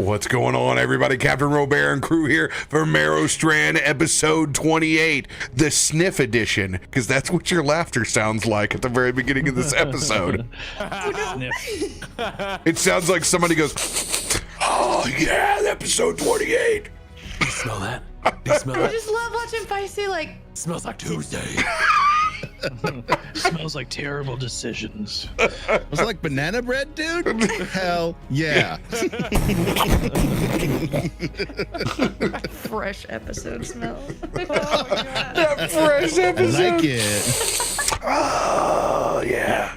What's going on, everybody? CaptainRoBear and crew here for Merrowstrand episode 28, the sniff edition, because that's what your laughter sounds like at the very beginning of this episode. It sounds like somebody goes, "Oh yeah, episode 28." You smell that? You smell that? I just love watching Feisty like. Smells like Tuesday. Smells like terrible decisions. Smells like banana bread, dude? Hell yeah. Fresh episode smell. That fresh episode. I like it. Oh yeah.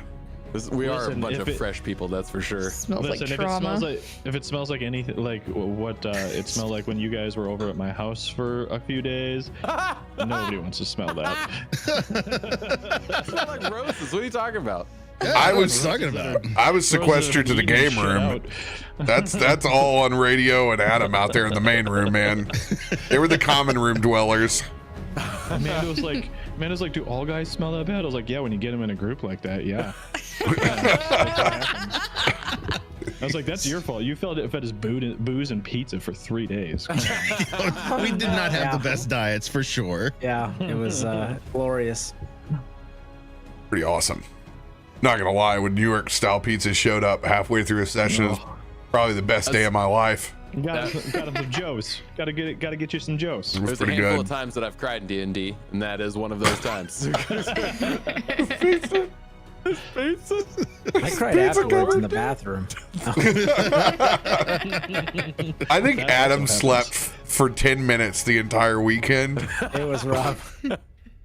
We are a Listen, bunch if of it- fresh people, that's for sure. Smells Listen, like if trauma. it smells like anything, like what it smelled like when you guys were over at my house for a few days, nobody wants to smell that. It smells like roses. What are you talking about? Yeah, I what was talking about. I was sequestered to the Eating game shit room. out. That's all on radio and Adam out there in the main room, man. They were the common room dwellers. Amanda was like, do all guys smell that bad? I was like, yeah, when you get them in a group like that, yeah. I was like, that's your fault. You fed us booze and pizza for 3 days. We did not have the best diets for sure. Yeah, it was glorious. Pretty awesome. Not gonna lie, when New York style pizza showed up halfway through a session, it was probably the best day of my life. Got him some Joes. Gotta get you some Joes. It was There's a pretty handful good. of times that I've cried in D&D, and that is one of those times. I cried afterwards in the bathroom. I think That Adam also slept for 10 minutes the entire weekend. It was rough.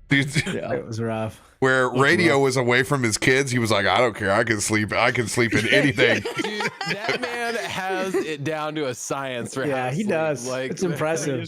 Dude, It was rough. where radio was away from his kids, he was like, I don't care. I can sleep in anything. Dude, that man has it down to a science for how Yeah, to he sleep. does. Like, It's impressive.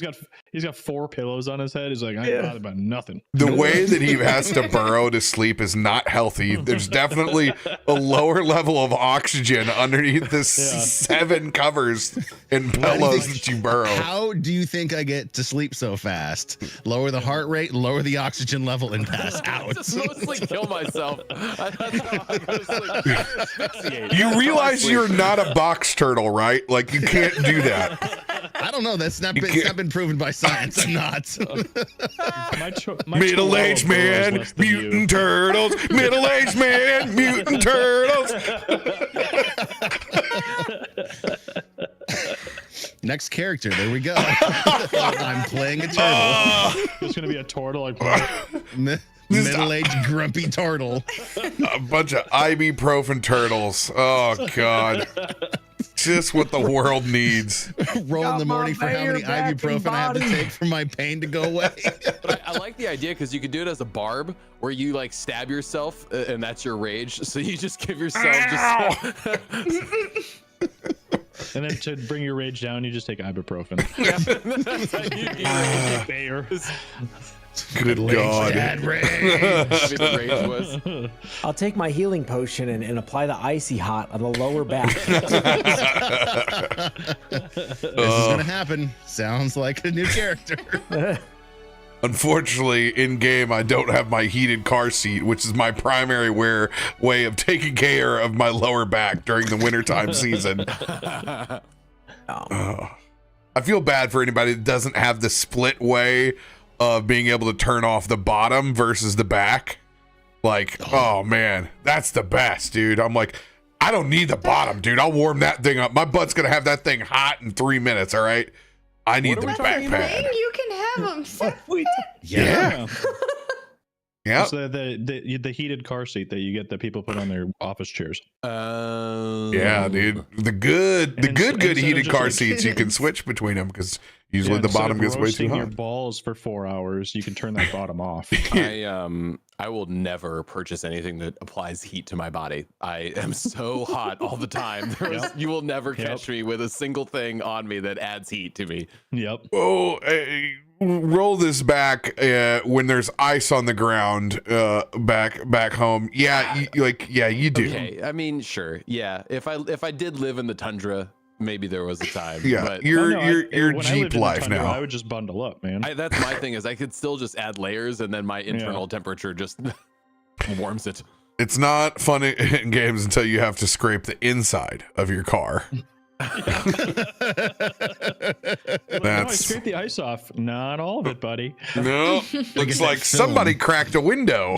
He's got 4 pillows on his head. He's like, I ain't bothered about nothing. The way that he has to burrow to sleep is not healthy. There's definitely a lower level of oxygen underneath the 7 covers and pillows that you burrow. How do you think I get to sleep so fast? Lower the heart rate, lower the oxygen level, and pass out. just mostly kill myself. That's how I go to sleep. Asphyxiate. You realize you're not a box turtle, right? Like, you can't do that. I don't know. That's not been proven by science. I'm not. My Middle-aged chihuahua burrows man, less than you. mutant turtles. Middle-aged man, mutant turtles. Next character. There we go. I'm playing a turtle. There's gonna be a turtle like Middle-aged grumpy turtle. A bunch of ibuprofen turtles. Oh, God. Just what the world needs. Roll in the morning for how many back and ibuprofen I have to body. take for my pain to go away. But I like the idea because you could do it as a barb where you like stab yourself and that's your rage. So you just give yourself just. And then to bring your rage down, you just take ibuprofen. That's how you get Bayer. Good God. Dad rage. heavy the rage was. I'll take my healing potion and apply the icy hot on the lower back. This is gonna happen. Sounds like a new character. Unfortunately, in game, I don't have my heated car seat, which is my primary way of taking care of my lower back during the wintertime season. I feel bad for anybody that doesn't have the split way of being able to turn off the bottom versus the back. Like, oh man, that's the best, dude. I'm like, I don't need the bottom, dude. I'll warm that thing up. My butt's gonna have that thing hot in 3 minutes, all right? I need the That's back the pad. thing. You can have them. Yeah. Yeah. It's the heated car seat that you get that people put on their office chairs. Yeah, dude. The good instead of heated just, car like- seats, you can switch between them because usually Yeah, the instead bottom of gets way too roasting your hot. balls for 4 hours, you can turn that bottom off. I will never purchase anything that applies heat to my body. I am so hot all the time. You will never catch me with a single thing on me that adds heat to me. Yep. Oh, roll this back when there's ice on the ground back home. Yeah, you do. Okay, I mean, sure, yeah. If I did live in the tundra, maybe there was a time. Yeah, but you're when I lived Jeep in the life tundra, now. I would just bundle up, man. that's my thing is I could still just add layers and then my internal temperature just warms it. It's not fun in games until you have to scrape the inside of your car. No, I scraped the ice off. Not all of it, buddy. No, looks like somebody cracked a window.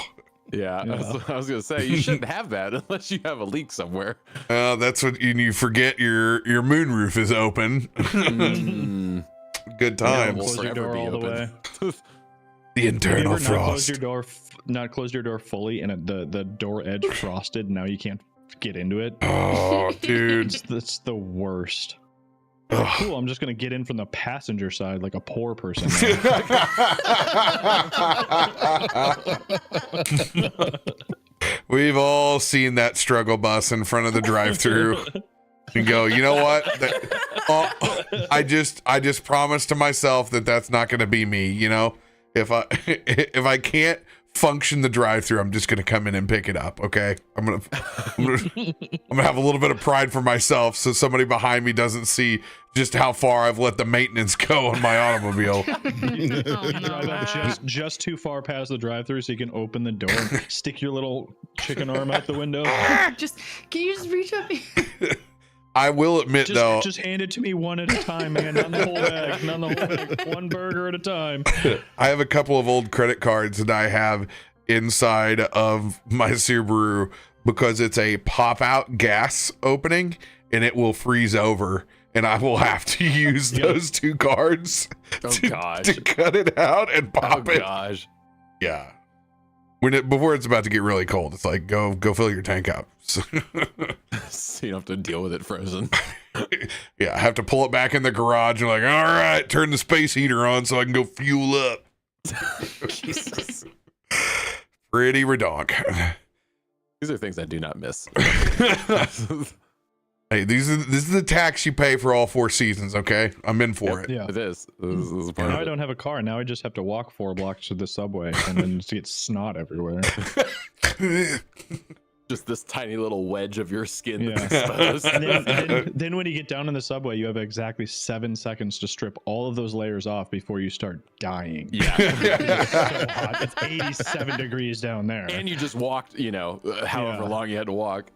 Yeah, I was gonna say you shouldn't have that unless you have a leak somewhere. That's what you forget. Your moonroof is open. Good times. Will Close your forever door be all the open. way. The internal Not close frost. your door, not close your door fully, and the door edge frosted. Now you can't get into it. Oh, dude. That's the worst. Ugh. Cool. I'm just gonna get in from the passenger side like a poor person. We've all seen that struggle bus in front of the drive-through and go, you know what? I just promised to myself that that's not going to be me. You know, if I can't function the drive-through, I'm just going to come in and pick it up. Okay, I'm gonna have a little bit of pride for myself, so somebody behind me doesn't see just how far I've let the maintenance go on my automobile. Drive up just too far past the drive-through so you can open the door and stick your little chicken arm out the window. Can you just reach up? I will admit, though, just hand it to me one at a time, man. Not the whole bag. Not the whole bag. One burger at a time. I have a couple of old credit cards that I have inside of my Subaru because it's a pop-out gas opening and it will freeze over. And I will have to use those two cards to cut it out and pop it. Gosh. Yeah. Before it's about to get really cold, it's like go fill your tank up. So you don't have to deal with it frozen. yeah, I have to pull it back in the garage and like, all right, turn the space heater on so I can go fuel up. Jesus. Pretty redonk. These are things I do not miss. Hey, this is the tax you pay for all 4 seasons, okay? I'm in for it. Yeah. It is. This is part Now of I it. don't have a car. Now I just have to walk 4 blocks to the subway and then just get snot everywhere. Just this tiny little wedge of your skin Yeah. that's exposed. And then when you get down in the subway, you have exactly 7 seconds to strip all of those layers off before you start dying. Yeah. It's so hot. It's 87 degrees down there. And you just walked, however long you had to walk.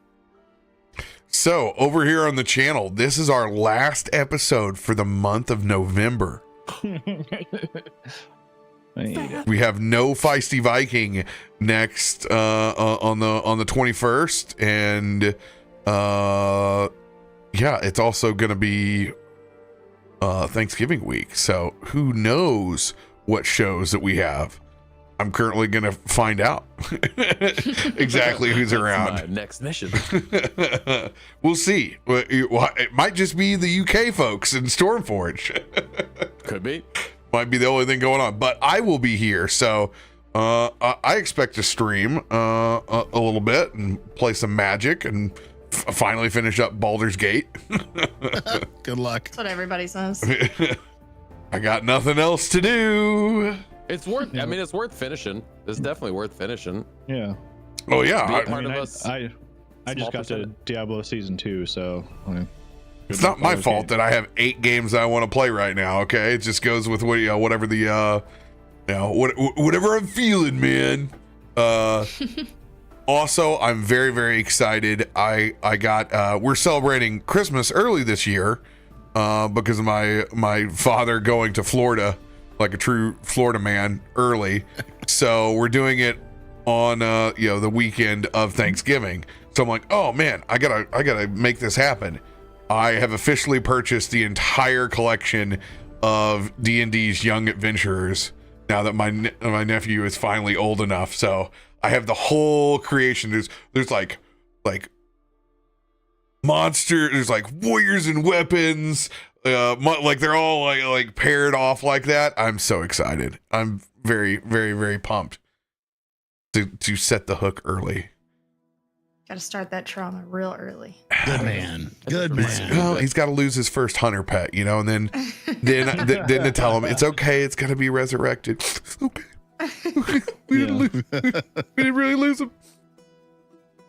So, over here on the channel, this is our last episode for the month of November. We have no Feisty Viking next on the 21st, and it's also going to be Thanksgiving week. So who knows what shows that we have? I'm currently going to find out exactly who's around. My next mission. We'll see. It might just be the UK folks in Stormforge. Could be. Might be the only thing going on, but I will be here, so I expect to stream a little bit and play some Magic and finally finish up Baldur's Gate. Good luck. That's what everybody says. I got nothing else to do. It's worth. I mean, it's worth finishing. It's definitely worth finishing. Yeah. Oh yeah, Be a I part mean, of us. I just got to Diablo Season 2, so it's not my fault that I have 8 games I want to play right now. Okay, it just goes with whatever the whatever I'm feeling, man. Also, I'm very, very excited. I got we're celebrating Christmas early this year because of my father going to Florida like a true Florida man early. So we're doing it on the weekend of Thanksgiving. So I'm like, oh man, I gotta make this happen. I have officially purchased the entire collection of D&D's Young Adventurers now that my nephew is finally old enough. So I have the whole creation. There's like monster. There's like warriors and weapons. Like they're all like paired off like that. I'm so excited. I'm very, very, very pumped to set the hook early. Gotta start that trauma real early. Good man. Good man. Well, he's got to lose his first hunter pet, and then to tell him it's okay. It's gonna be resurrected. Okay. We didn't really lose him.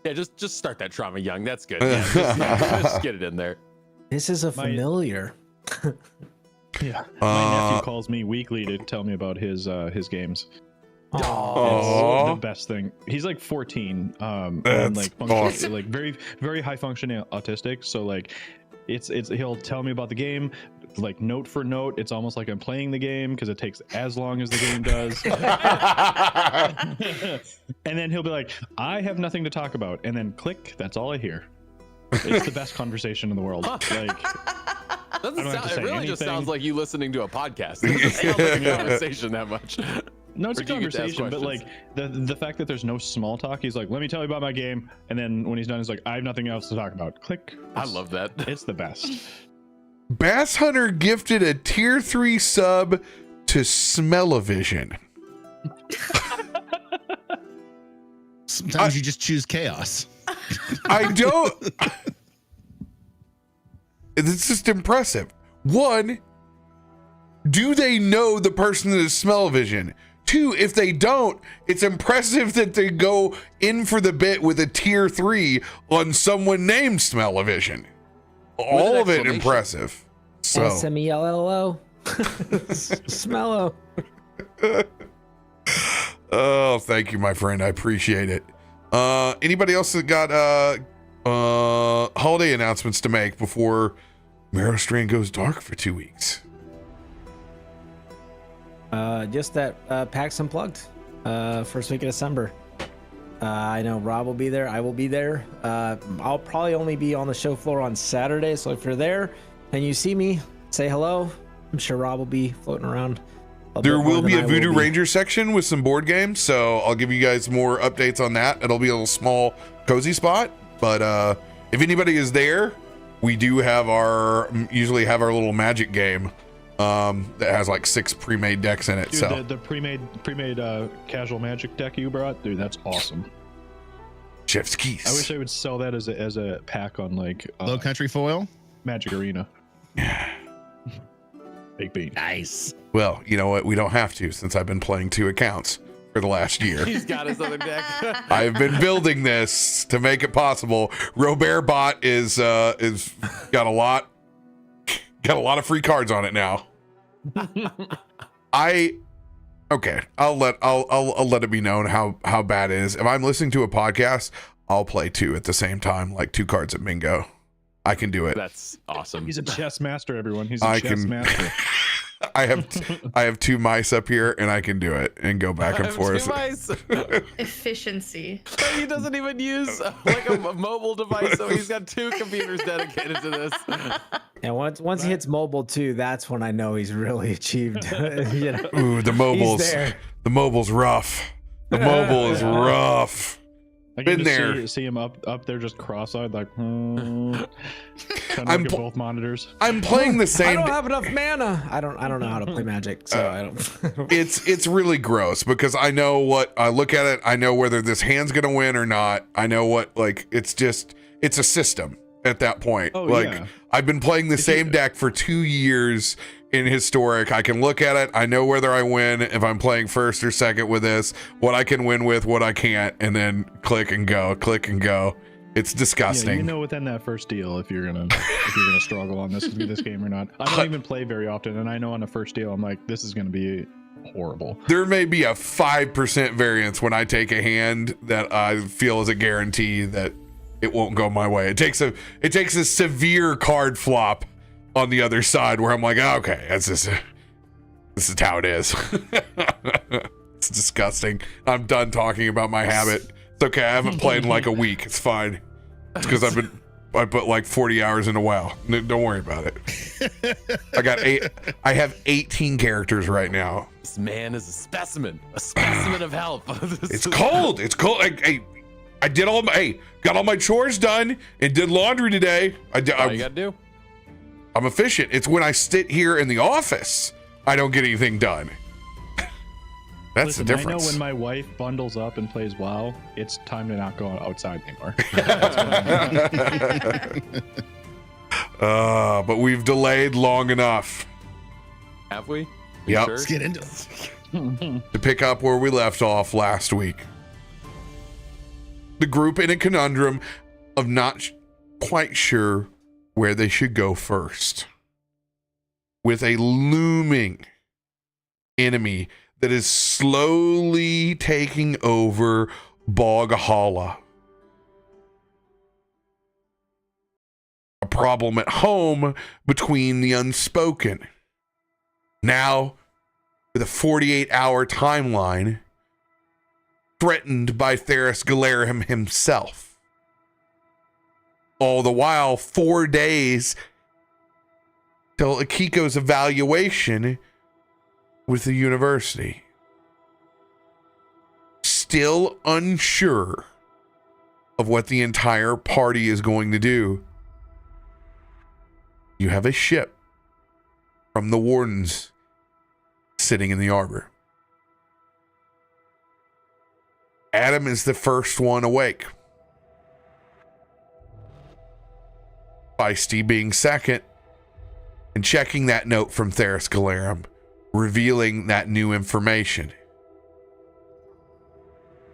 Yeah, just start that trauma young. That's good. Yeah, just get it in there. This is a familiar. Yeah. My nephew calls me weekly to tell me about his games. Aww. It's the best thing. He's like 14, and That's like awesome. like very, very high functioning autistic. So like, he'll tell me about the game, like note for note. It's almost like I'm playing the game because it takes as long as the game does. And then he'll be like, I have nothing to talk about. And then click, that's all I hear. It's the best conversation in the world. Like, it really just sounds like you listening to a podcast. It doesn't sound like a conversation that much. No, it's Or a do you get to ask conversation, but questions? like the fact that there's no small talk, he's like, let me tell you about my game. And then when he's done, he's like, I have nothing else to talk about. Click. I love that. It's the best. Bass Hunter gifted a tier 3 sub to Smell-O-Vision. Sometimes you just choose chaos. I don't. It's just impressive. One, do they know the person that is Smell-O-Vision? Two, if they don't, it's impressive that they go in for the bit with a tier 3 on someone named Smell-O-Vision. All of it impressive. So SMELLO. Smello. oh, thank you, my friend. I appreciate it. Anybody else that got holiday announcements to make before Merrowstrand goes dark for 2 weeks? Just that PAX Unplugged, first week of December. I know Rob will be there. I will be there. I'll probably only be on the show floor on Saturday, so if you're there and you see me, say hello. I'm sure Rob will be floating around. There will be a Voodoo Ranger section with some board games, so I'll give you guys more updates on that. It'll be a little small, cozy spot, but if anybody is there, we do have usually have our little magic game that has like 6 pre-made decks in it. Dude, so the pre-made casual magic deck you brought, dude, that's awesome. Chef's keys. I wish I would sell that as a pack on like Low Country Foil. Magic Arena. Big bean. Nice. Well, you know what? We don't have to, since I've been playing 2 accounts for the last year. He's got his other deck. I've been building this to make it possible. RoBear bot is got a lot of free cards on it now. I'll let it be known how bad it is. If I'm listening to a podcast, I'll play 2 at the same time, like 2 cards at bingo. I can do it. That's awesome. He's a chess master, everyone. He's a chess master. I have 2 mice up here, and I can do it and go back and forth. Efficiency. He doesn't even use like a mobile device, so he's got 2 computers dedicated to this. And once he hits mobile too, that's when I know he's really achieved. You know, Ooh, the mobile's he's there. the mobile's rough. The mobile is rough. I Been can there. just see him up there just cross-eyed, like trying to I'm look at pl- both monitors. I'm playing the I same. don't have enough mana. I don't know how to play Magic, so I don't. It's really gross because I know what I look at it. I know whether this hand's gonna win or not. I know what it's a system at that point. Oh, like yeah. I've been playing the same deck for 2 years in Historic. I can look at it. I know whether I win if I'm playing first or second with this, what I can win with, what I can't, and then click and go. It's disgusting. Yeah, you know within that first deal if you're gonna struggle on this game or not. I don't even play very often, and I know on the first deal I'm like, this is gonna be horrible. There may be a 5% variance when I take a hand that I feel is a guarantee that it won't go my way. It takes a severe card flop on the other side where I'm like, oh, okay, this is how it is. It's disgusting. I'm done talking about my habit. It's okay. I haven't played in like a week. It's fine. It's because I put like 40 hours in a WoW. Don't worry about it. I have 18 characters right now. This man is a specimen of health. It's cold. It's cold. I did got all my chores done and did laundry today. All you gotta do. I'm efficient. It's when I sit here in the office, I don't get anything done. That's Listen, the difference. I know when my wife bundles up and plays WoW, it's time to not go outside anymore. But we've delayed long enough. Have we? Yep. Sure? Let's get into it. To pick up where we left off last week. The group in a conundrum of not quite sure where they should go first. With a looming enemy that is slowly taking over Boghala. a problem at home between the unspoken. Now, with a 48-hour timeline, threatened by Theris Galarium himself. All the while, 4 days till Akiko's evaluation with the university. Still unsure of what the entire party is going to do. You have a ship from the wardens sitting in the arbor. Adam is the first one awake. Feisty being second, and checking that note from Theris Galarium, revealing that new information.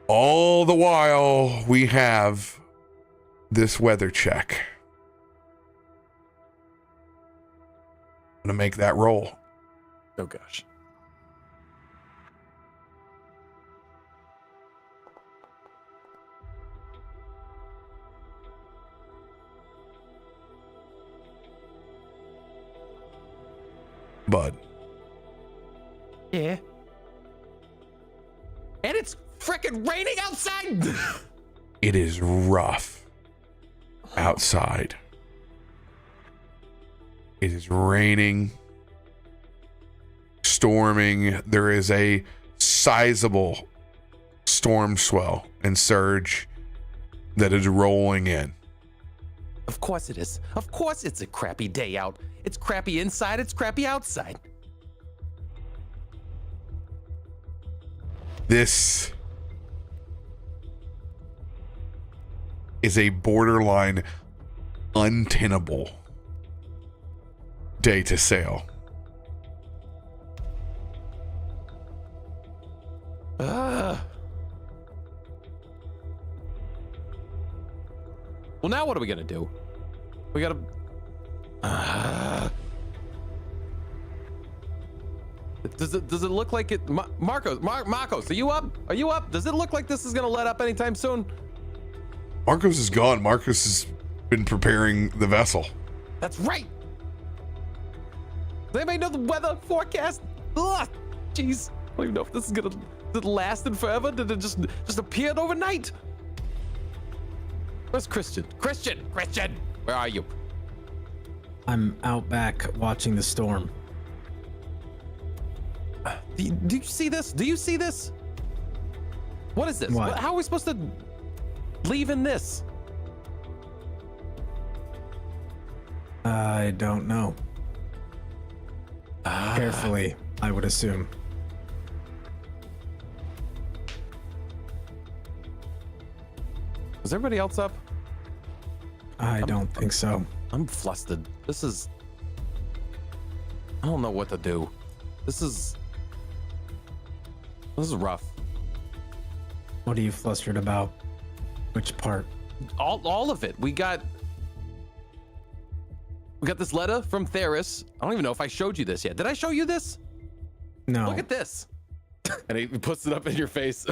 All the while, we have this weather check. I'm gonna make that roll. Oh gosh. Bud. Yeah. And it's frickin' raining outside. It is rough outside. It is raining, storming. There is a sizable storm swell and surge that is rolling in. Of course it is. Of course it's a crappy day out. It's crappy inside, it's crappy outside. This is a borderline untenable day to sail. Well, now what are we gonna do? We gotta. Does it look like it? Markos, are you up? Are you up? Does it look like this is gonna let up anytime soon? Markos is gone. Markos has been preparing the vessel. That's right. Does anybody know the weather forecast? Ugh, jeez, I don't even know if this is gonna last forever. Did it just appeared overnight? Where's Christian? Christian, where are you? I'm out back watching the storm. Do you see this? Do you see this? What is this? What? How are we supposed to leave in this? I don't know. Carefully, I would assume. Is everybody else up? I don't think so. I'm flustered. I don't know what to do. This is rough. What are you flustered about? Which part? All of it. We got this letter from Theris. I don't even know if I showed you this yet. Did I show you this? No. Look at this. And he puts it up in your face.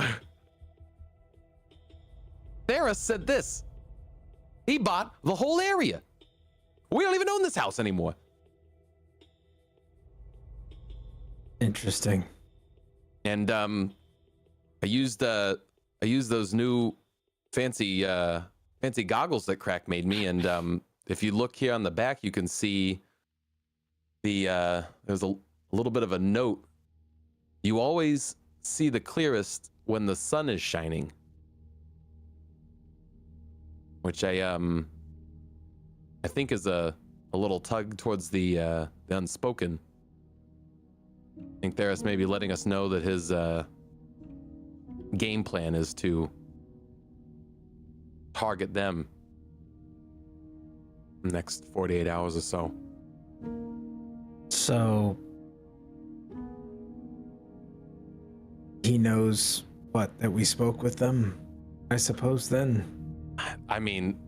Theris said this. He bought the whole area. We don't even own this house anymore. Interesting. And I used those new fancy goggles that Krak made me, and if you look here on the back, you can see there's a little bit of a note. You always see the clearest when the sun is shining, which I think is a little tug towards the unspoken. I think Theris may be letting us know that his game plan is to target them next 48 hours or so. So he knows that we spoke with them, I suppose, then? I mean,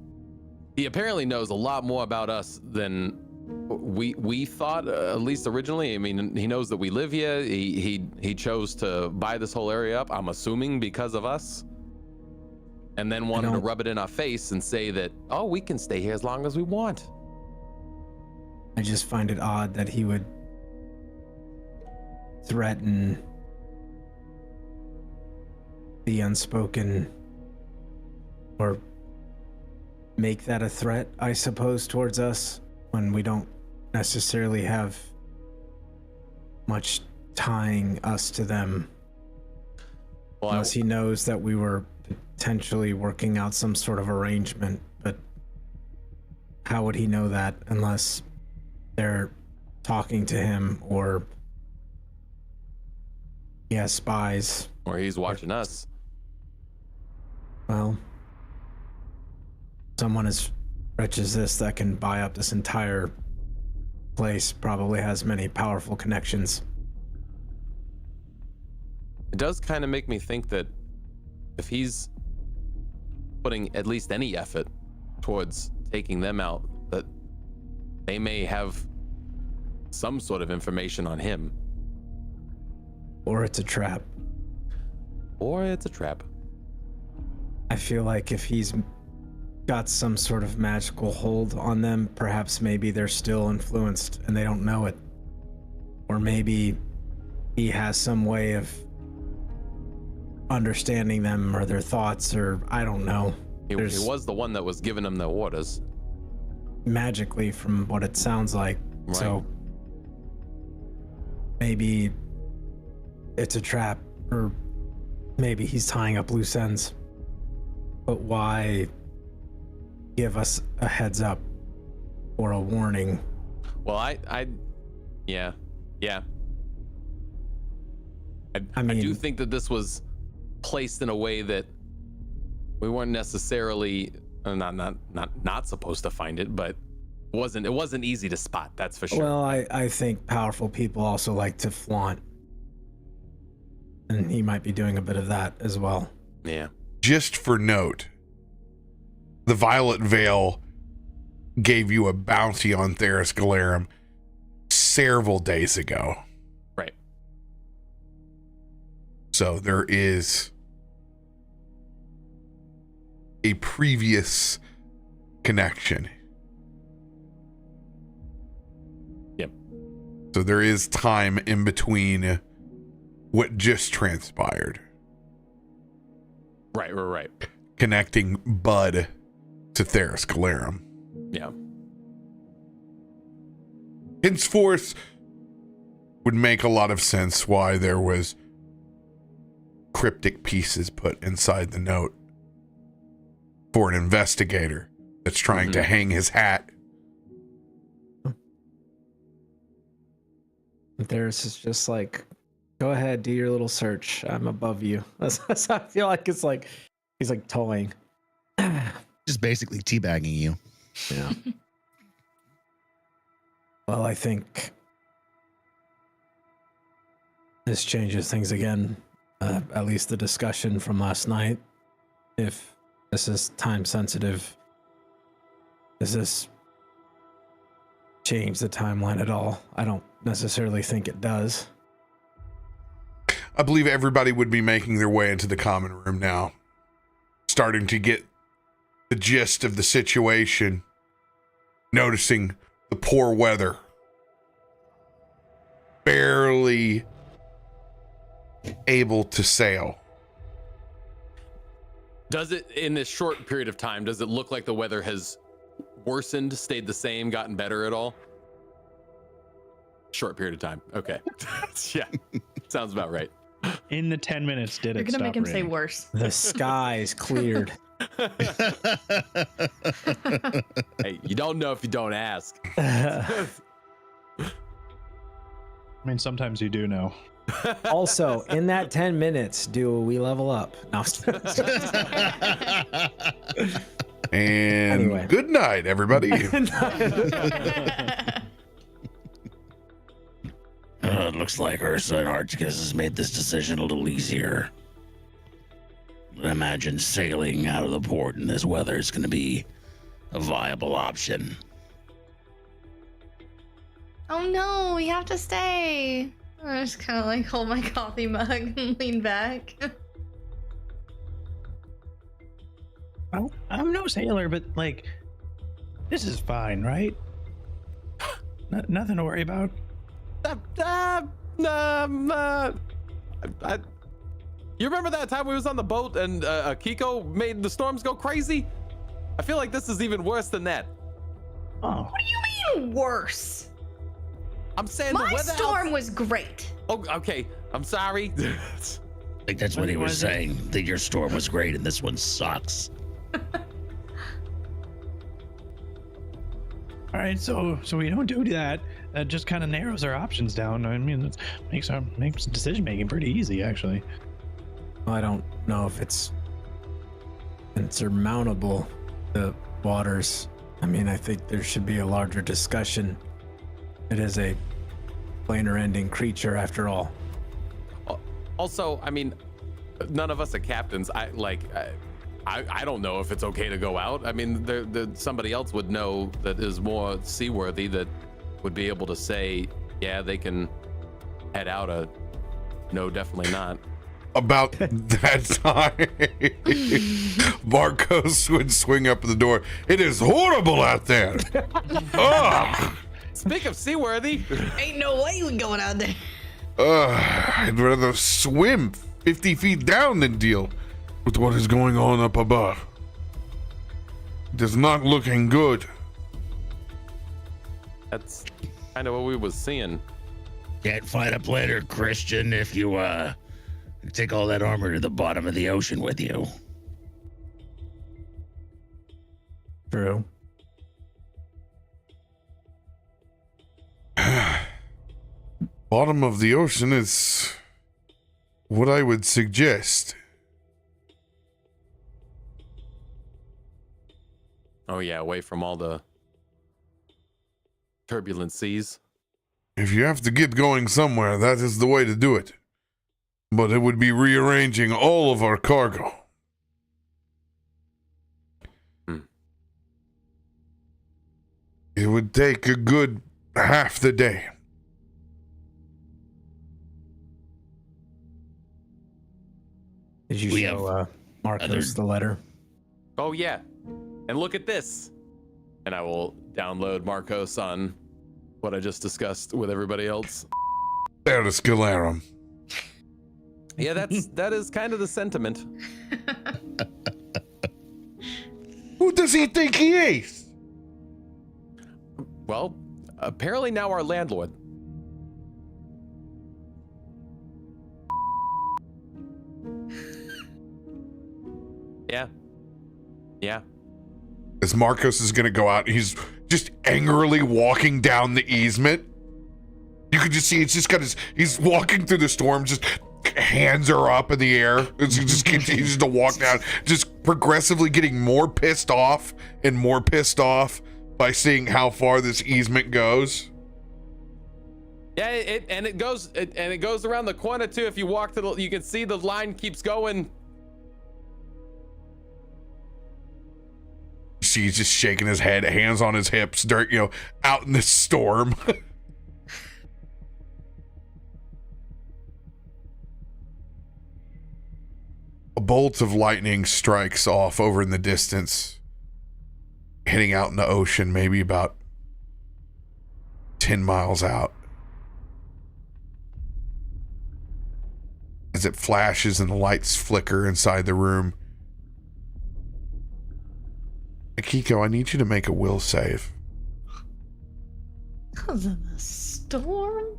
he apparently knows a lot more about us than we thought, at least originally. I mean, he knows that we live here. He chose to buy this whole area up, I'm assuming because of us, and then wanted to rub it in our face and say that, oh, we can stay here as long as we want. I just find it odd that he would threaten the unspoken, or make that a threat, I suppose, towards us when we don't necessarily have much tying us to them. Well, Unless he knows that we were potentially working out some sort of arrangement, but how would he know that unless they're talking to him, or he has spies? or he's watching us. Well, someone as rich as this that can buy up this entire place probably has many powerful connections. It does kind of make me think that if he's putting at least any effort towards taking them out, that they may have some sort of information on him. Or it's a trap. Or it's a trap. I feel like if he's got some sort of magical hold on them, perhaps maybe they're still influenced and they don't know it. Or maybe he has some way of understanding them or their thoughts, or I don't know. He was the one that was giving them the orders. Magically, from what it sounds like. Right. So maybe it's a trap, or maybe he's tying up loose ends. But why give us a heads up or a warning? Well, yeah. I mean, do think that this was placed in a way that we weren't necessarily not supposed to find it, but it wasn't easy to spot. That's for sure. well, I think powerful people also like to flaunt, and he might be doing a bit of that as well. Yeah. Just for note, the Violet Veil gave you a bounty on Theris Galerum several days ago. Right. So there is a previous connection. Yep. So there is time in between what just transpired. Right. Connecting Bud to Theris Galerum. Yeah. Henceforth would make a lot of sense why there was cryptic pieces put inside the note for an investigator that's trying to hang his hat. There's just like, go ahead, do your little search. I'm above you. That's I feel like it's like he's like toying. Just basically teabagging you. Yeah. Well, I think this changes things again. At least the discussion from last night. If this is time sensitive, does this change the timeline at all? I don't necessarily think it does. I believe everybody would be making their way into the common room now, starting to get the gist of the situation, noticing the poor weather, barely able to sail. Does it, in this short period of time, does it look like the weather has worsened, stayed the same, gotten better at all? Short period of time. Okay. Yeah. Sounds about right. In the 10 minutes, did You're it gonna stop make him say raining? worse. The skies cleared. Hey, you don't know if you don't ask. I mean, sometimes you do know. Also, in that 10 minutes, do we level up? No. And Anyway. good night, everybody. It looks like Ursa and Archicus has made this decision a little easier. I imagine sailing out of the port in this weather is going to be a viable option. Oh no, we have to stay. I just kind of like hold my coffee mug and lean back. I'm no sailor, but like, this is fine, right? Nothing to worry about. You remember that time we was on the boat and Akiko made the storms go crazy? I feel like this is even worse than that. Oh. What do you mean worse? I'm saying My the weather storm was great. Oh, okay. I'm sorry. I think that's what he was saying. That your storm was great and this one sucks. All right, so we don't do that. That just kind of narrows our options down. I mean, it makes decision making pretty easy, actually. I don't know if it's insurmountable, the waters. I mean, I think there should be a larger discussion. It is a planar ending creature after all. Also, I mean, none of us are captains. I don't know if it's okay to go out. I mean, somebody else would know that is more seaworthy that would be able to say, yeah, they can head out. No, definitely not. About that time, Markos would swing up the door. It is horrible out there. Ugh. Speak of seaworthy. Ain't no way we going out there. I'd rather swim 50 feet down than deal with what is going on up above. It is not looking good. That's kind of what we was seeing. Can't fight a planner, Christian, if you take all that armor to the bottom of the ocean with you. True. Bottom of the ocean is what I would suggest. Oh yeah, away from all the turbulent seas. If you have to get going somewhere, that is the way to do it. But it would be rearranging all of our cargo. It would take a good half the day. Did you We show Markos the letter? Oh yeah, and look at this. And I will download Markos on what I just discussed with everybody else. There is Scalarum. Yeah, that is kind of the sentiment. Who does he think he is? Well, apparently now our landlord. Yeah. Yeah. As Markos is going to go out, he's just angrily walking down the easement. You can just see it's just got he's walking through the storm, just hands are up in the air as he just continues to walk down, just progressively getting more pissed off and more pissed off by seeing how far this easement goes. Yeah, it goes around the corner too. If you walk to you can see the line keeps going. You see he's just shaking his head, hands on his hips, dirt, out in the storm. A bolt of lightning strikes off over in the distance, hitting out in the ocean, maybe about 10 miles out. As it flashes and the lights flicker inside the room. Akiko, I need you to make a will save. Because of the storm?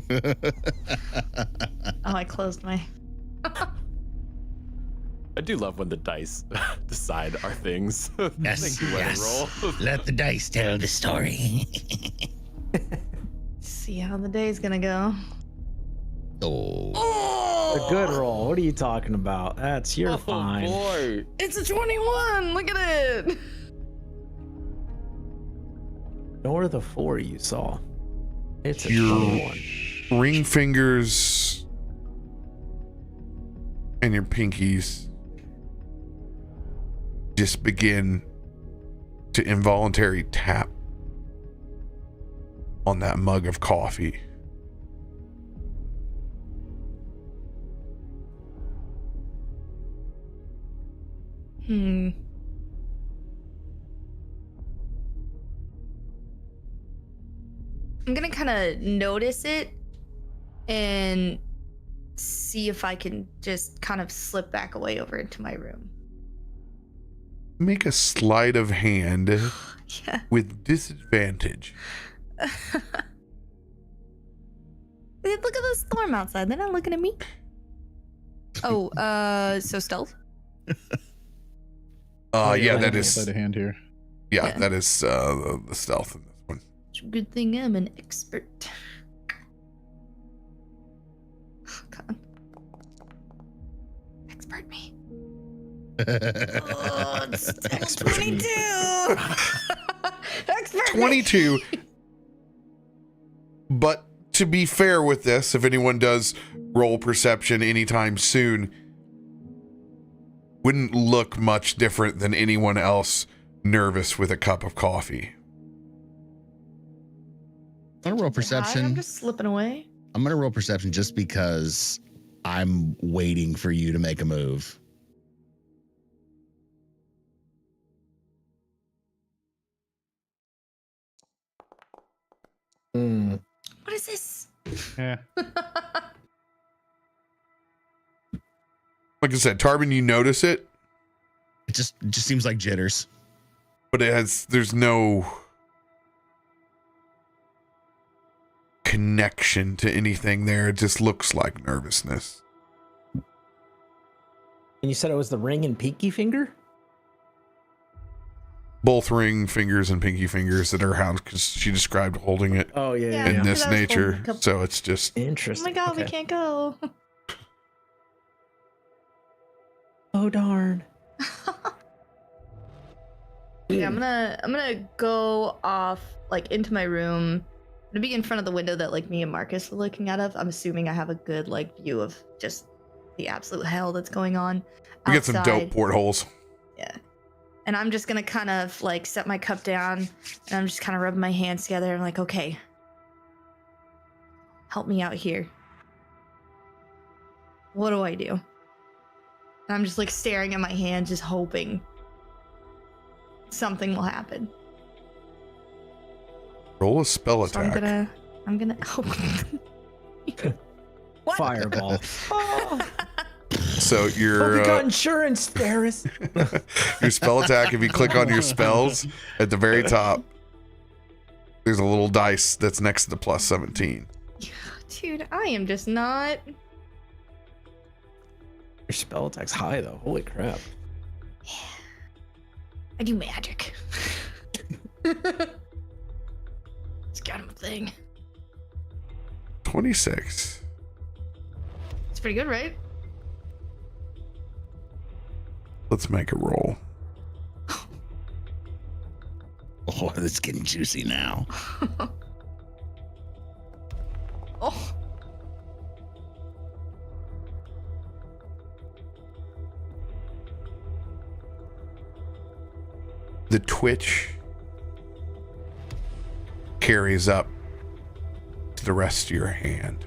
Oh, I closed my... I do love when the dice decide our things. Yes, Thank you, yes. roll. Let the dice tell the story. See how the day's gonna go. Oh. A good roll. What are you talking about? You're fine. Boy. It's a 21! Look at it! Nor the 4 you saw. It's a Your 21. ring fingers and your pinkies just begin to involuntarily tap on that mug of coffee. I'm gonna kind of notice it and see if I can just kind of slip back away over into my room. Make a sleight of hand Yeah. with disadvantage. Look at the storm outside. They're not looking at me. Oh, so stealth? Yeah, that I'll is. sleight of hand here. Yeah, Yeah. that is the stealth in this one. It's a good thing I'm an expert. Oh, God. Expert me. Oh, it's still 22. Expert me. 22. But to be fair with this, if anyone does roll perception anytime soon, wouldn't look much different than anyone else nervous with a cup of coffee. I'm gonna roll perception. I'm just slipping away. I'm gonna roll perception just because I'm waiting for you to make a move. What is this? Yeah. Like I said, Tarben, you notice it, It just seems like jitters. but there's no connection to anything there. It just looks like nervousness. And you said it was the ring and pinky finger? Both ring fingers and pinky fingers that are how, because she described holding it Oh, yeah, Yeah. yeah. in yeah. this Because I was holding nature. a cup. So it's just Oh Interesting. my God, we Okay. can't go. Oh, darn. Yeah, I'm gonna go off like into my room. I'm gonna be in front of the window that like me and Markos are looking out of. I'm assuming I have a good like view of just the absolute hell that's going on we get some dope outside. portholes. Yeah. And I'm just gonna kind of like set my cup down and I'm just kind of rubbing my hands together and like, okay, help me out here. What do I do? And I'm just like staring at my hand, just hoping something will happen. Roll a spell So attack. I'm gonna. Oh. What? Fireball. Oh, So we your got insurance, Ferris. your spell attack, if you click on your spells at the very top, there's a little dice that's next to the plus 17. Dude, I am just not. Your spell attack's high, though. Holy crap. I do magic. It's kind of a thing. 26. It's pretty good, right? Let's make a roll. Oh, it's getting juicy now. Oh. The twitch carries up to the rest of your hand.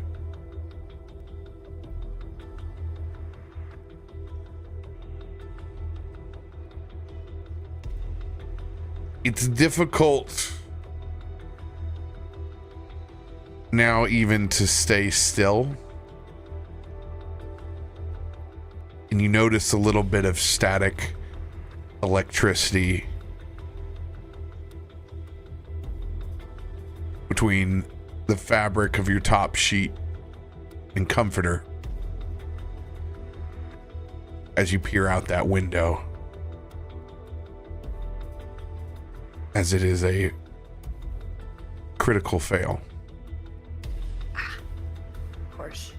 It's difficult now even to stay still. And you notice a little bit of static electricity between the fabric of your top sheet and comforter as you peer out that window, as it is a critical fail. Of course.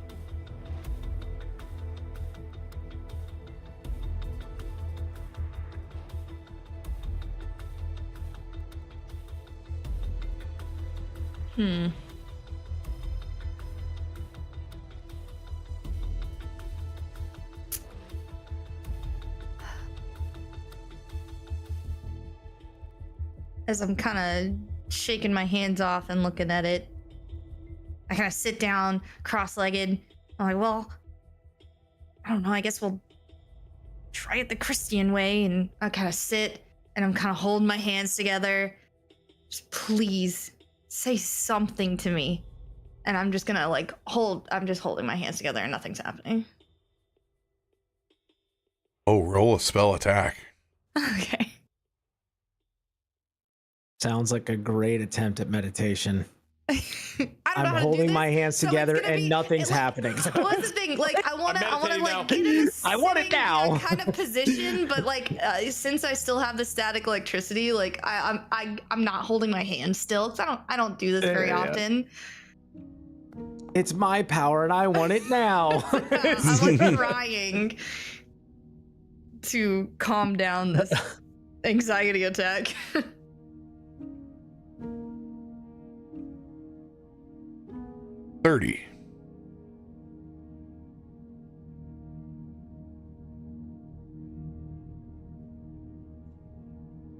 As I'm kind of shaking my hands off and looking at it, I kind of sit down cross-legged. I'm like, well, I don't know. I guess we'll try it the Christian way. And I kind of sit and I'm kind of holding my hands together. Just please say something to me. And I'm just gonna like I'm just holding my hands together and nothing's happening. Oh, roll a spell attack. Okay. Sounds like a great attempt at meditation. I don't know how I'm to do holding this, my hands so it's together gonna and be- nothing's like, happening. What's the thing? Like, I want to meditating like now. get in a I want it sitting, now. kind of position, but like since I still have the static electricity, like I'm not holding my hand still because I don't do this very Yeah. often. It's my power and I want it now. I'm like trying to calm down this anxiety attack. 30.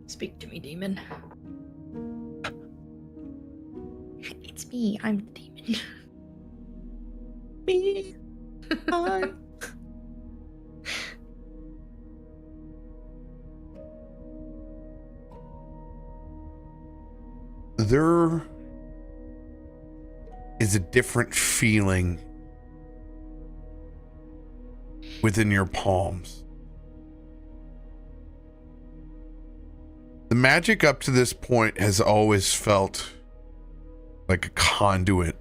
Speak to me, demon. It's me. I'm the demon. Me. There is a different feeling within your palms. The magic up to this point has always felt like a conduit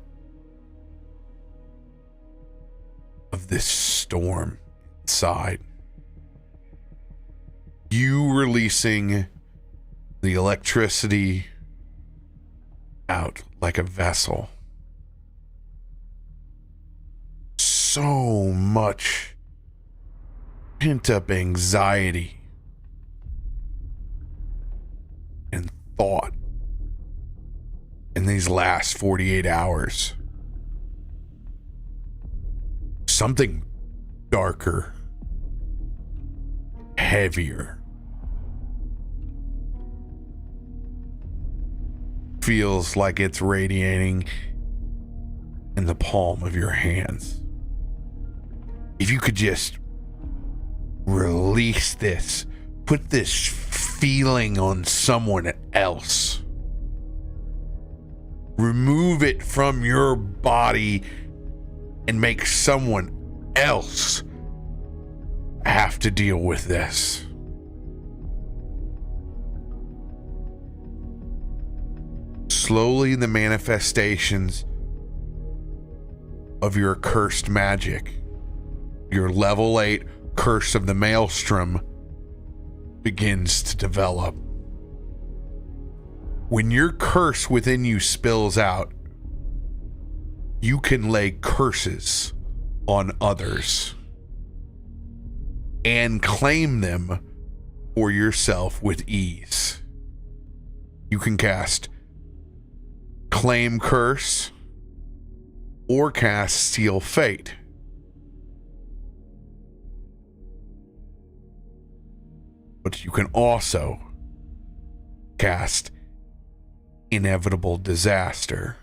of this storm inside. You releasing the electricity out like a vessel. So much pent-up anxiety and thought in these last 48 hours. Something darker, heavier, feels like it's radiating in the palm of your hands. If you could just release this, put this feeling on someone else, remove it from your body and make someone else have to deal with this. Slowly, the manifestations of your cursed magic, your level 8 curse of the Maelstrom, begins to develop. When your curse within you spills out, you can lay curses on others and claim them for yourself with ease. You can cast Claim Curse or cast Seal Fate. But you can also cast Inevitable Disaster.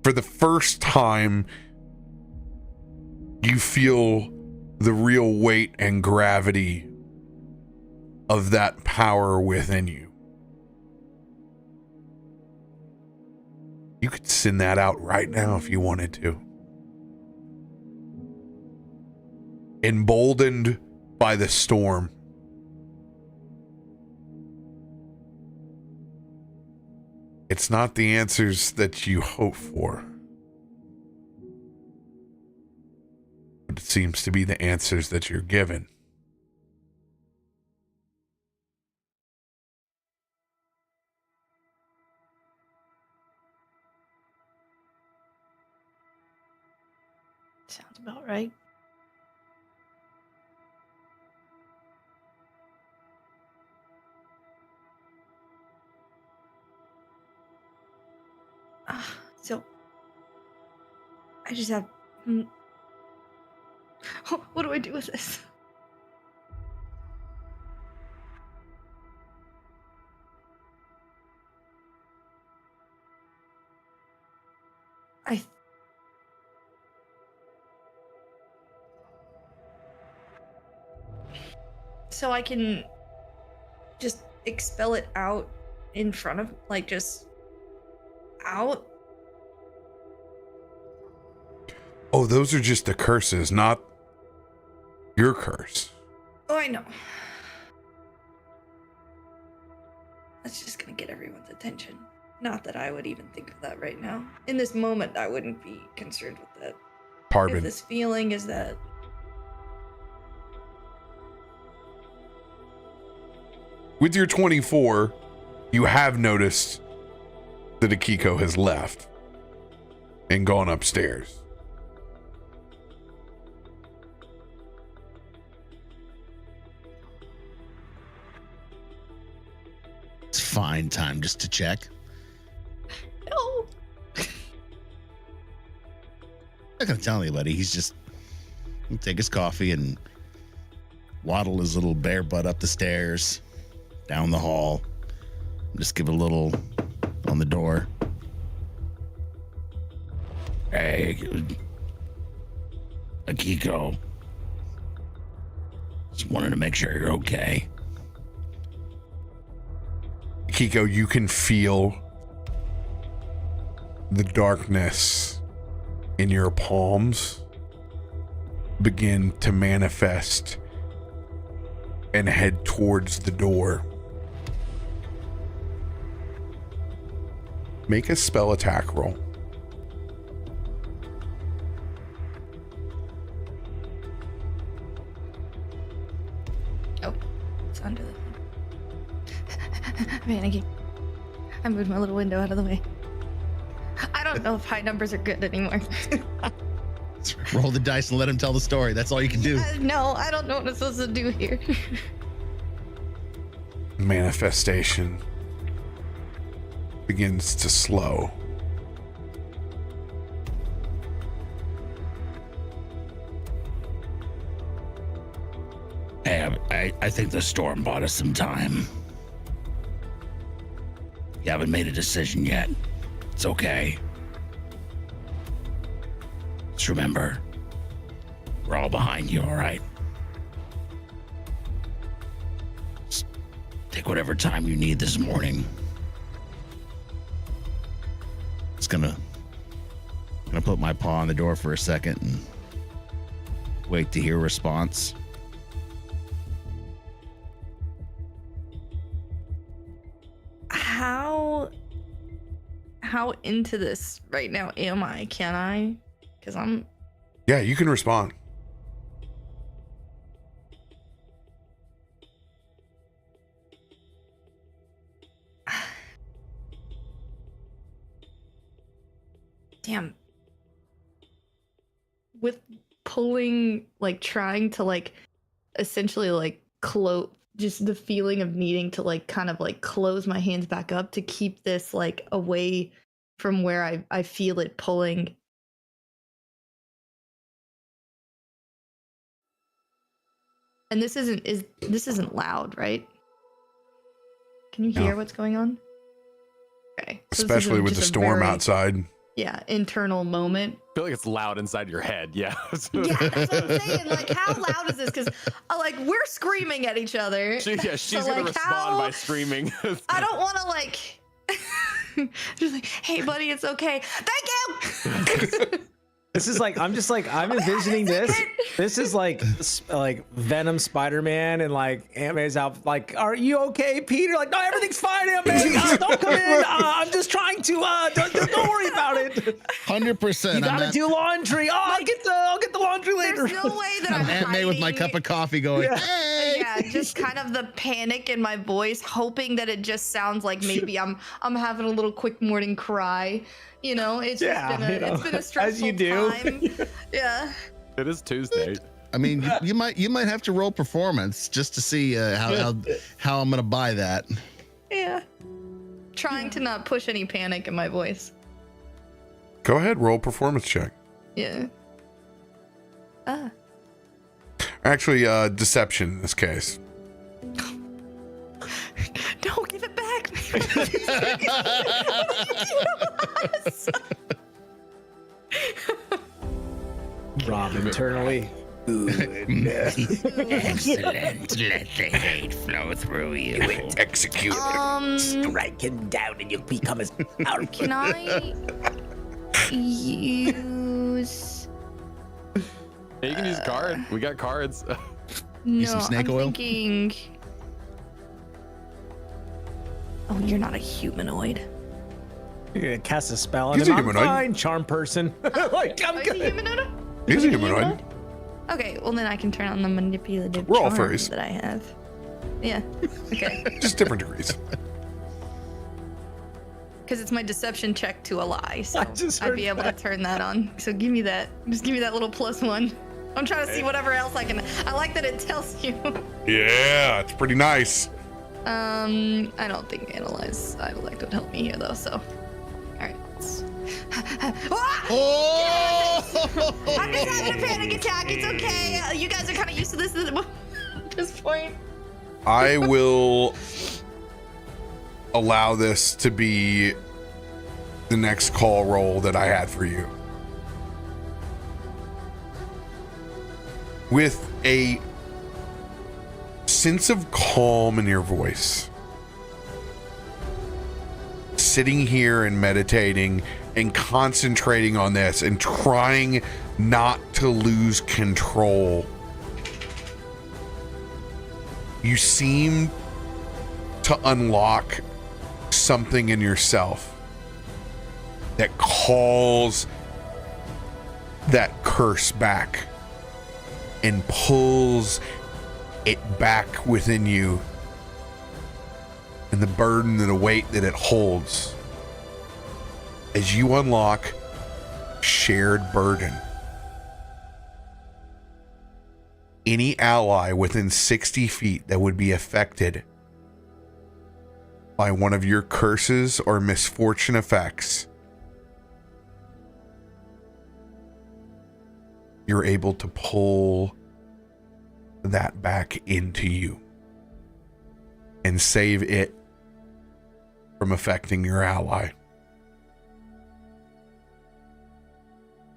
For the first time, you feel the real weight and gravity of that power within you. You could send that out right now if you wanted to. Emboldened by the storm, it's not the answers that you hope for, but it seems to be the answers that you're given. Sounds about right. So, I just have. What do I do with this? so I can just expel it out in front of, like, just out? Oh, those are just the curses, not your curse. Oh, I know. That's just gonna get everyone's attention. Not that I would even think of that right now. In this moment, I wouldn't be concerned with that. If Tarben. this feeling is that... With your 24, you have noticed that Akiko has left and gone upstairs. It's fine time just to check. No! I'm not gonna tell anybody. He's just he'll take his coffee and waddle his little bear butt up the stairs, down the hall, just give a little on the door. Hey, Akiko. Just wanted to make sure you're okay. Akiko, you can feel the darkness in your palms begin to manifest and head towards the door. Make a spell attack roll. Oh, it's under the thing. Man, I moved my little window out of the way. I don't know if high numbers are good anymore. Roll the dice and let him tell the story. That's all you can do. No, I don't know what I'm supposed to do here. Manifestation begins to slow. Hey, I think the storm bought us some time. You haven't made a decision yet. It's okay. Just remember, we're all behind you, all right? Just take whatever time you need this morning. Just gonna put my paw on the door for a second and wait to hear a response. How into this right now am I? Can I? Because I'm... Yeah, you can respond. Damn. With pulling, like, trying to, like, essentially, like, close... Just the feeling of needing to, like, kind of, like, close my hands back up to keep this, like, away from where I feel it pulling. And this isn't loud, right? Can you hear what's going on? Okay. So Especially with the storm outside. Yeah, internal moment. I feel like it's loud inside your head. Yeah. Yeah, that's what I'm saying. Like, how loud is this? Because, like, we're screaming at each other. She's So, gonna like, respond by screaming. I don't want to, like, just like, hey, buddy, it's okay. Thank you. This is like, I'm envisioning this. This is like Venom Spider-Man and like Aunt May's out. Like, are you okay, Peter? Like, no, everything's fine, Aunt May. Don't come in. I'm just trying to. Don't worry about it. 100%. You gotta do laundry. Oh, I'll get the laundry later. There's no way that I'm Aunt May with my cup of coffee going, hey! Yeah, just kind of the panic in my voice, hoping that it just sounds like maybe I'm having a little quick morning cry. You know, it's it's been a stressful as you do. time. Yeah. It is Tuesday. I mean, you might have to roll performance just to see how I'm gonna buy that. Yeah. Trying to not push any panic in my voice. Go ahead, roll performance check. Yeah. Actually, deception in this case. No, give it back. Rob internally Excellent. Let the hate flow through you. Execute. Strike him down and you'll become his arch. Can I use? Yeah, you can use a card. We got cards. No, some snake I'm oil? thinking. Oh, you're not a humanoid. You're gonna cast a spell on He's him. a I'm humanoid. fine, charm person. Like, I'm Oh, is he good. humanoid? He's a humanoid. Okay, well then I can turn on the manipulative We're all charm furries. that I have. Yeah. Okay. Just different degrees. Because it's my deception check to a lie, so I just I'd heard be able that. to turn that on. So give me that. Just give me that little +1. I'm trying to see whatever else I can. I like that it tells you. Yeah, it's pretty nice. I don't think analyze intellect would help me here though. So, all right. Ah! Oh! I'm just having a panic attack. It's okay. You guys are kind of used to this at this point. I will allow this to be the next call roll that I had for you. With a sense of calm in your voice, sitting here and meditating and concentrating on this and trying not to lose control, you seem to unlock something in yourself that calls that curse back and pulls it back within you, and the burden and the weight that it holds as you unlock shared burden. Any ally within 60 feet that would be affected by one of your curses or misfortune effects, you're able to pull that back into you and save it from affecting your ally.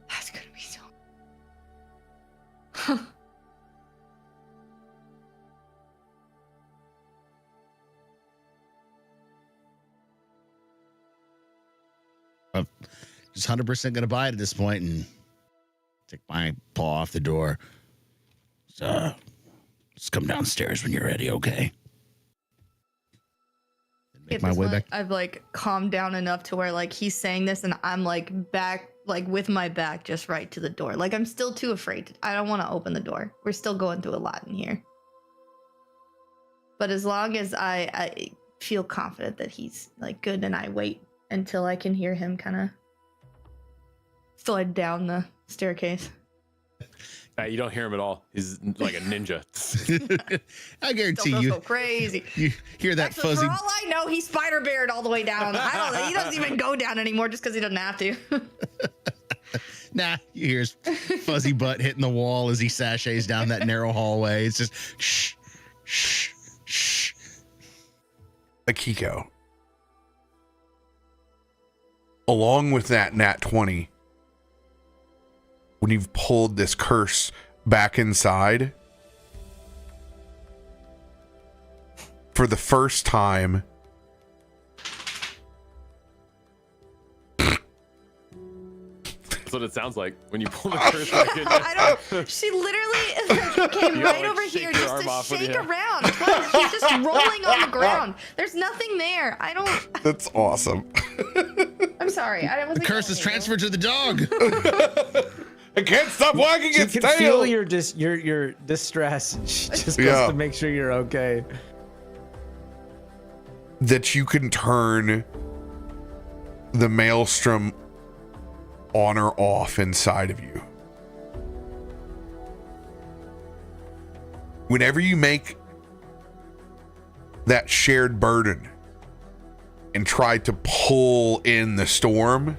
That's gonna be so. I'm just 100% going to buy it at this point and take my paw off the door. So, just come downstairs when you're ready, okay? And make At my this way point, back. I've like calmed down enough to where like he's saying this and I'm like back, like with my back just right to the door. Like I'm still too afraid. I don't want to open the door. We're still going through a lot in here. But as long as I feel confident that he's like good, and I wait until I can hear him kind of slide down the staircase. You don't hear him at all. He's like a ninja. I guarantee Don't you, go crazy. you hear that Actually, fuzzy. for all I know, he spider bared all the way down. I don't know. He doesn't even go down anymore just because he doesn't have to. Nah, you hear his fuzzy butt hitting the wall as he sachets down that narrow hallway. It's just shh, shh, shh. Akiko, along with that nat 20, when you've pulled this curse back inside, for the first time, That's what it sounds like when you pull the curse back in. I don't. She literally came You right like over shake here your just arm to off with shake your- around. Twice. She's just rolling on the ground. There's nothing there. I don't. that's awesome. I'm sorry. I The wasn't. curse is going transferred to the dog. I can't stop wagging You its can tail. feel your distress. She just goes Yeah. to make sure you're okay. That you can turn the maelstrom on or off inside of you. Whenever you make that shared burden and try to pull in the storm,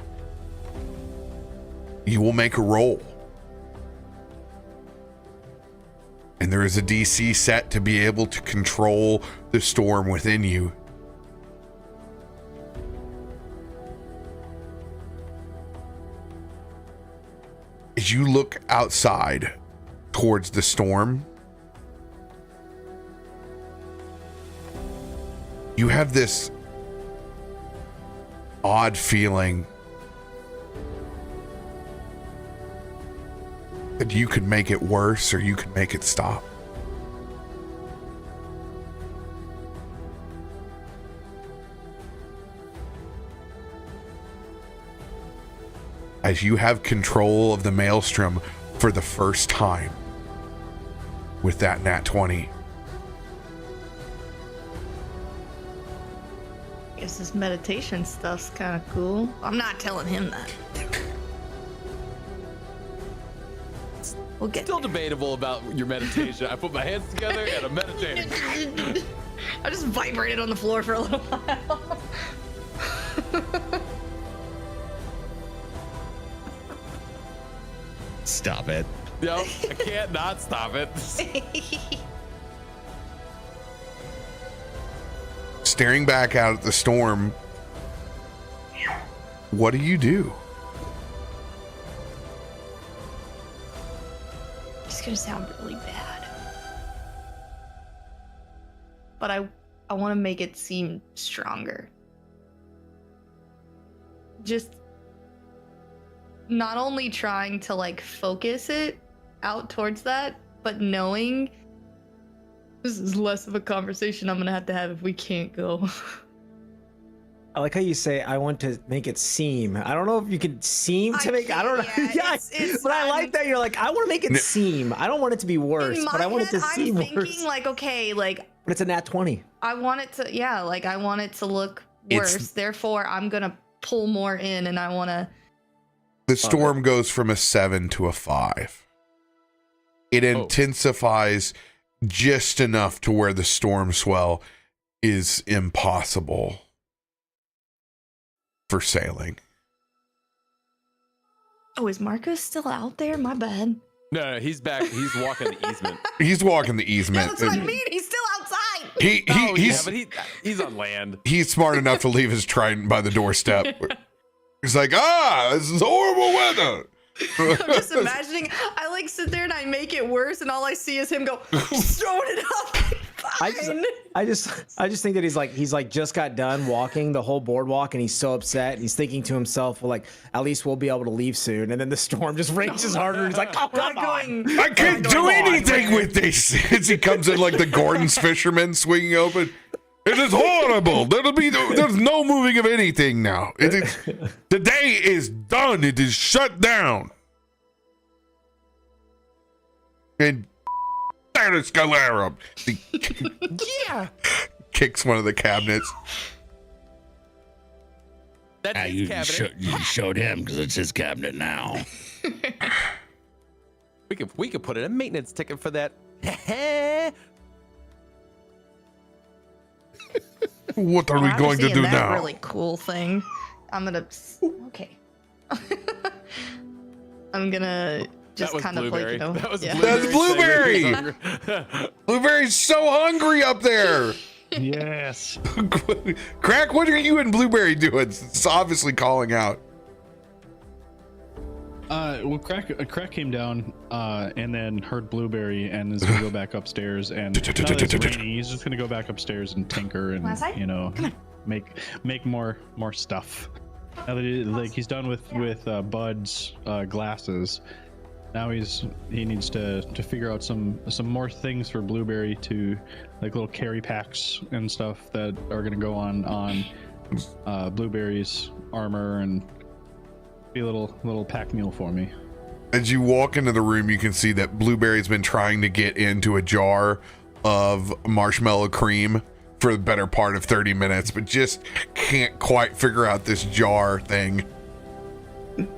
you will make a roll. And there is a DC set to be able to control the storm within you. As you look outside towards the storm, you have this odd feeling that you could make it worse or you could make it stop. As you have control of the Maelstrom for the first time with that nat 20. Guess this meditation stuff's kind of cool. I'm not telling him that. We'll get Still debatable about your meditation. I put my hands together and I'm meditating. I just vibrated on the floor for a little while. Stop it. Yep, I can't not stop it. Staring back out at the storm, what do you do? It's gonna sound really bad, but I want to make it seem stronger. Just not only trying to like focus it out towards that, but knowing this is less of a conversation I'm gonna have to have if we can't go. I like how you say, I want to make it seem. I don't know if you could seem to make, I don't know. Yeah, it's but I like that you're like, I want to make it seem. I don't want it to be worse, in my but I want it to head, seem I'm thinking worse. like, okay, like But it's a nat 20. I want it to, yeah, like I want it to look worse. Therefore, I'm gonna pull more in, and I want to. The storm goes from a 7 to a 5. It intensifies just enough to where the storm swell is impossible for sailing. Oh, is Markos still out there? My bad. No, he's back. He's walking the easement. He's walking the easement. That's what I mean. He's still outside. He's on land. He's smart enough to leave his trident by the doorstep. He's like, this is horrible weather. I'm just imagining. I like sit there and I make it worse, and all I see is him go throwing it up. I just think that he's like just got done walking the whole boardwalk, and he's so upset. And he's thinking to himself, well, like at least we'll be able to leave soon. And then the storm just rages harder. And he's like, oh, come on. I can't do anything with this. As he comes in like the Gordon's fisherman swinging open. It is horrible. There's no moving of anything now. The day is done. It is shut down. And Scalarum. Yeah. Kicks one of the cabinets. That's his You cabinet. showed him because it's his cabinet now. We could put in a maintenance ticket for that. What are we going to do that now? Really cool thing. I'm gonna. Okay. I'm gonna just kind of like, you know. That was That's Blueberry. Blueberry's so hungry up there. Yes. Krak, what are you and Blueberry doing? It's obviously calling out. Well, Krak came down and then heard Blueberry and is gonna go back upstairs and now that it's raining, he's just gonna go back upstairs and tinker and make more stuff. Now that he's done with Bud's glasses, now he needs to figure out some more things for Blueberry to like little carry packs and stuff that are gonna go on Blueberry's armor and be a little pack meal for me. As you walk into the room, you can see that Blueberry's been trying to get into a jar of marshmallow cream for the better part of 30 minutes, but just can't quite figure out this jar thing.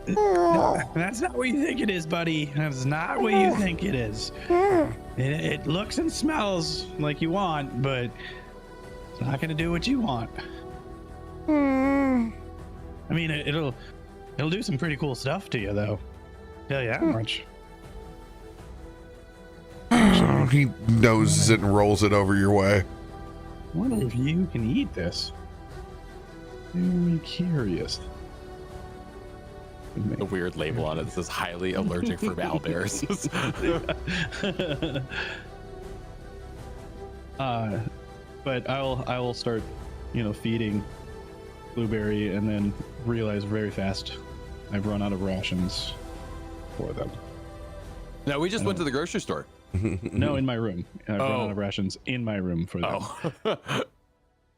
No, that's not what you think it is, buddy. That's not what you think it is. It looks and smells like you want, but it's not gonna do what you want. I mean, it'll do some pretty cool stuff to you, though. Tell you that much. So he noses it and rolls it over your way. I wonder if you can eat this. Very curious. The weird label on it that says highly allergic for owlbears. But I will start, feeding Blueberry, and then realize very fast I've run out of rations for them. No, we just went to the grocery store. No, in my room. I've run out of rations in my room for them.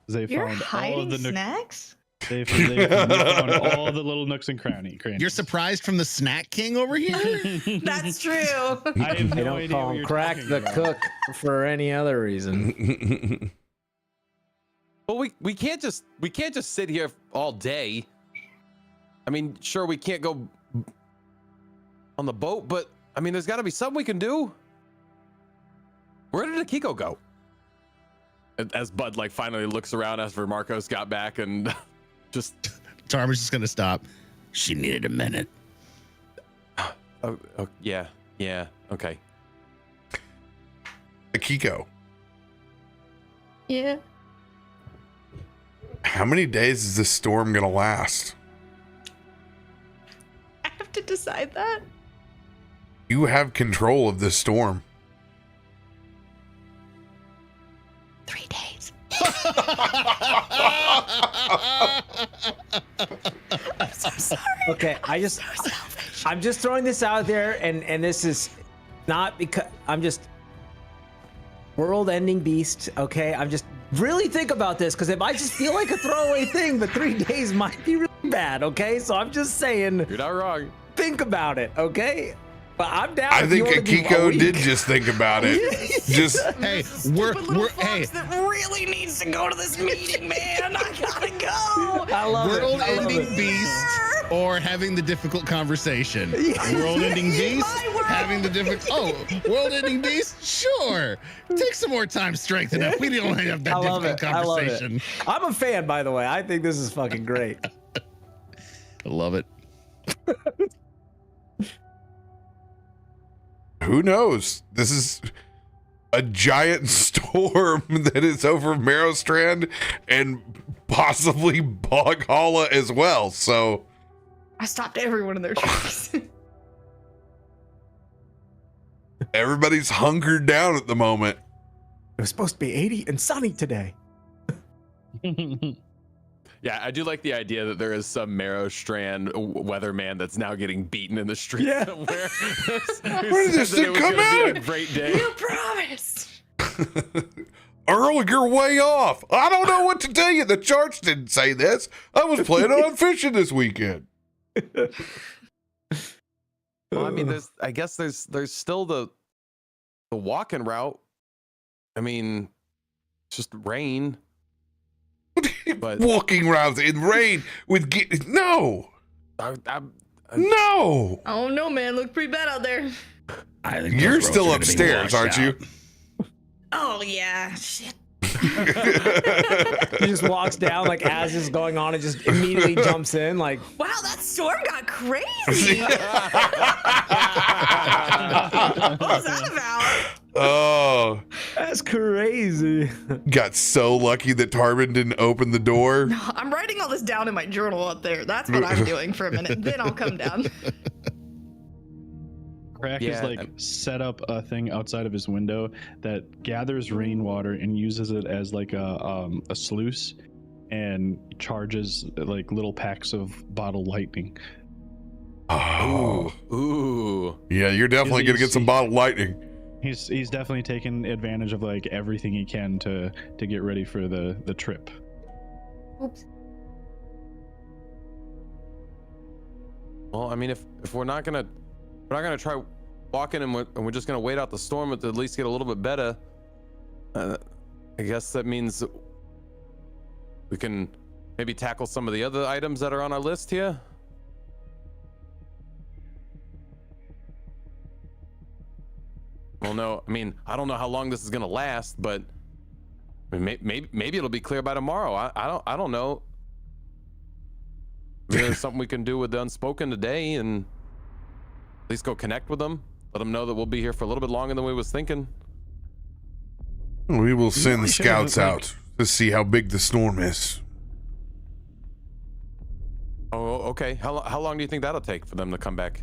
They You're found hiding all of the snacks? They found all the little nooks and crannies. You're surprised from the snack king over here? That's true. I have They no don't idea call what him you're Krak talking the about. cook for any other reason. Well, we can't just sit here all day. I mean, sure, we can't go on the boat, but I mean, there's got to be something we can do. Where did Akiko go? As Bud finally looks around after Markos got back and just Tarben's just gonna stop. She needed a minute. oh yeah, okay. Akiko, Yeah. how many days is this storm gonna last? I have to decide that. You have control of this storm. 3 days. I'm so sorry. Okay, I'm just throwing this out there, and this is not because I'm just world-ending beast. Okay, I'm just really think about this, because it might just feel like a throwaway thing, but 3 days might be really bad. Okay, so I'm just saying, You're not wrong. think about it. Okay, but I'm down. I if you think wanna do a Akiko week. did just think about it. Just Hey, we're hey, that really needs to go to this meeting, man. I gotta go. I love it. I love world-ending it. beast or having the difficult conversation. World-ending beast having the difficult. Oh, world-ending beast. Sure. Take some more time to strengthen up. We don't have that I love difficult it. I love it. conversation. I'm a fan, by the way. I think this is fucking great. I love it. who knows? This is a giant storm that is over Merrowstrand and possibly Boghala as well. So I stopped everyone in their tracks. everybody's hunkered down at the moment. It was supposed to be 80 and sunny today. Yeah, I do like the idea that there is some Merrowstrand weatherman that's now getting beaten in the street somewhere. Where did this thing come out? A great day. You promised. Earl, you're way off. I don't know what to tell you. The charts didn't say this. I was planning on fishing this weekend. Well, I mean, I guess there's still the walking route. I mean, it's just rain. But walking routes in rain with no. No. Oh no, man, look pretty bad out there. I think You're those still roads are gonna be upstairs, aren't washed you? out. Oh yeah, shit. He just walks down like as is going on and just immediately jumps in like, Wow, that storm got crazy. What was that about? Oh, that's crazy. got so lucky that Tarben didn't open the door. No, I'm writing all this down in my journal up there. That's what I'm doing for a minute. Then I'll come down. Krak is set up a thing outside of his window that gathers rainwater and uses it as like a sluice and charges like little packs of bottled lightning. Oh, ooh. Yeah, you're definitely gonna get some bottled lightning. He's definitely taken advantage of like everything he can to get ready for the trip. Oops. Well, I mean, if we're not gonna try walking and we're just gonna wait out the storm to at least get a little bit better. I guess that means we can maybe tackle some of the other items that are on our list here. Well, no, I mean, I don't know how long this is gonna last, but I mean, maybe it'll be clear by tomorrow. I don't know. Maybe there's something we can do with the Unspoken today and at least go connect with them. Let them know that we'll be here for a little bit longer than we was thinking. We will send the should scouts have, out to see how big the storm is. Oh, okay. How long do you think that'll take for them to come back?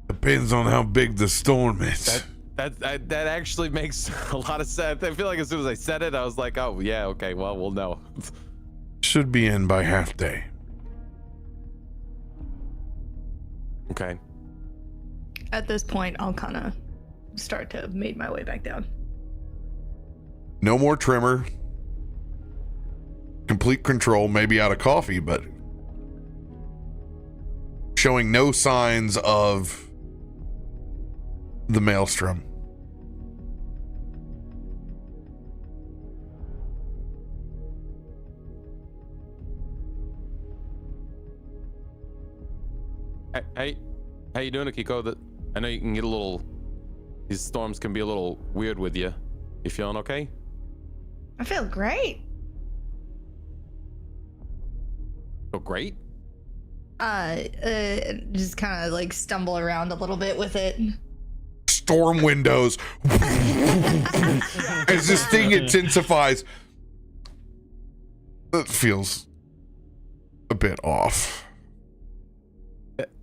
Depends on how big the storm is. That actually makes a lot of sense. I feel like as soon as I said it, I was like, oh yeah, okay, well, we'll know. Should be in by half day. Okay. At this point, I'll kind of start to make my way back down. No more trimmer. Complete control, maybe out of coffee, but showing no signs of the maelstrom. Hey, how you doing, Akiko? I know you can get a little. These storms can be a little weird with you. You feeling okay? I feel great. Feel great? Just kind of like stumble around a little bit with it. Storm windows. As this thing intensifies, it feels a bit off.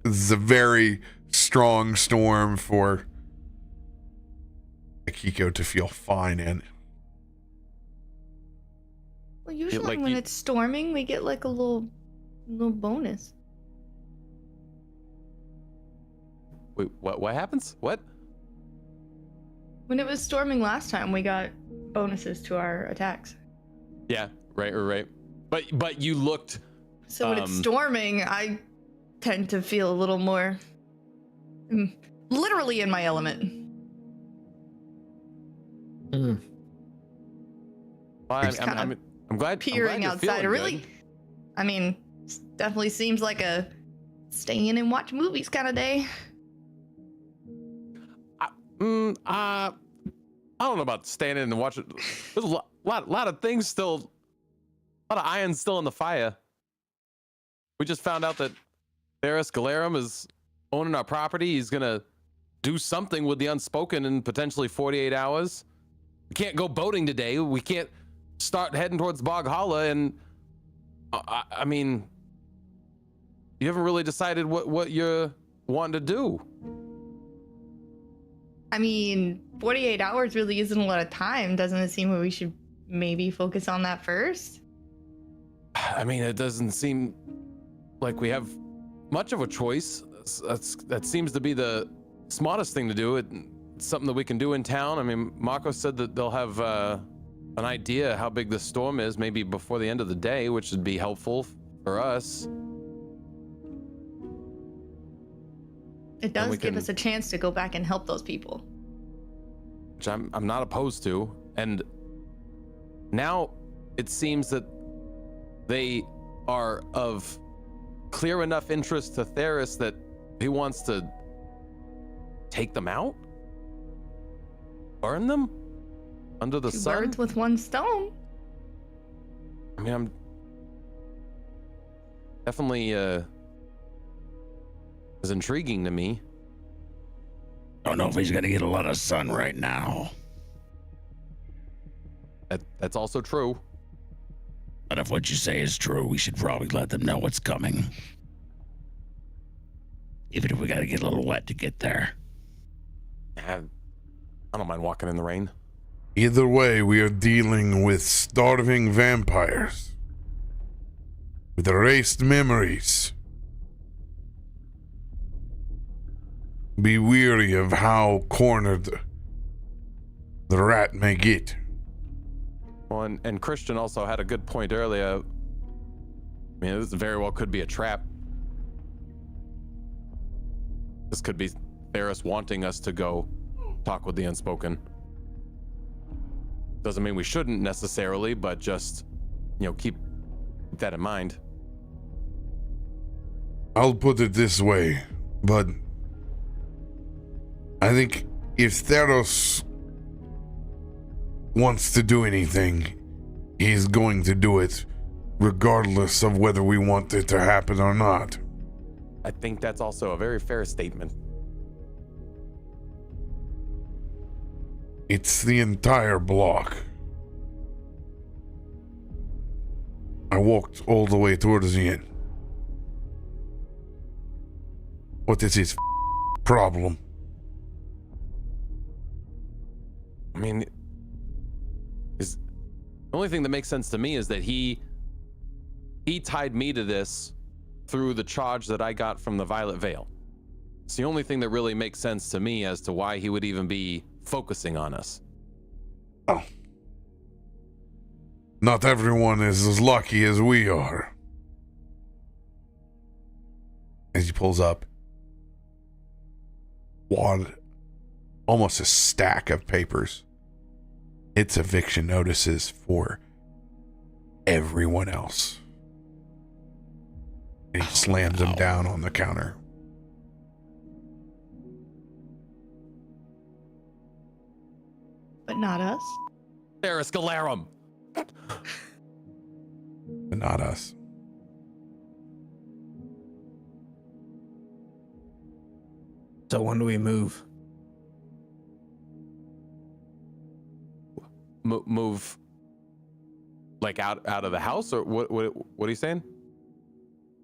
This is a very strong storm for Akiko to feel fine in. Well, usually like when you- it's storming, we get like a little bonus. Wait, what happens? What? When it was storming last time, we got bonuses to our attacks. Yeah, right. But you looked. So when it's storming, I tend to feel a little more literally in my element. Well, Just kinda I'm glad. Peering I'm glad you're outside. feeling It really, good. I mean, definitely seems like a stay in and watch movies kind of day. I don't know about staying in and watching. There's a lot of things still, a lot of irons still in the fire. We just found out that Theris Galerum is owning our property. He's gonna do something with the Unspoken in potentially 48 hours. We can't go boating today. We can't start heading towards Bog Holla. And I mean, you haven't really decided what you're wanting to do. I mean, 48 hours really isn't a lot of time. Doesn't it seem we should maybe focus on that first? I mean, it doesn't seem like we have much of a choice. That seems to be the smartest thing to do. It's something that we can do in town. I mean, Markos said that they'll have an idea how big this storm is, maybe before the end of the day, which would be helpful for us. It does give us a chance to go back and help those people. Which I'm not opposed to. And now it seems that they are of clear enough interest to Theris that he wants to take them out? Burn them? Under the Two sun? birds with one stone. I mean, I'm definitely is intriguing to me. Don't know if he's gonna get a lot of sun right now. That's also true. But if what you say is true, we should probably let them know what's coming. Even if we gotta get a little wet to get there. I don't mind walking in the rain. Either way, we are dealing with starving vampires with erased memories. Be weary of how cornered the rat may get. Well, and Christian also had a good point earlier. I mean, this very well could be a trap. This could be Theris wanting us to go talk with the Unspoken. Doesn't mean we shouldn't necessarily, but just, keep that in mind. I'll put it this way, but I think if Theros wants to do anything, he's going to do it regardless of whether we want it to happen or not. I think that's also a very fair statement. It's the entire block. I walked all the way towards the end. What is his problem? I mean, the only thing that makes sense to me is that he tied me to this through the charge that I got from the Violet Veil. It's the only thing that really makes sense to me as to why he would even be focusing on us. Oh. Not everyone is as lucky as we are. As he pulls up almost a stack of papers. It's eviction notices for everyone else. And he slams them down on the counter. But not us. Eris Galarum. But not us. So when do we move? Move like out of the house, or what are you saying?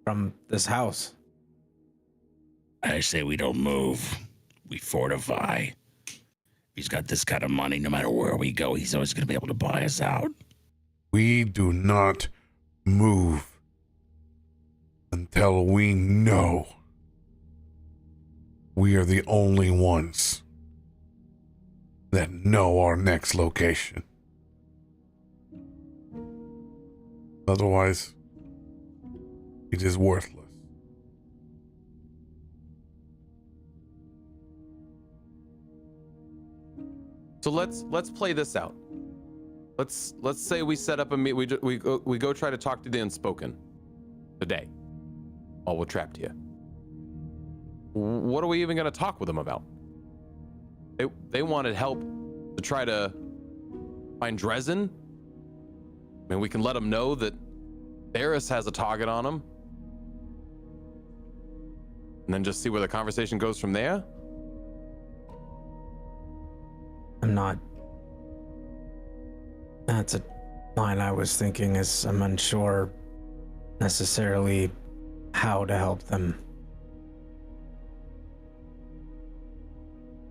From this house. I say we don't move. We fortify. He's got this kind of money. No matter where we go, he's always going to be able to buy us out. We do not move until we know we are the only ones that know our next location. Otherwise, it is worthless. So let's play this out. Let's say we set up a meet. We go try to talk to the Unspoken today, while we're trapped here. What are we even going to talk with them about? They wanted help to try to find Dresden. I mean, we can let them know that Eris has a target on him, and then just see where the conversation goes from there. I'm not. That's a line I was thinking is I'm unsure necessarily how to help them.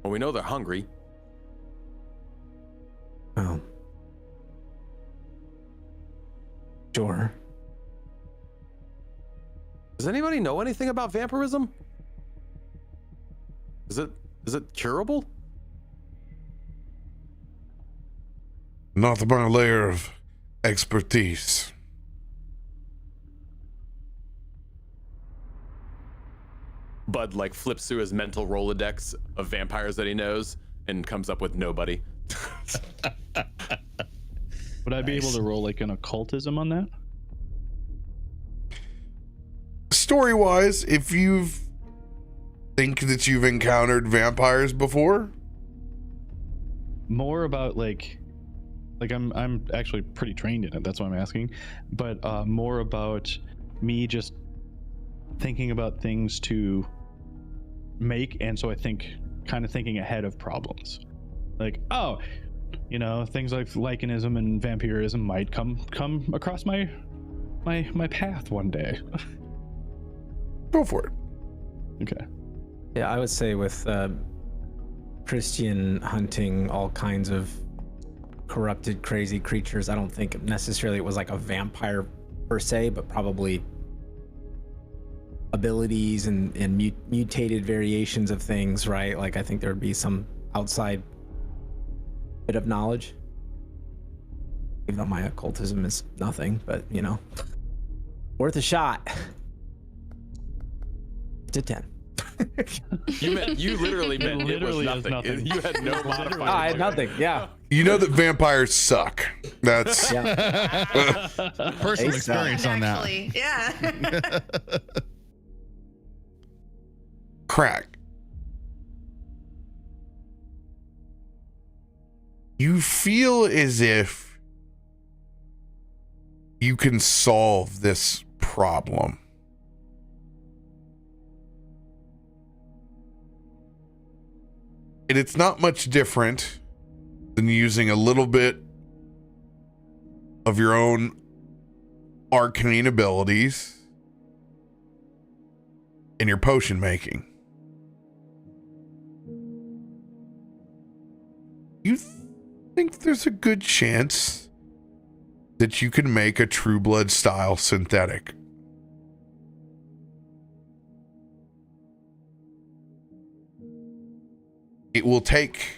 Well, we know they're hungry. Oh. Sure. Does anybody know anything about vampirism? Is it curable? Not my layer of expertise. Bud like flips through his mental Rolodex of vampires that he knows and comes up with nobody. Would I be able to roll like an occultism on that? Story-wise, if you think that you've encountered vampires before, More about like I'm actually pretty trained in it. That's why I'm asking. But more about me just thinking about things to make, and so I think kind of thinking ahead of problems. Like, oh, you know, things like lichenism and vampirism might come across my path one day. go for it. Okay. Yeah, I would say with Christain hunting all kinds of corrupted, crazy creatures, I don't think necessarily it was like a vampire per se, but probably abilities and mutated variations of things, right? Like I think there would be some outside bit of knowledge. Even though my occultism is nothing, but you know, worth a shot. To 10. You literally meant it was nothing. You had no modifier. I had nothing. Yeah. You know that vampires suck. That's Personal experience on that. Actually, yeah. Krak. You feel as if you can solve this problem. And it's not much different than using a little bit of your own arcane abilities in your potion making. you think there's a good chance that you can make a True Blood style synthetic? It will take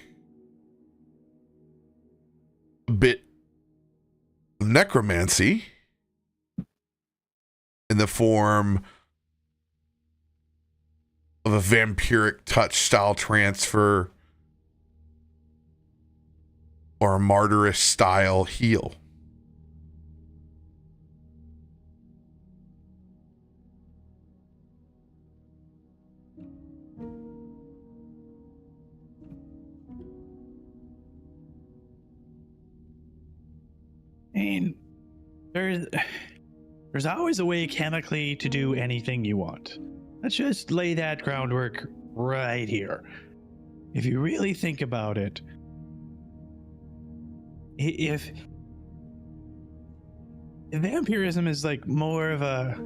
a bit of necromancy in the form of a vampiric touch style transfer or a martyrous style heal. I mean, there's always a way chemically to do anything you want. Let's just lay that groundwork right here. If you really think about it, if vampirism is like more of a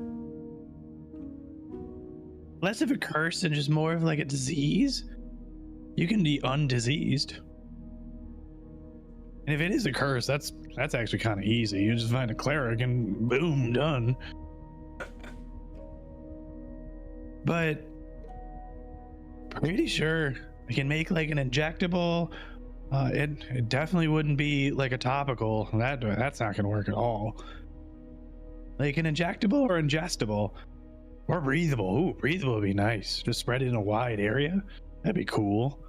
less of a curse and just more of like a disease, you can be undiseased. And if it is a curse, that's actually kind of easy. You just find a cleric and boom, done. But pretty sure I can make like an injectable. It definitely wouldn't be like a topical. That's not gonna work at all. Like an injectable or ingestible or breathable. Ooh, breathable would be nice. Just spread it in a wide area. That'd be cool.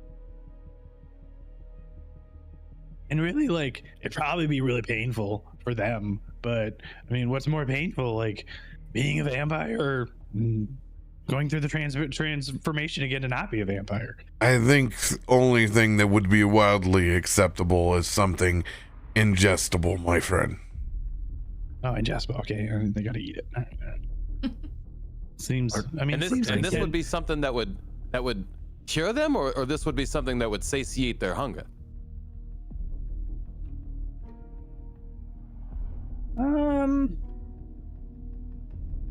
And really, like, it'd probably be really painful for them. But I mean, what's more painful, like being a vampire or going through the transformation again to not be a vampire? I think the only thing that would be wildly acceptable is something ingestible, my friend. Oh, ingestible. Okay, they gotta eat it. All right. Seems. I mean, and this would be something that would cure them, or this would be something that would satiate their hunger.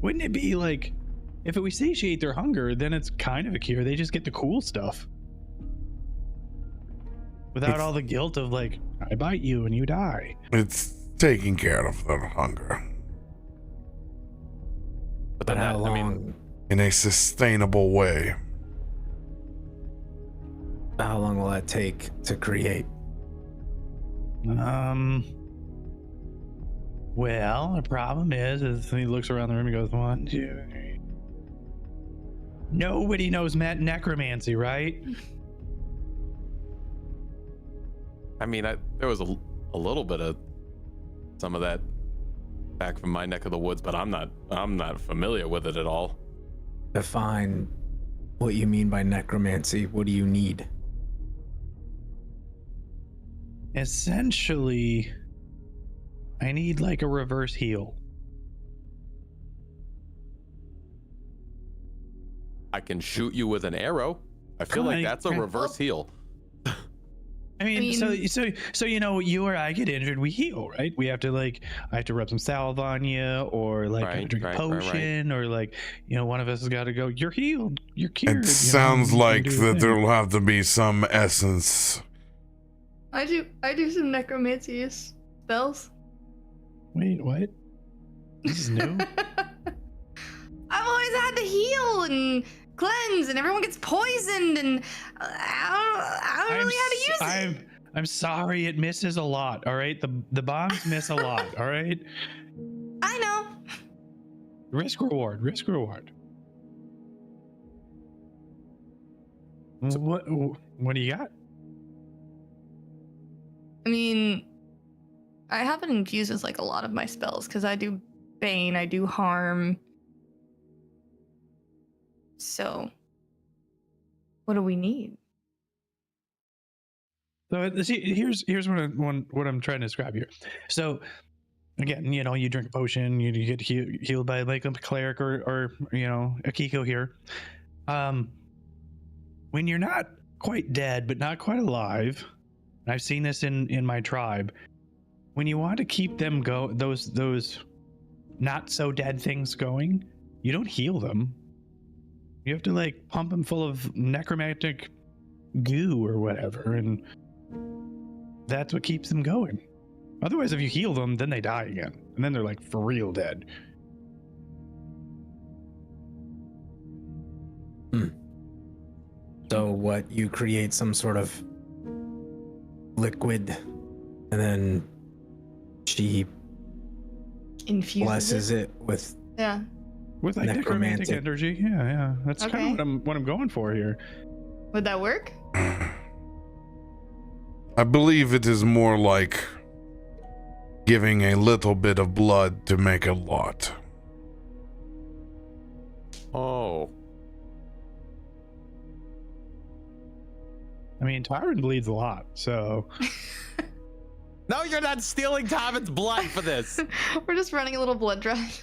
Wouldn't it be like, if we satiate their hunger, then it's kind of a cure. They just get the cool stuff without all the guilt of like, I bite you and you die. It's taking care of their hunger. But then how long? I mean, In a sustainable way. How long will that take to create? Well, the problem is he looks around the room and goes, 1, 2, 3. Nobody knows necromancy, right? I mean, there was a little bit of some of that back from my neck of the woods, but I'm not familiar with it at all. Define what you mean by necromancy. What do you need? Essentially, I need like a reverse heal. I can shoot you with an arrow. I feel like that's a reverse heal. I mean, so you know, you or I get injured, we heal, right? We have to I have to rub some salve on you, or like drink a potion, or like, you know, one of us has got to go. You're healed. You're cured. It sounds like that there'll have to be some essence. I do some necromancy spells. Wait, what? This is new. I've always had to heal and cleanse, and everyone gets poisoned, and I don't really know how to use it. I'm sorry, it misses a lot. All right, the bombs miss a lot. All right. I know. Risk reward. So, what do you got? I mean, I have it infused with like a lot of my spells because I do bane, I do harm. So, what do we need? So here's what I'm trying to describe here. So again, you know, you drink a potion, you get healed by like a cleric or you know, Akiko here. When you're not quite dead but not quite alive, and I've seen this in my tribe, when you want to keep them those not so dead things going, you don't heal them. You have to like pump them full of necromantic goo or whatever, and that's what keeps them going. Otherwise, if you heal them, then they die again, and then they're like for real dead. So what, you create some sort of liquid, and then she Infuses blesses it with Yeah. With like necromantic energy. Yeah. That's kind of what I'm going for here. Would that work? I believe it is more like giving a little bit of blood to make a lot. Oh. I mean, Tarben bleeds a lot, so. No, you're not stealing Tarben's blood for this. We're just running a little blood drive.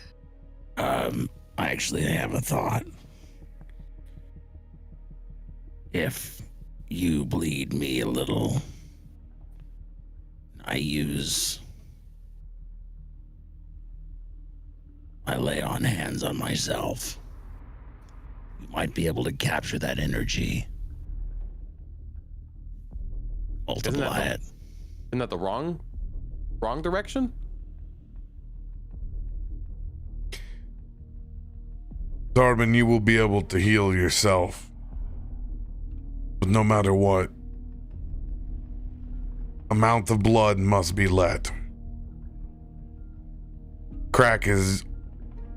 I actually have a thought. If you bleed me a little, I lay on hands on myself. You might be able to capture that energy. Multiply it. Isn't that the wrong direction? Tarben, you will be able to heal yourself. But no matter what, amount of blood must be let. Krak is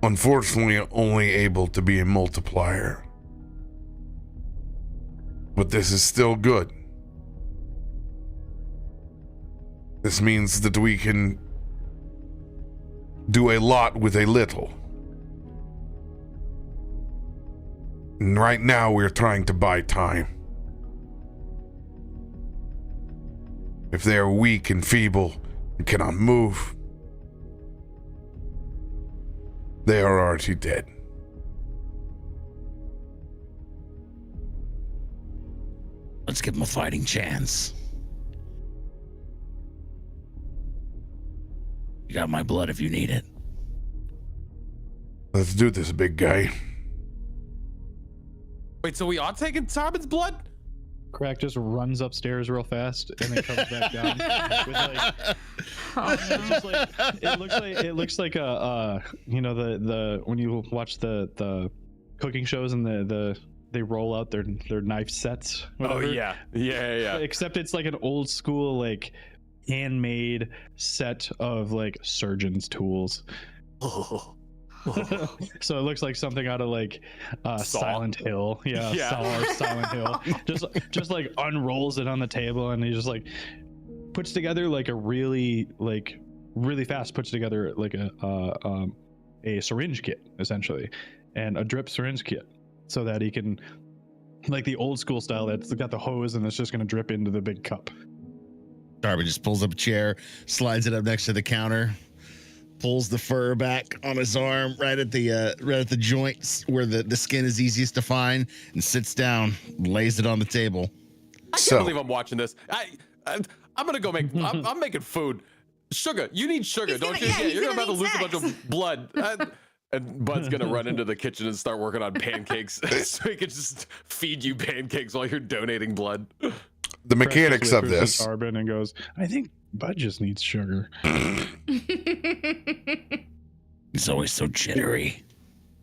unfortunately only able to be a multiplier. But this is still good. This means that we can do a lot with a little. And right now we're trying to buy time. If they are weak and feeble and cannot move, they are already dead. Let's give them a fighting chance. You got my blood if you need it. Let's do this, big guy. Wait, so we are taking Tarben's blood? Krak just runs upstairs real fast and then comes back down with like, it's just like it looks like a you know the when you watch the cooking shows and they roll out their knife sets. Whatever. Oh yeah. Except it's like an old school like handmade set of like surgeon's tools. So it looks like something out of like Silent Hill. Yeah. Saw or Silent Hill. Just like unrolls it on the table and he just like puts together like a really fast puts together like a syringe kit essentially, and a drip syringe kit so that he can, like the old school style that's got the hose and it's just gonna drip into the big cup. Tarben just pulls up a chair, slides it up next to the counter, pulls the fur back on his arm right at the joints where the skin is easiest to find, and sits down, lays it on the table. I can't believe I'm watching this. I'm gonna go make. I'm making food. Sugar, you need sugar, don't you? Yeah, you're about to lose a bunch of blood. And Bud's gonna run into the kitchen and start working on pancakes, so he can just feed you pancakes while you're donating blood. The mechanics of this. Tarben and goes, I think Bud just needs sugar. He's always so jittery.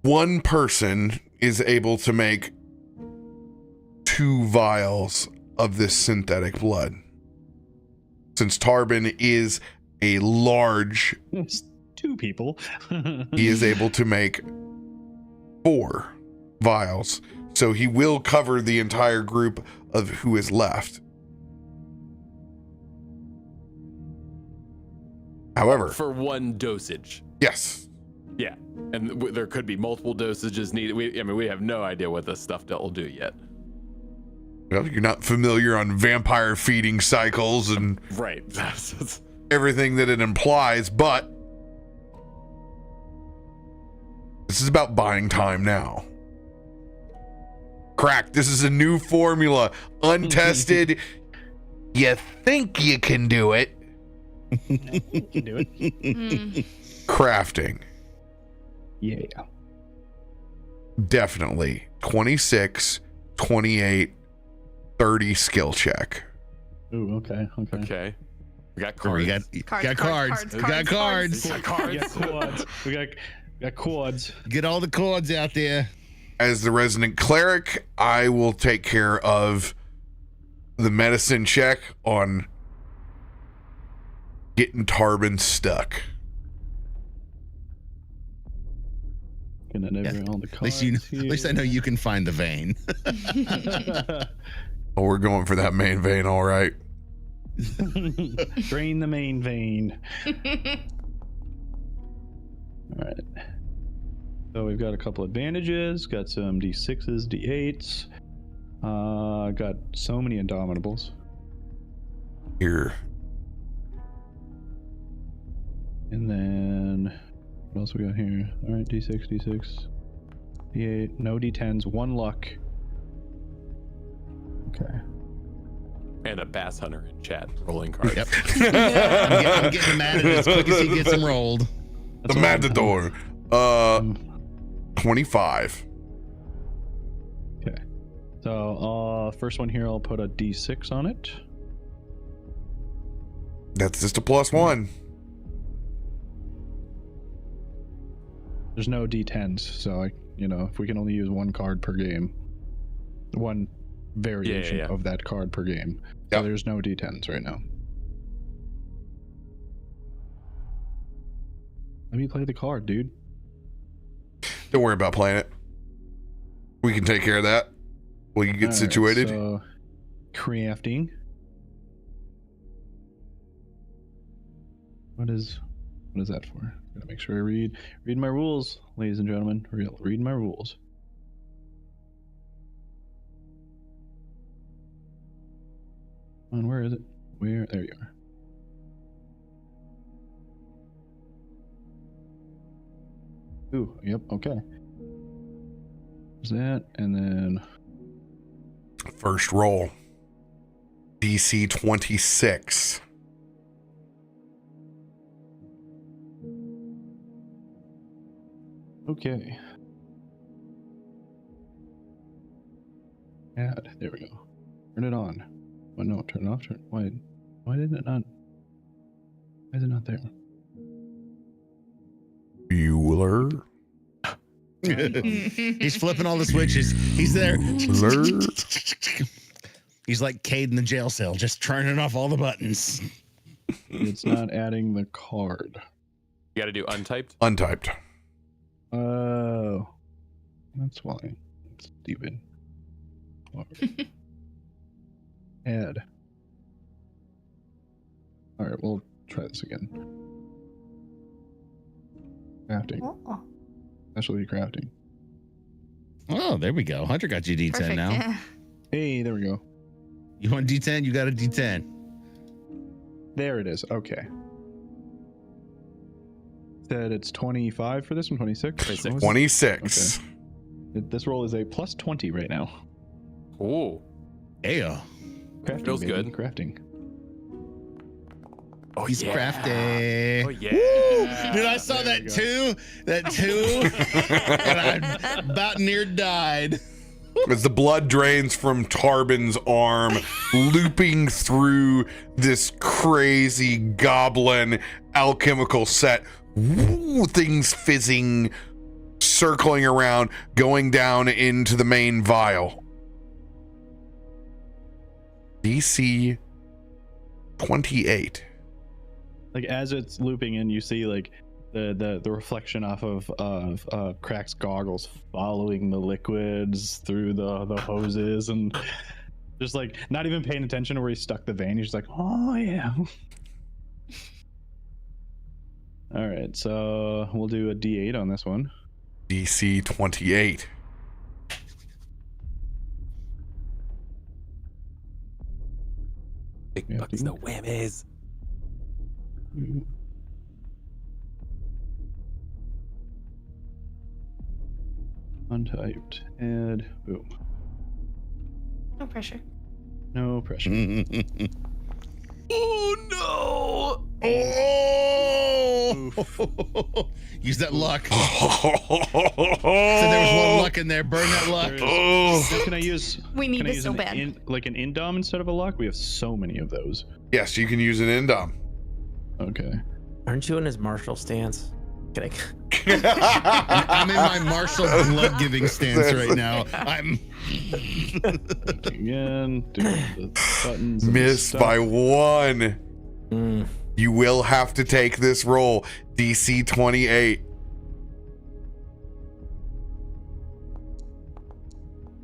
One person is able to make 2 vials of this synthetic blood. Since Tarben is a large, It's 2 people. he is able to make 4 vials. So he will cover the entire group of who is left. However, for one dosage. yes. Yeah, and there could be multiple dosages needed. We have no idea what this stuff will do yet. Well, you're not familiar on vampire feeding cycles and Right. everything that it implies, but this is about buying time now. Krak, this is a new formula, untested. You think you can do it. You can do it. Crafting. Yeah. Definitely 26, 28, 30 skill check. Ooh, okay. Okay. We got Or cards. we got cards. We got cards. We got We cards. got quads. We got quads. Get all the cards out there. As the resident cleric, I will take care of the medicine check on getting Tarben stuck. Gonna never all the At least you. At least I know you can find the vein. Oh, we're going for that main vein, all right. Drain the main vein. All right. So we've got a couple advantages. Got some D6s, D8s. Got so many Indomitables. Here. And then what else we got here? All right, D6, D6, D8. No D10s. 1 luck. Okay. And a bass hunter in chat rolling cards. Yep. I'm getting mad at it as quick as he gets them rolled. The Matador. 25. Okay. So first one here, I'll put a D6 on it. That's just a +1. There's no D10s, so if we can only use 1 card per game, 1 variation of that card per game. So Yep. there's no D10s right now. Let me play the card, dude. Don't worry about playing it. We can take care of that. Will you get All right, situated? so, crafting. What is that for? Gotta make sure I read my rules, ladies and gentlemen. Read my rules. And where is it? There you are. Ooh, yep, okay. There's that, and then First roll. DC 26. okay. Add. There we go. Turn it on. Oh, no, turn it off. Why did it not? Why is it not there? Bueller. He's flipping all the switches. He's there. He's like Cade in the jail cell, just turning off all the buttons. It's not adding the card. You got to do untyped. Untyped. Oh, that's why. It's stupid. Add. All right, we'll try this again. Crafting. Oh, Specialty crafting. Oh, there we go. Hunter got you D10 perfect. now. Yeah. Hey, there we go. You want D10? You got a D10. There it is. Okay. Said it's 25 for this one. 26. 26. 26. Okay. This roll is a plus 20 right now. Ooh. Yeah. Crafting, Feels baby, good. Crafting. Oh, He's yeah. crafty. Oh, yeah. Woo! Dude, I saw There that we go. too. That too. And I about near died. As the blood drains from Tarben's arm, looping through this crazy goblin alchemical set, woo, things fizzing, circling around, going down into the main vial. DC 28. Like as it's looping in, you see like the reflection off of Krak's goggles following the liquids through the hoses, and just like not even paying attention to where he stuck the vein. He's just like, oh yeah. All right, so we'll do a D8 on this one. DC 28. Big Yeah, bucks, no whammies. Untyped. Add. Boom. No pressure. No pressure. Oh, no. Oh! Use that luck. So there was one luck in there. Burn that luck. There is. Oh. Now, can I use? We need Can I this use so an bad. like an indom instead of a luck? We have so many of those. Yes, you can use an indom. Okay. Aren't you in his martial stance? Can I'm in my martial blood giving stance right now. I'm Again, doing the buttons. and Missed stuff. by 1. Mm. You will have to take this roll. DC 28.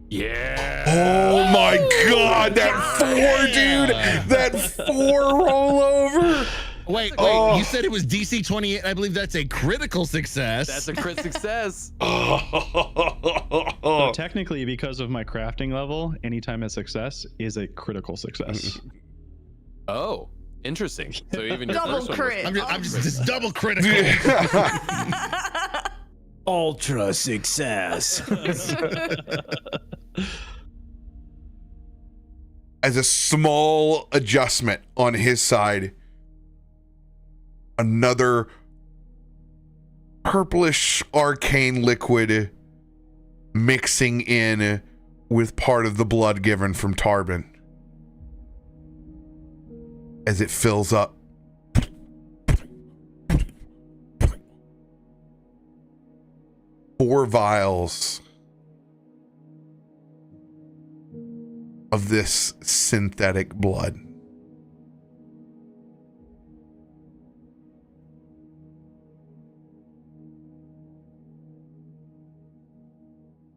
Yeah. Oh my god, that 4, dude! That 4 rollover! wait. Oh. You said it was DC 28. I believe that's a critical success. That's a crit success. So technically, because of my crafting level, anytime a success is a critical success. Oh, interesting. So even your Double first one crit. I'm just double critical. Ultra success. As a small adjustment on his side, another purplish arcane liquid mixing in with part of the blood given from Tarben. As it fills up. 4 vials of this synthetic blood.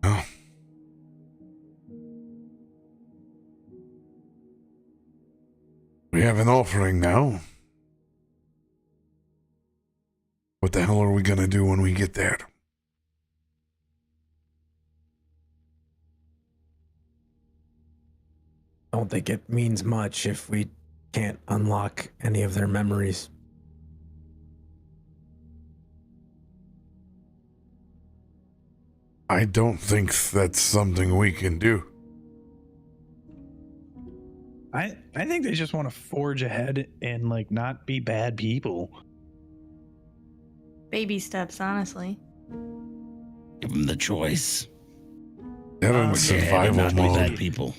Oh. We have an offering now. What the hell are we gonna do when we get there? I don't think it means much if we can't unlock any of their memories. I don't think that's something we can do. I think they just want to forge ahead and like not be bad people. Baby steps, honestly. Give them the choice. They're in Yeah, survival not be bad mode. people.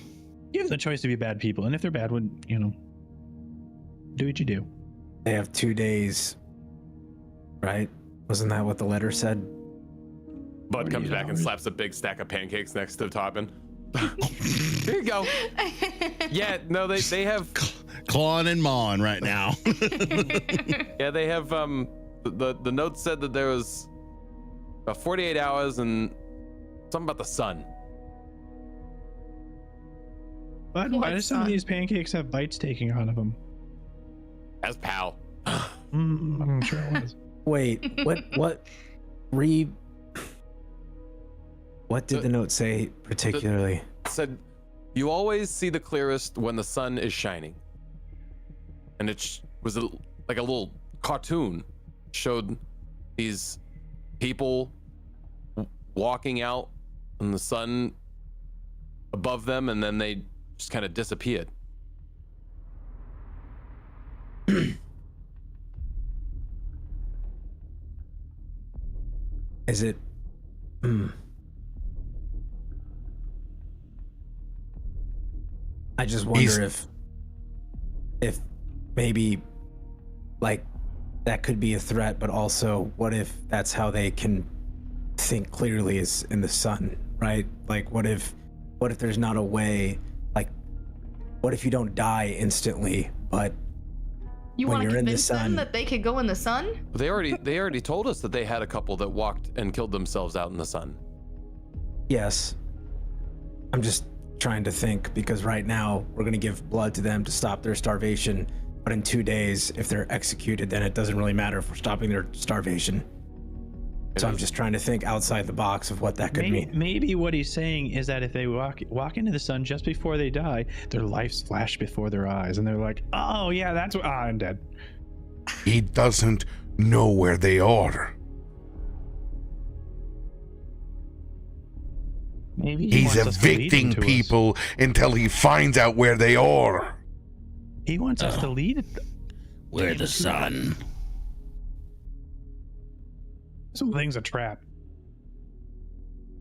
Give them the choice to be bad people, and if they're bad, would do what you do. They have 2 days, right? Wasn't that what the letter said? Bud What comes do you back and know? slaps a big stack of pancakes next to Tarben. Here you go. Yeah, no, they have Clawing and mawing right now. yeah, they have the note said that there was 48 hours and something about the sun. But why do some of these pancakes have bites taking out of them? As pal. I'm sure it was. Wait, what did the note say particularly? Said you always see the clearest when the sun is shining. And it was like a little cartoon, showed these people walking out and the sun above them, and then they just kind of disappeared. Is it I just wonder if maybe like that could be a threat, but also what if that's how they can think clearly is in the sun, right? Like what if there's not a way, like what if you don't die instantly, but You when want to you're in the convince them sun- that they could go in the sun? They already told us that they had a couple that walked and killed themselves out in the sun. yes. I'm just trying to think because right now we're going to give blood to them to stop their starvation, but in 2 days if they're executed then it doesn't really matter if we're stopping their starvation. So I'm just trying to think outside the box of what that could mean. Maybe what he's saying is that if they walk into the sun just before they die, their lives flash before their eyes, and they're like, "Oh yeah, that's what I'm dead." He doesn't know where they are. Maybe he He's wants us to lead them evicting to us. people until he finds out where they are. He wants us to lead. We're the sun. This whole thing's a trap.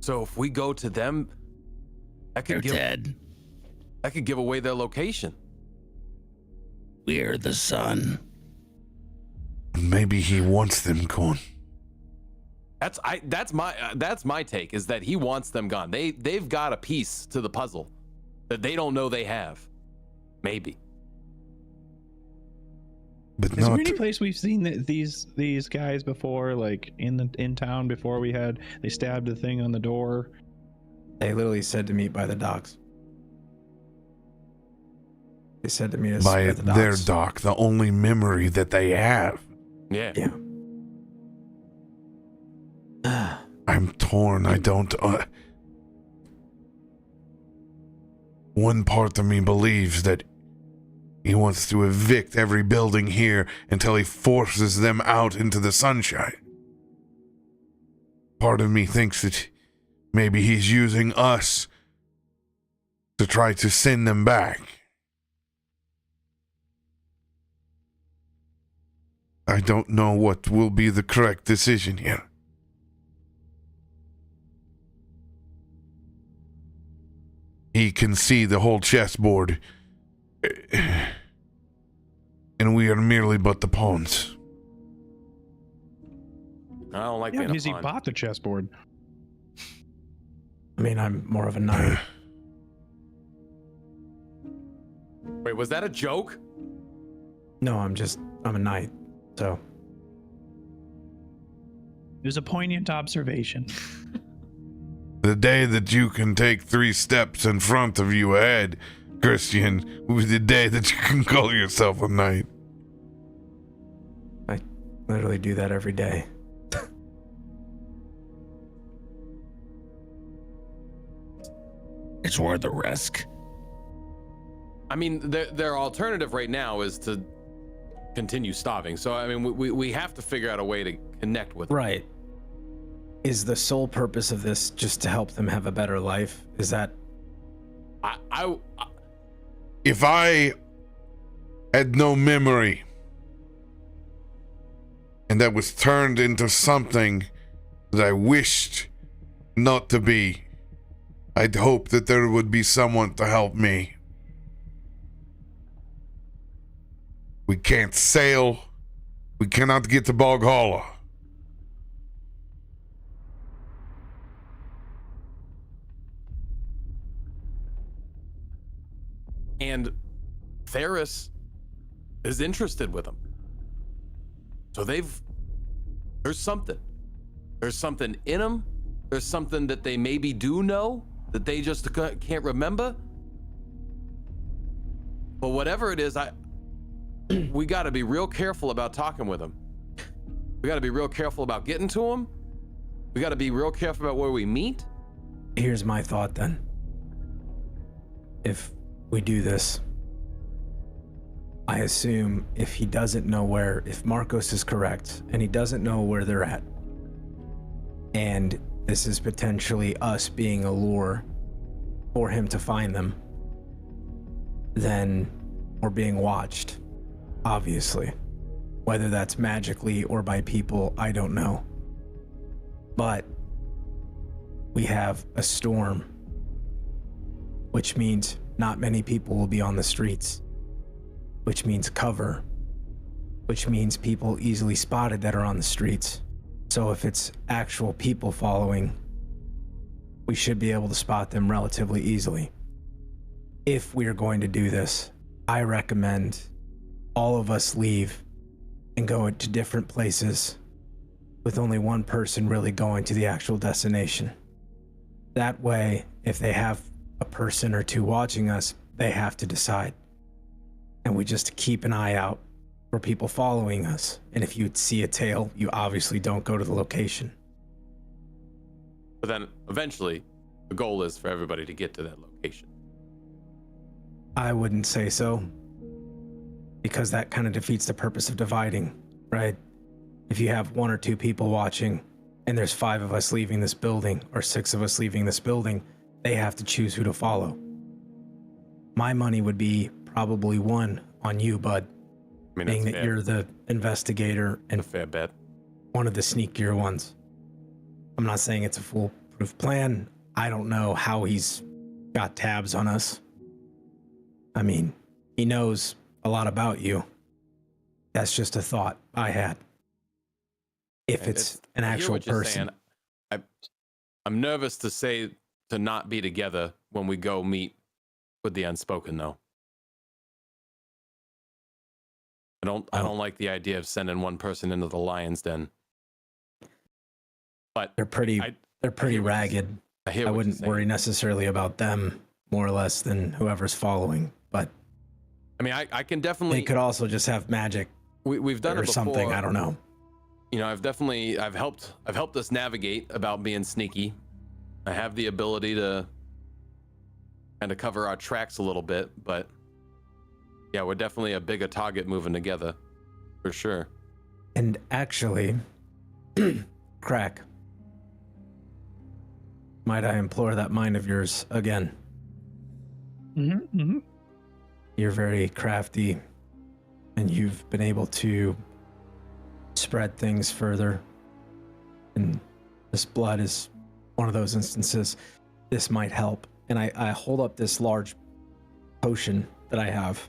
So if we go to them, They're dead. that could give away their location. We're the sun. Maybe he wants them gone. That's my take, is that he wants them gone. They've got a piece to the puzzle that they don't know they have. Maybe. But Is there not any place we've seen these guys before, like in town before they stabbed the thing on the door? They literally said to meet by the docks. They said to meet us by at the docks. their dock, the only memory that they have. Yeah. Yeah. I'm torn. I don't. One part of me believes that he wants to evict every building here until he forces them out into the sunshine. Part of me thinks that maybe he's using us to try to send them back. I don't know what will be the correct decision here. He can see the whole chessboard, and we are merely but the pawns. I don't like Yeah, being a because he pawn. bought the chessboard. I mean, I'm more of a knight. Wait, was that a joke? No, I'm a knight. So It was a poignant observation. The day that you can take 3 steps in front of you ahead, Christian, will be the day that you can call yourself a knight. I literally do that every day. It's worth the risk. I mean, their alternative right now is to continue starving. So, I mean, we have to figure out a way to connect with them. Right. Is the sole purpose of this just to help them have a better life? Is that... If I had no memory and that was turned into something that I wished not to be, I'd hope that there would be someone to help me. We can't sail. We cannot get to Bog Hollow. And Theris is interested with them. So there's something. There's something in them. There's something that they maybe do know that they just can't remember. But whatever it is, we got to be real careful about talking with them. We got to be real careful about getting to them. We got to be real careful about where we meet. Here's my thought then. If we do this, I assume if he doesn't know if Markos is correct and he doesn't know where they're at, and this is potentially us being a lure for him to find them, then we're being watched, obviously. Whether that's magically or by people, I don't know. But we have a storm, which means not many people will be on the streets, which means cover, which means people easily spotted that are on the streets. So if it's actual people following, we should be able to spot them relatively easily. If we are going to do this, I recommend all of us leave and go to different places with only one person really going to the actual destination. That way, if they have a person or two watching us, they have to decide. And we just keep an eye out for people following us. And if you see a tail, you obviously don't go to the location. But then eventually, the goal is for everybody to get to that location. I wouldn't say so, because that kind of defeats the purpose of dividing, right? If you have 1 or 2 people watching and there's 5 of us leaving this building or 6 of us leaving this building, they have to choose who to follow. My money would be probably 1 on you, bud. I mean, Being that's that fair. you're the investigator and a fair bet. one of the sneakier ones. I'm not saying it's a foolproof plan. I don't know how he's got tabs on us. I mean, he knows a lot about you. That's just a thought. I had. If it's an I hear actual what you're person. saying. I'm nervous to not be together when we go meet with the Unspoken, though. I don't like the idea of sending one person into the lion's den. But They're pretty ragged. I wouldn't worry necessarily about them more or less than whoever's following, but I mean, I can definitely. They could also just have magic. We've done or it before. Something. I don't know. You know, I've helped us navigate about being sneaky. I have the ability to kind of cover our tracks a little bit, but yeah, we're definitely a bigger target moving together, for sure. And actually, Krak, might I implore that mind of yours again? You're very crafty, and you've been able to spread things further. And this blood is one of those instances. This might help. And I hold up this large potion that I have,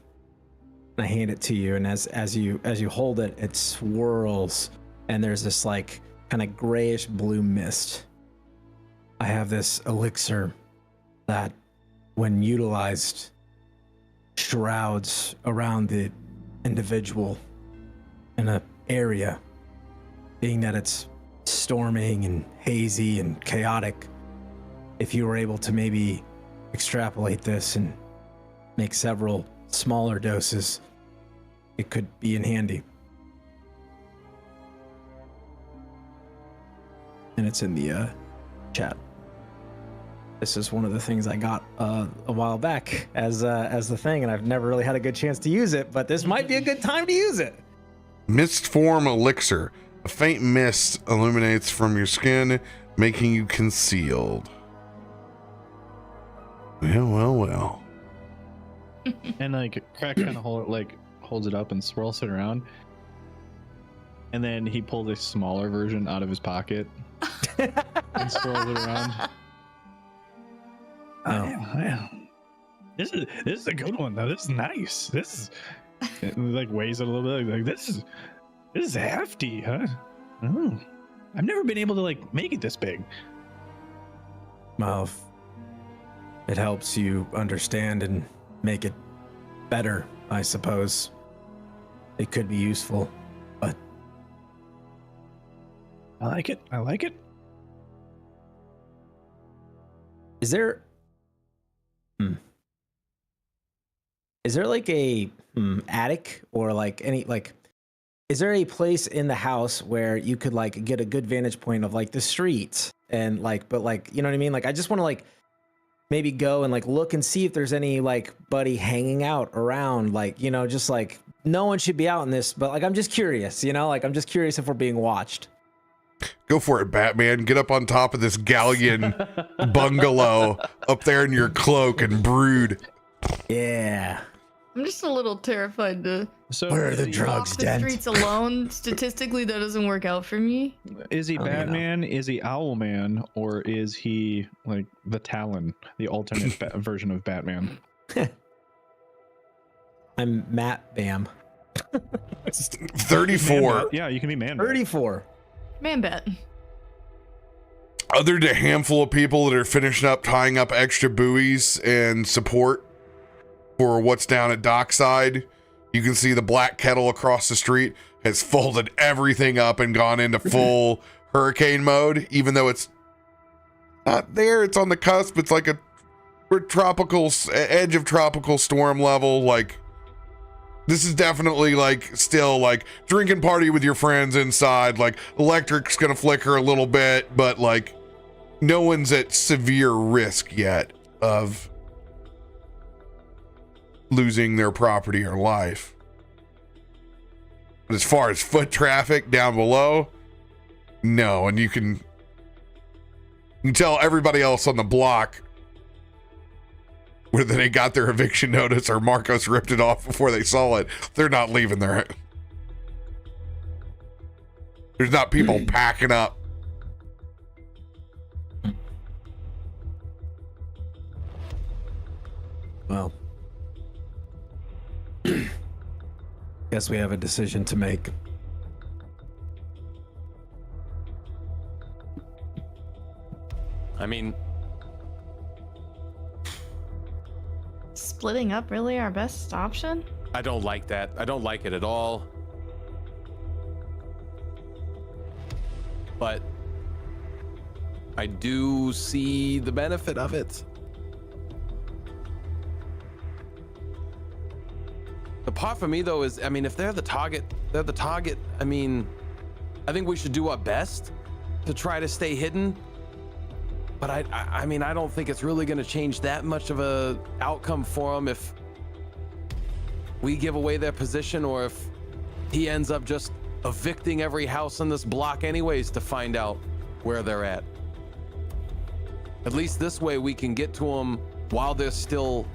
and I hand it to you. And as you hold it, it swirls, and there's this like kind of grayish blue mist. I have this elixir that, when utilized, shrouds around the individual in an area, being that it's storming and hazy and chaotic. If you were able to maybe extrapolate this and make several smaller doses, it could be in handy. And it's in the chat. This is one of the things I got a while back as the thing, and I've never really had a good chance to use it, but this might be a good time to use it. Mist form elixir. A faint mist illuminates from your skin, making you concealed. Well. And like Krak kind of holds it up and swirls it around, and then he pulls a smaller version out of his pocket and swirls it around. Oh yeah. This is a good one though. This is nice. This is it like weighs it a little bit. Like this is hefty, huh? Oh, I've never been able to like make it this big. Well, if it helps you understand and make it better, I suppose. It could be useful, but I like it. Is there like a attic or like any like is there a place in the house where you could like get a good vantage point of like the streets and like, but like, you know what I mean? Like, I just want to like maybe go and like look and see if there's any like buddy hanging out around, like, you know, just like no one should be out in this, but like, I'm just curious, you know, like I'm just curious if we're being watched. Go for it, Batman. Get up on top of this galleon bungalow up there in your cloak and brood. Yeah. I'm just a little terrified to Where are the walk drugs, the Dent? streets alone. Statistically, that doesn't work out for me. Is he Batman? Is he Owlman? Or is he like the Talon, the alternate version of Batman? I'm Matt Bam. 34. Yeah, you can be Man. 34. Man bet. Other than a handful of people that are finishing up tying up extra buoys and support for what's down at dockside, you can see the black kettle across the street has folded everything up and gone into full hurricane mode, even though it's not there. It's on the cusp. It's like we're tropical, edge of tropical storm level. Like, this is definitely like still like drinking party with your friends inside. Like, electric's gonna flicker a little bit, but like no one's at severe risk yet of losing their property or life. But as far as foot traffic down below, no. And you can tell everybody else on the block whether they got their eviction notice or Markos ripped it off before they saw it, they're not leaving their... There's not people packing up. Well, guess we have a decision to make. I mean, Splitting up really our best option? I don't like that. I don't like it at all. But I do see the benefit of it. The part for me though is, I mean, if they're the target, they're the target. I mean, I think we should do our best to try to stay hidden. But I mean, I don't think it's really going to change that much of a outcome for him if we give away their position, or if he ends up just evicting every house in this block anyways to find out where they're at. At least this way we can get to them while they're still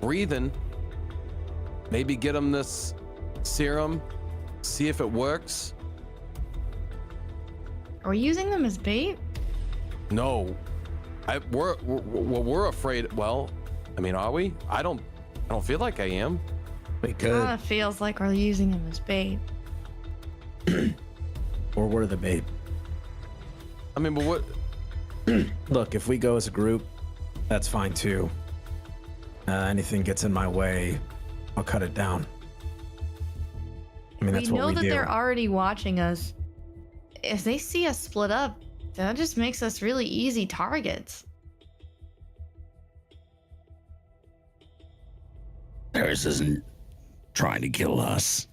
breathing. Maybe get them this serum, see if it works. Are we using them as bait? No, we're afraid. Well, I mean, are we? I don't feel like I am. We It could. kind of feels like we're using them as bait. Or we're the bait. I mean, but what? Look, if we go as a group, that's fine too. Anything gets in my way, I'll cut it down. I mean, that's We what know we that do. they're already watching us. If they see us split up, that just makes us really easy targets. Harris isn't trying to kill us.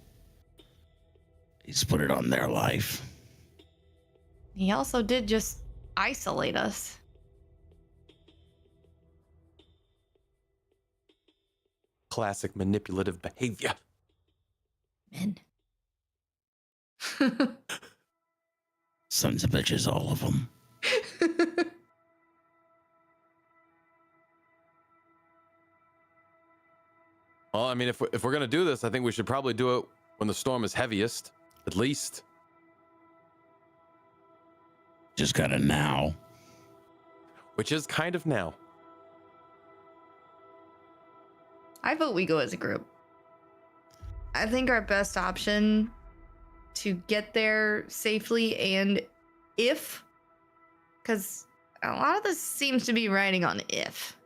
He's put it on their life. He also did just isolate us. Classic manipulative behavior. Men. Sons of bitches, all of them. Well, I mean, if we're gonna do this, I think we should probably do it when the storm is heaviest, at least. Just kind of now. Which is kind of now. I vote we go as a group. I think our best option to get there safely, and because a lot of this seems to be riding on if.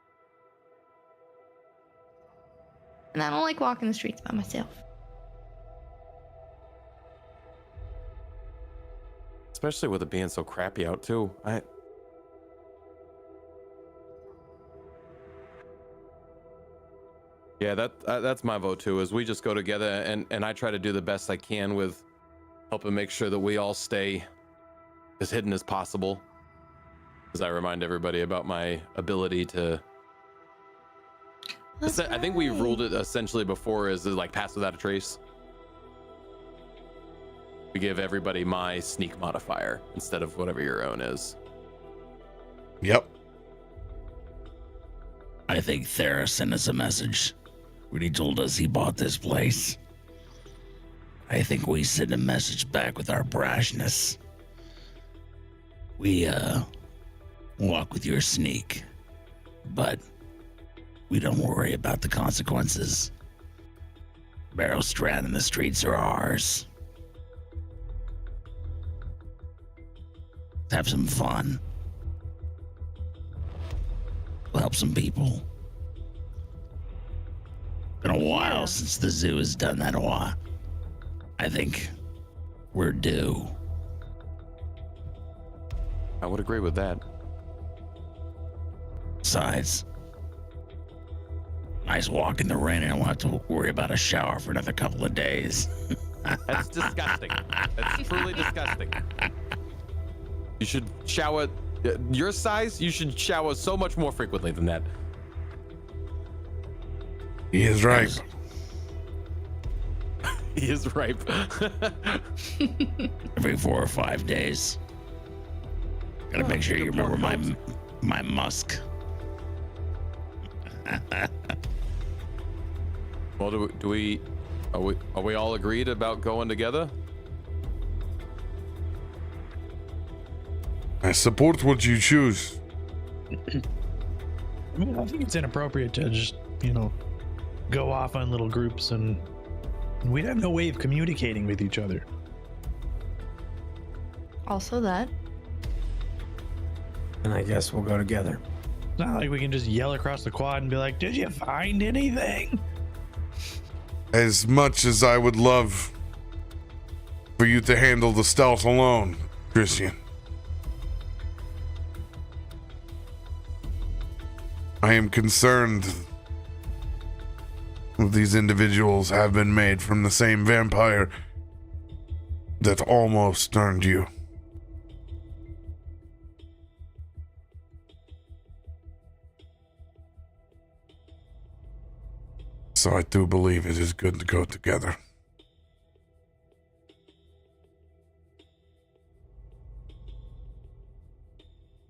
And I don't like walking the streets by myself. Especially with it being so crappy out too. Yeah, that's my vote too, is we just go together and I try to do the best I can with helping make sure that we all stay as hidden as possible. As I remind everybody about my ability to... I think we ruled it essentially before as like pass without a trace. We give everybody my sneak modifier instead of whatever your own is. Yep. I think Thera sent us a message when he told us he bought this place. I think we send a message back with our brashness. We walk with your sneak, but we don't worry about the consequences. Merrowstrand and the streets are ours. Have some fun. We'll help some people. Been a while since the zoo has done that. I think we're due. I would agree with that. Besides, nice walk in the rain, and I won't have to worry about a shower for another couple of days. That's disgusting. That's truly disgusting. You should shower, your size, you should shower so much more frequently than that. He is ripe. He is ripe. Every 4 or 5 daes. Gotta make sure you remember my musk. Well, are we all agreed about going together? I support what you choose. I mean, I think it's inappropriate to just, go off on little groups, and we'd have no way of communicating with each other. Also that. And I guess we'll go together. It's not like we can just yell across the quad and be like, "Did you find anything?" As much as I would love for you to handle the stealth alone, Christian, I am concerned that these individuals have been made from the same vampire that almost turned you. So I do believe it is good to go together.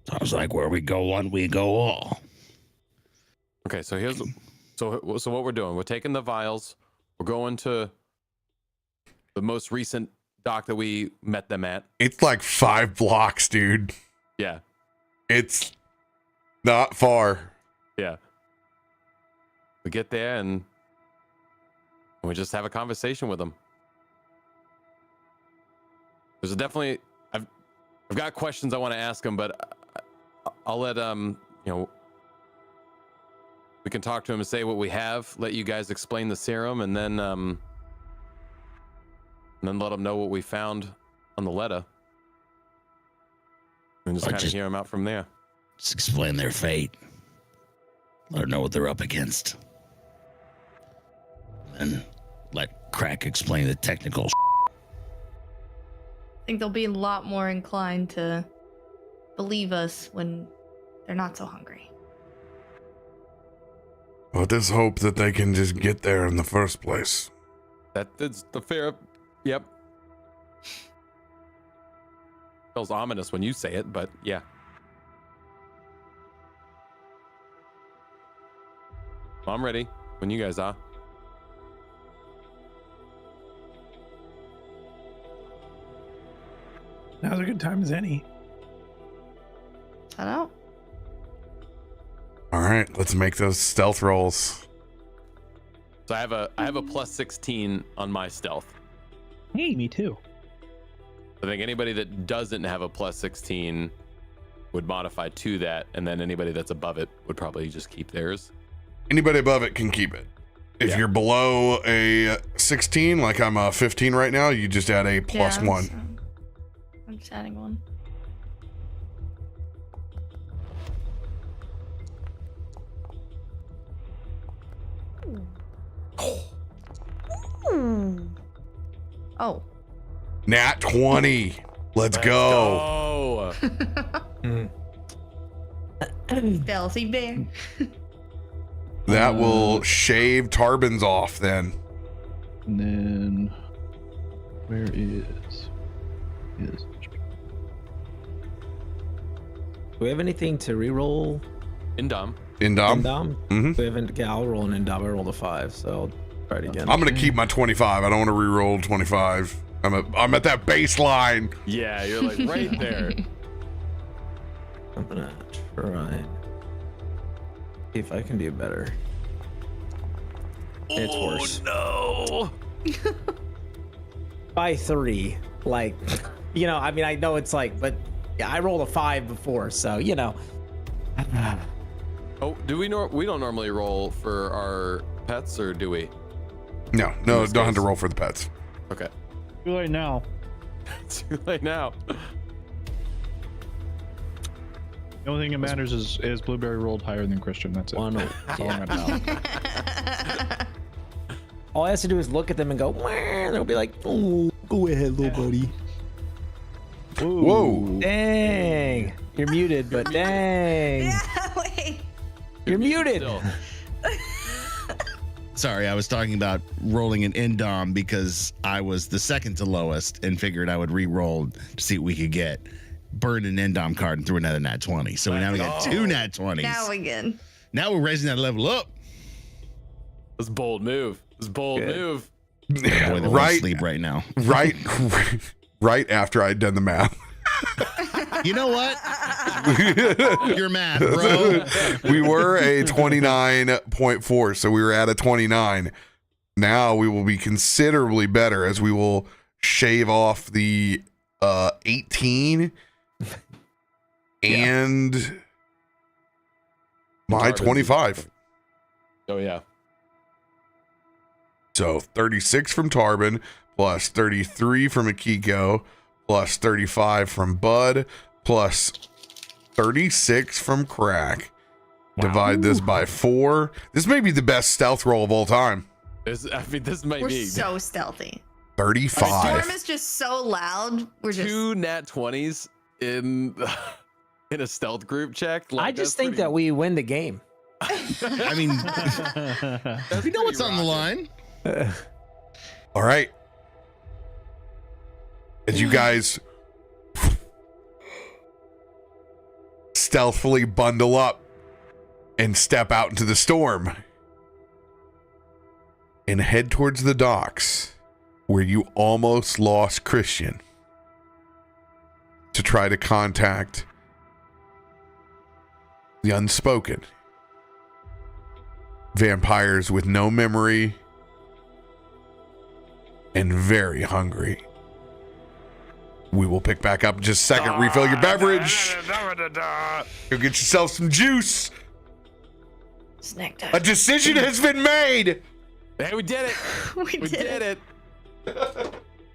Sounds like where we go one, we go all. Okay, so so what we're doing, we're taking the vials, we're going to the most recent dock that we met them at. It's like 5 blocks, dude. Yeah. It's not far. Yeah. We get there and we just have a conversation with them. There's definitely I've got questions I want to ask them, but I'll let we can talk to him and say what we have, let you guys explain the serum, and then let them know what we found on the letter. And just kind of hear them out from there. Just explain their fate. Let them know what they're up against. And let Krak explain the technical I think they'll be a lot more inclined to believe us when they're not so hungry. Let us hope that they can just get there in the first place. That's the fair. Yep. Feels ominous when you say it, but yeah. Well, I'm ready when you guys are. Now's a good time as any. I know. All right, let's make those stealth rolls. So I have a plus 16 on my stealth. Hey, me too. I think anybody that doesn't have a plus 16 would modify to that, and then anybody that's above it would probably just keep theirs. Anybody above it can keep it. If you're below a 16, like I'm a 15 right now, you just add a plus 1. I'm just adding 1. Oh. Nat 20. Let's go. Stealthy bear. That will shave Tarben's off then. And then where is Do we have anything to reroll? Indom. Indom? Mm-hmm. We haven't. Yeah, I'll roll an Indom. I rolled a 5, so I'll try it again. I'm gonna keep my 25. I don't want to re-roll 25. I'm at that baseline. Yeah, you're like right there. I'm gonna try. See if I can do better. It's worse. No. By 3. Like, I mean, I know it's like, but yeah, I rolled a 5 before, so Oh, do we don't normally roll for our pets, or do we? No, don't have to roll for the pets. Okay. Too late now. Too late now. The only thing that matters is Blueberry rolled higher than Christian. That's it. Oh, no. That's all I'm about. All I have to do is look at them and go, "Wah," and they'll be like, "Oh, go ahead, little buddy." Whoa. Dang. You're muted, but dang. Yeah, wait. You're muted. Still. Sorry, I was talking about rolling an Indom because I was the second to lowest and figured I would re-roll to see what we could get. Burned an Indom card and threw another nat 20. So now we got 2 nat 20s. Now again. Now we're raising that level up. This bold move. Move. Boy, they Right. sleep right now. Right after I'd done the math. You know what? Your math, bro. We were a 29.4, so we were at a 29. Now we will be considerably better as we will shave off the 18 and my Tarben's- 25. Oh yeah. So 36 from Tarben, plus 33 from Akiko, plus 35 from Bud, plus 36 from Krak. Divide this by 4. This may be the best stealth roll of all time. This might We're be so stealthy. 35. Storm is just so loud. We're just 2 nat 20s in a stealth group check. Like, I just think that we win the game. I mean, we know what's on the line. All right. As you guys stealthily bundle up and step out into the storm and head towards the docks where you almost lost Christian to try to contact the unspoken. Vampires with no memory and very hungry. We will pick back up in just a second. Refill your beverage. Go get yourself some juice. snack time. A decision has been made. Hey, we did it. We did it.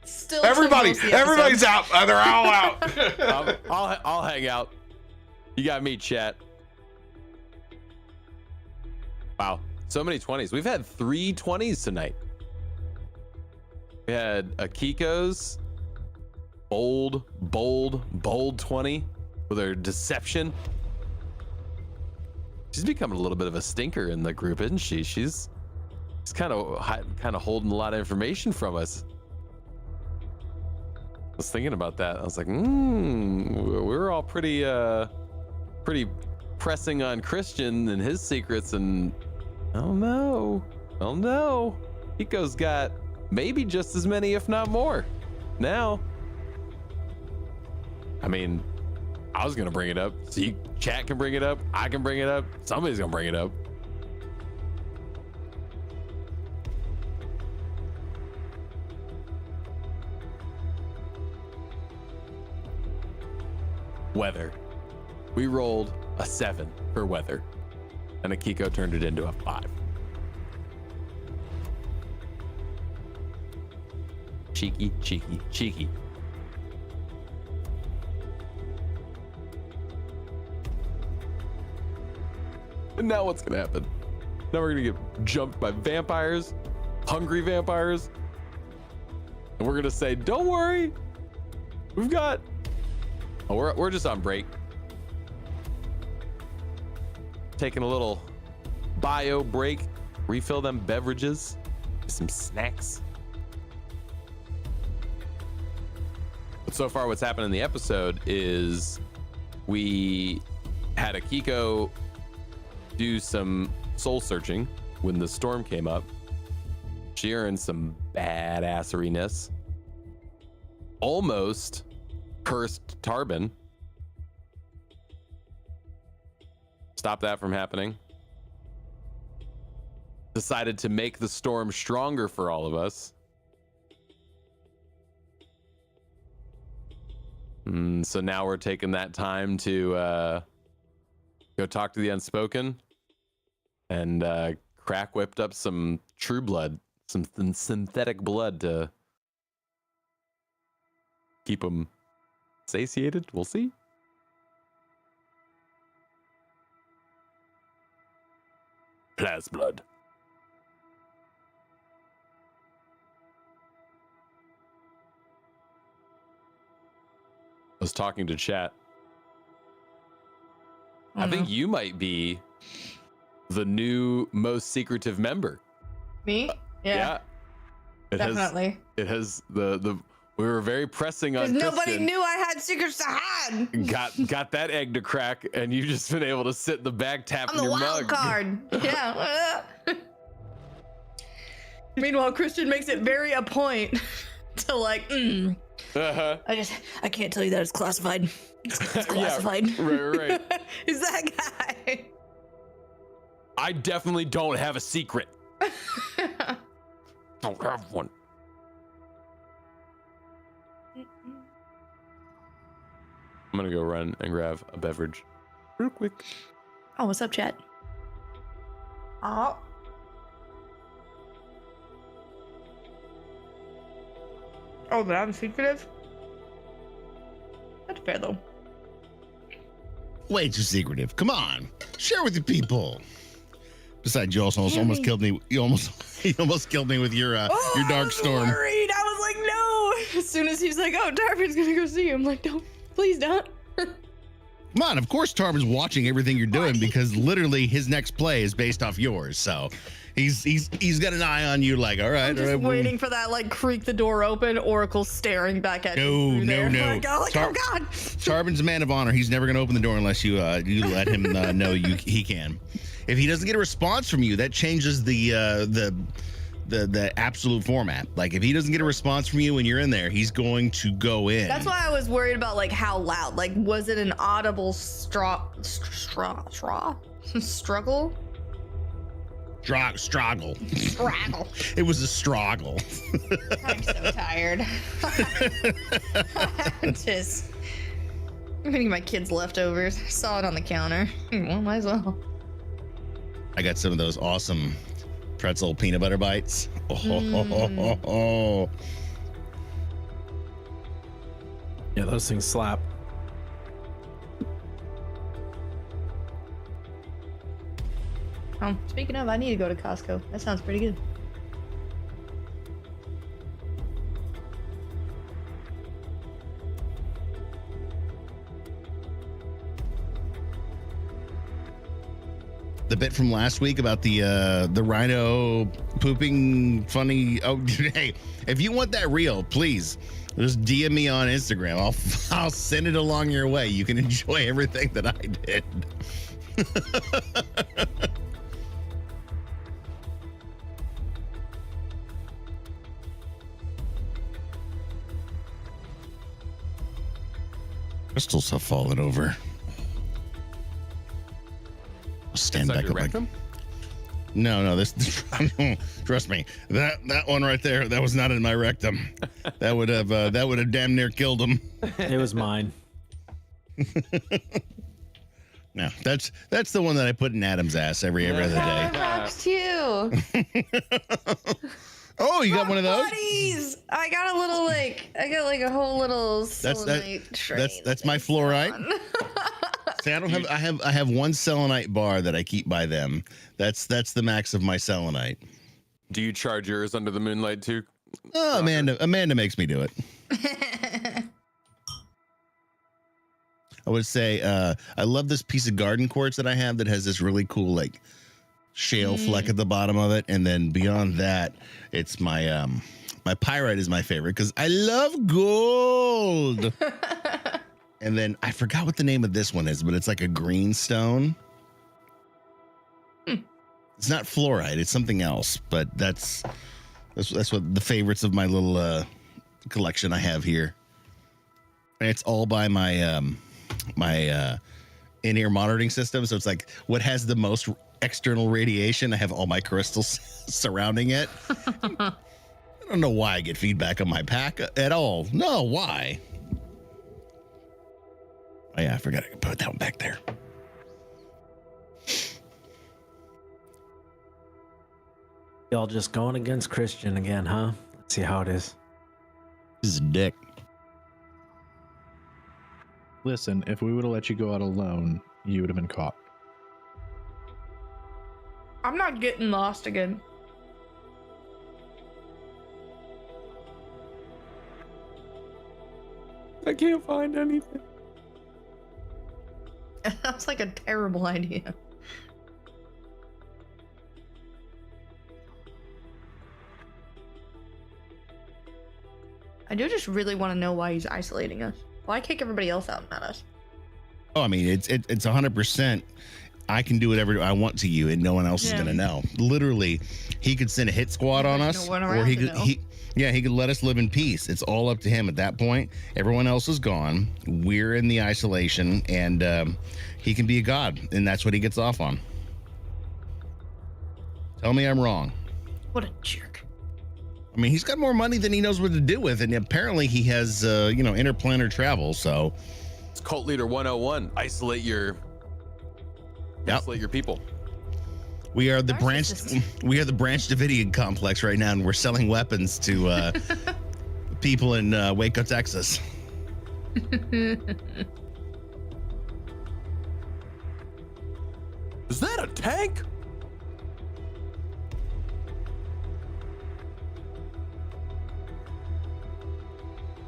Still Everybody's out. They're all out. I'll hang out. You got me, chat. Wow, so many 20s. We've had 3 20s tonight. We had Akiko's bold 20 with her deception. She's becoming a little bit of a stinker in the group, isn't she? She's kind of holding a lot of information from us. I was thinking about that. I was like, we're all pretty pressing on Christian and his secrets, and oh no, Hiko's got maybe just as many, if not more. Now, I mean, I was gonna bring it up. So chat can bring it up. I can bring it up. Somebody's gonna bring it up. Weather. We rolled a 7 for weather, and Akiko turned it into a 5. Cheeky. And now what's gonna happen? Now we're gonna get jumped by vampires, hungry vampires, and we're gonna say, "Don't worry, we've got." Oh, we're just on break, taking a little bio break, refill them beverages, some snacks. But so far, what's happened in the episode is we had Akiko do some soul searching when the storm came up. She earned some badasseriness. Almost cursed Tarben. Stop that from happening. Decided to make the storm stronger for all of us. So now we're taking that time to go talk to the unspoken, and Krak whipped up some true blood, some synthetic blood to keep them satiated. We'll see. Plas blood. I was talking to chat. I think you might be the new most secretive member. Me? Yeah. Definitely. It has the we were very pressing on Nobody Christian. knew I had secrets to hide. Got that egg to crack, and you've just been able to sit in the back tapping I'm the your wild mug. card. Yeah. Meanwhile, Christian makes it very a point to like, I can't tell you that it's classified. It's classified. Yeah, right. Who's that guy? I definitely don't have a secret. Don't have one. I'm gonna go run and grab a beverage real quick. Oh, what's up, chat? Oh. Oh, but I'm secretive? That's fair, though. Way too secretive. Come on, share with the people. Besides, you also almost killed me. You almost killed me with your dark storm. Worried. I was like, no. As soon as he's like, oh, Tarben's gonna go see you. I'm like, don't, please don't. Come on, of course Tarben's watching everything you're doing because literally his next play is based off yours. So he's got an eye on you. Like, all right, I'm just waiting for that, like, creak the door open. Oracle staring back at me. No. Like, oh God. Tarben's a man of honor. He's never gonna open the door unless you let him know he can. If he doesn't get a response from you, that changes the absolute format. Like if he doesn't get a response from you when you're in there, he's going to go in. That's why I was worried about like how loud. Like, was it an audible struggle? Struggle. It was a struggle. I'm so tired. I'm eating my kids' leftovers. I saw it on the counter. Well, might as well. I got some of those awesome pretzel peanut butter bites. Oh. Yeah, those things slap. Speaking of, I need to go to Costco. That sounds pretty good. The bit from last week about the rhino pooping funny. Oh, hey, if you want that reel, please just DM me on Instagram. I'll send it along your way. You can enjoy everything that I did. Crystals have fallen over. I'll stand back up. Like, no, this trust me. That one right there, that was not in my rectum. That would have damn near killed him. It was mine. No, that's the one that I put in Adam's ass every other day. Rocks too. Oh, you got one of those? Buddies! I got a whole little selenite train. That's my fluorite. See, I have one selenite bar that I keep by them. That's the max of my selenite. Do you charge yours under the moonlight too? Oh, Amanda makes me do it. I would say I love this piece of garden quartz that I have that has this really cool like shale fleck at the bottom of it, and then beyond that, it's my my pyrite is my favorite because I love gold. And then I forgot what the name of this one is, but it's like a green stone. It's not fluorite, it's something else, but that's what the favorites of my little collection I have here. And it's all by my my in-ear monitoring system, so it's like what has the most external radiation. I have all my crystals surrounding it. I don't know why I get feedback on my pack at all. No, why? Oh yeah, I forgot I could put that one back there. Y'all just going against Christian again, huh? Let's see how it is. This is a dick. Listen, if we would have let you go out alone, you would have been caught. I'm not getting lost again. I can't find anything. That's like a terrible idea. I do just really want to know why he's isolating us. Why kick everybody else out and not us? Oh, I mean, it's 100%. I can do whatever I want to you, and no one else is gonna know. Literally, he could send a hit squad on us, or he could let us live in peace. It's all up to him at that point. Everyone else is gone. We're in the isolation, and he can be a god, and that's what he gets off on. Tell me I'm wrong. What a jerk. I mean, he's got more money than he knows what to do with, and apparently he has, interplanar travel. So It's Cult Leader 101. Isolate your people. We are the Narcissist. Branch Davidian complex right now, and we're selling weapons to people in Waco, Texas. Is that a tank?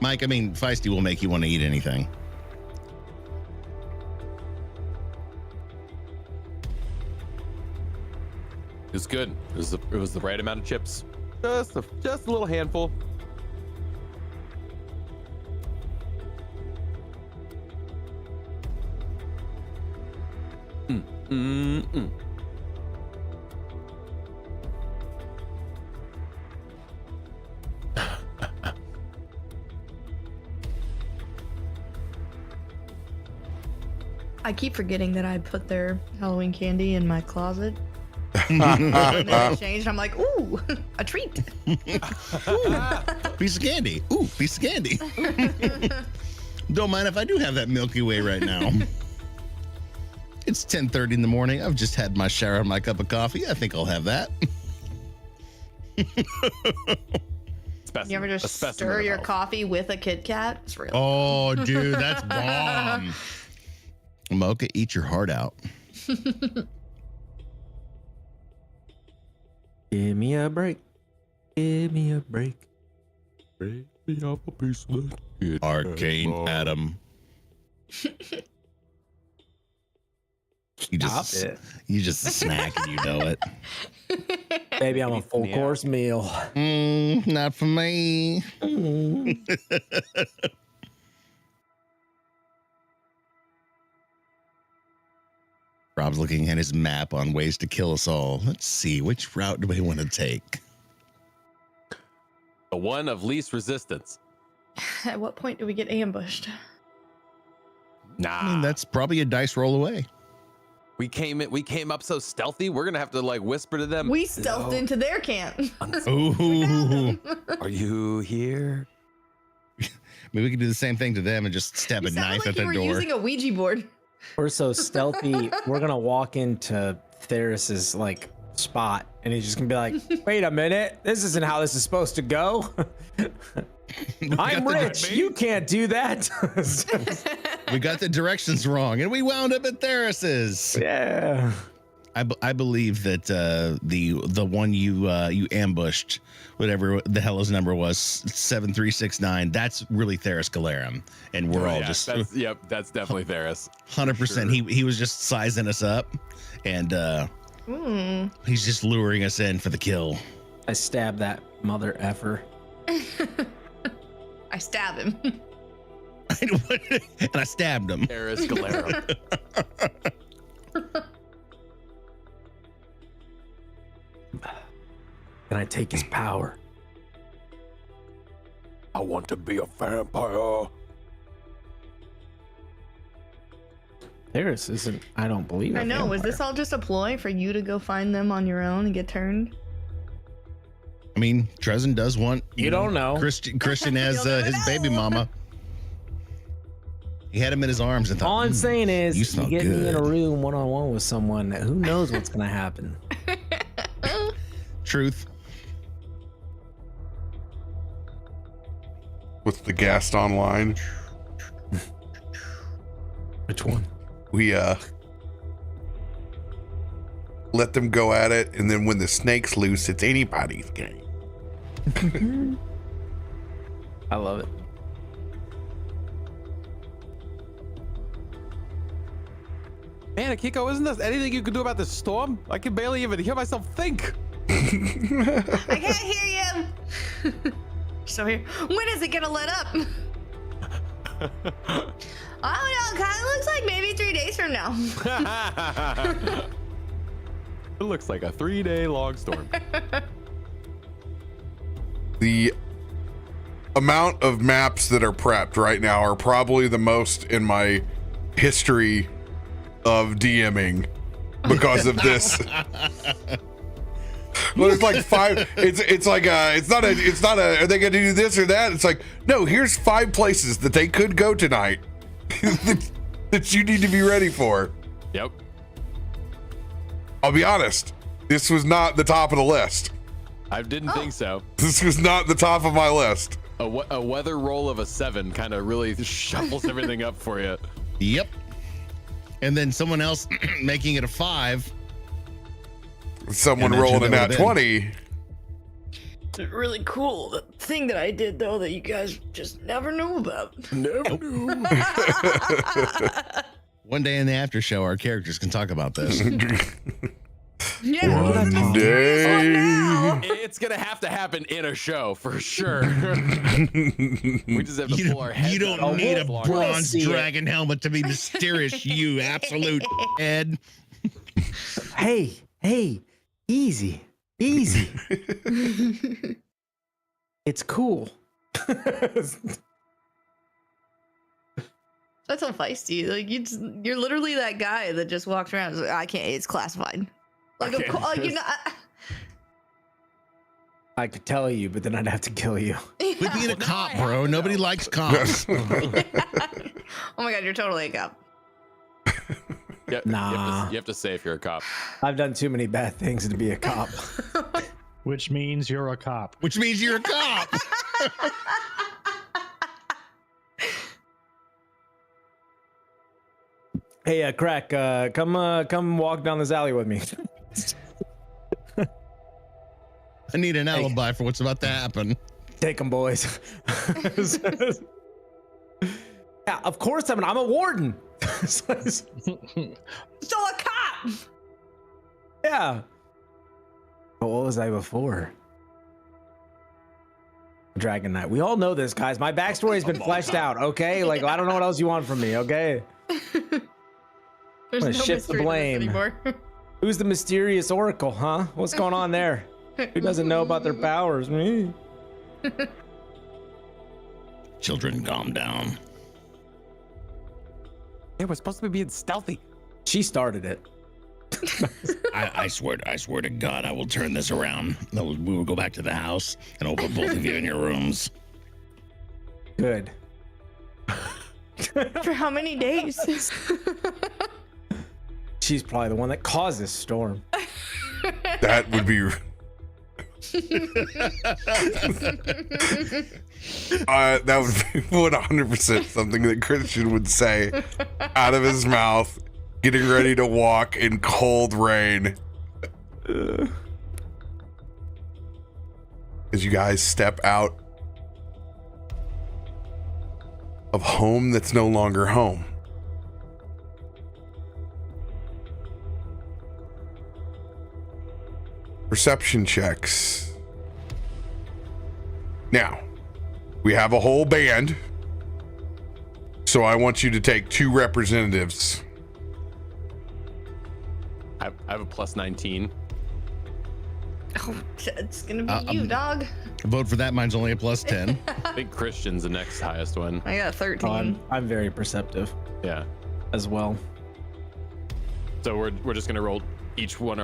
Mike, I mean, Feisty will make you want to eat anything. It was good. It was the right amount of chips. Just a little handful. I keep forgetting that I put their Halloween candy in my closet. And then it changed. I'm like, ooh, a treat. Piece of candy. Ooh, piece of candy. Don't mind if I do have that Milky Way right now. It's 10:30 in the morning. I've just had my shower and my cup of coffee. I think I'll have that. You ever just stir your coffee with a Kit Kat? It's real. Oh, dude, that's bomb. Mocha, eat your heart out. Give me a break. Give me a break. Break me up a piece of that. ArcaneAdam. You just a snack and you know it. Baby, I'm a full course meal. Not for me. Rob's looking at his map on ways to kill us all. Let's see, which route do we want to take? The one of least resistance. At what point do we get ambushed? Nah. I mean, that's probably a dice roll away. We came up so stealthy. We're gonna have to like whisper to them. We stealthed into their camp. Ooh. Are you here? Maybe we can do the same thing to them and just stab You a sound knife like at you their were door. using a Ouija board. We're so stealthy. We're gonna walk into Theris's like spot, and he's just gonna be like, "Wait a minute, this isn't how this is supposed to go." I'm rich. You can't do that. We got the directions wrong, and we wound up at Theris's. Yeah. I believe that the one you ambushed, whatever the hell his number was, 7369. That's really Theris Galarum, and we're all just that's definitely Theris. 100%. Sure. He was just sizing us up, and he's just luring us in for the kill. I stabbed that mother effer. I stab him. And I stabbed him. Theris Galarum. Can I take his power? I want to be a vampire. Theris isn't. I don't believe it. I know. Was this all just a ploy for you to go find them on your own and get turned? I mean, Trezin does want You don't know. Christian as You'll never his baby know. mama. He had him in his arms and thought, All I'm saying is, you you smell get me in a good. room one-on-one with someone. Who knows what's gonna happen? Truth. With the Gaston line, Which one? we let them go at it, and then when the snake's loose, it's anybody's game. I love it. Man, Akiko, isn't there anything you can do about this storm? I can barely even hear myself think. I can't hear you. So here, when is it gonna let up? Oh no, kind of looks like maybe 3 days from now. It looks like a 3-day long storm. The amount of maps that are prepped right now are probably the most in my history of DMing because of this. Well, it's like 5. It's like it's not a. Are they going to do this or that? It's like, no. Here's 5 places that they could go tonight, that you need to be ready for. Yep. I'll be honest, this was not the top of the list. I didn't think so. This was not the top of my list. A weather roll of a 7 kind of really shuffles everything up for you. Yep. And then someone else making it a 5. Someone Yeah, rolling a that nat would've been. It's really cool. The thing that I did, though, that you guys just never knew about. Never knew. One day in the after show, our characters can talk about this. Yeah. One day. It's gonna have to happen in a show for sure. We just have to pull our heads. You don't out need a as long. bronze see it. dragon helmet to be mysterious, you absolute head. Hey, easy. It's cool. I tell Feisty, like you're literally that guy that just walks around. And is like, I can't. It's classified. Like, of course, you know. I could tell you, but then I'd have to kill you. Quit being a cop, bro. Nobody likes cops. Oh my god, you're totally a cop. Yeah, Nah. you have to say if you're a cop. I've done too many bad things to be a cop. Which means you're a cop. Which means you're a cop. Hey, Krak, come walk down this alley with me. I need an alibi for what's about to happen. Take them, boys. Yeah, of course I'm a warden. So a cop. Yeah. But what was I before? Dragon Knight. We all know this, guys. My backstory has been fleshed out, okay? Like, I don't know what else you want from me, okay? There's I'm no gonna shift the mystery to this blame. anymore. Who's the mysterious oracle, huh? What's going on there? Who doesn't know about their powers? Me. Children, calm down. Hey, we're supposed to be being stealthy. She started it. I swear to God, I will turn this around. We will go back to the house and I'll put both of you in your rooms. Good. For how many days? She's probably the one that caused this storm. That would be. That would be 100% something that Christian would say out of his mouth, getting ready to walk in cold rain. As you guys step out of home that's no longer home. Perception checks. Now, we have a whole band, so I want you to take 2 representatives. I have a plus 19. Oh, it's gonna be you, dog. Vote for that. Mine's only a plus 10. I think Christian's the next highest one. I got 13. I'm very perceptive Yeah. as well. So we're just gonna roll each one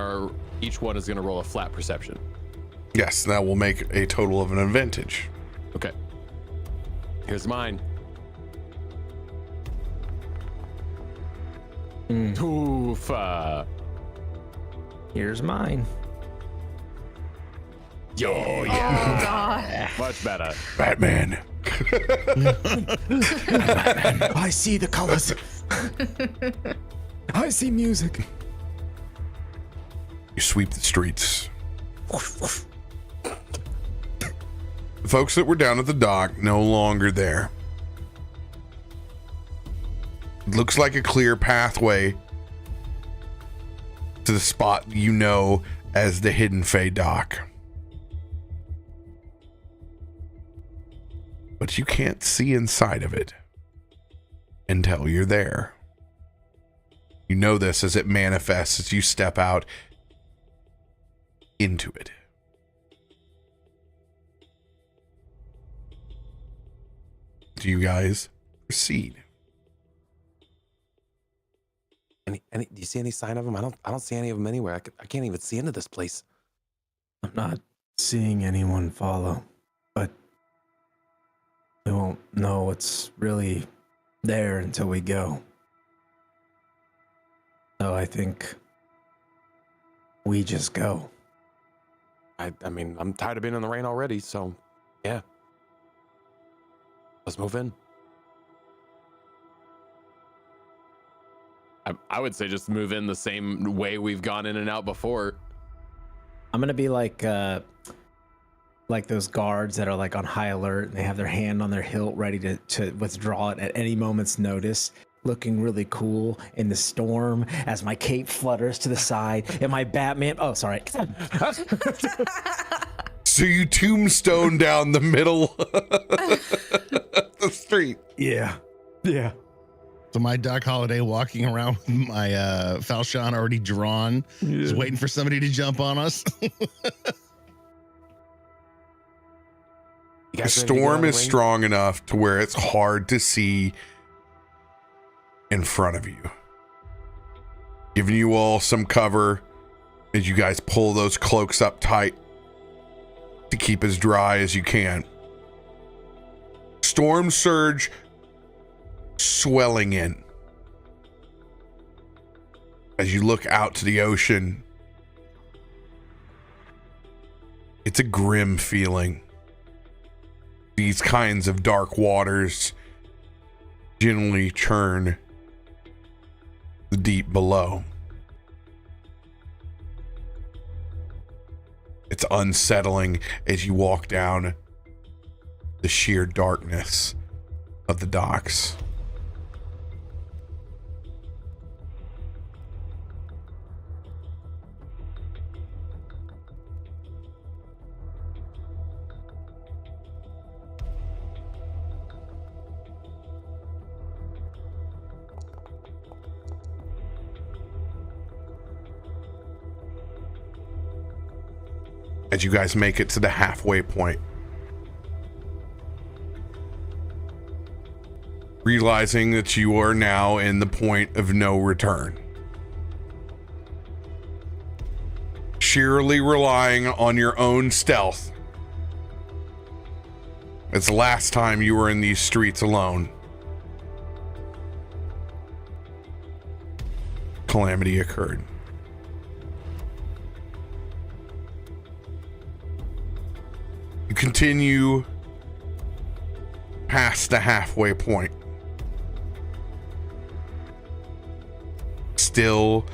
is gonna roll a flat perception. Yes, that will make a total of an advantage. Okay. Here's mine. Oof. Here's mine. Yo, Oh yeah. god. Much better. Batman. I see the colors. I see music. You sweep the streets. The folks that were down at the dock no longer there. It looks like a clear pathway to the spot you know as the Hidden Fae Dock. But you can't see inside of it until you're there. You know this as it manifests as you step out into it. Do you guys proceed? Do you see any sign of them? I don't see any of them anywhere. I can't even see into this place. I'm not seeing anyone follow, but we won't know what's really there until we go. So I think we just go. I mean, I'm tired of being in the rain already, so yeah. Let's move in. I would say just move in the same way we've gone in and out before. I'm gonna be like those guards that are like on high alert and they have their hand on their hilt ready to withdraw it at any moment's notice, looking really cool in the storm as my cape flutters to the side and my Batman. Oh, sorry. So you tombstone down the middle of the street. Yeah. Yeah. So my Doc Holiday walking around with my falchion already drawn, just waiting for somebody to jump on us. The storm is strong enough to where it's hard to see in front of you. Giving you all some cover as you guys pull those cloaks up tight to keep as dry as you can. Storm surge swelling in. As you look out to the ocean, it's a grim feeling. These kinds of dark waters generally churn the deep below. It's unsettling as you walk down the sheer darkness of the docks. As you guys make it to the halfway point, realizing that you are now in the point of no return, sheerly relying on your own stealth. It's the last time you were in these streets alone. Calamity occurred. You continue past the halfway point. Still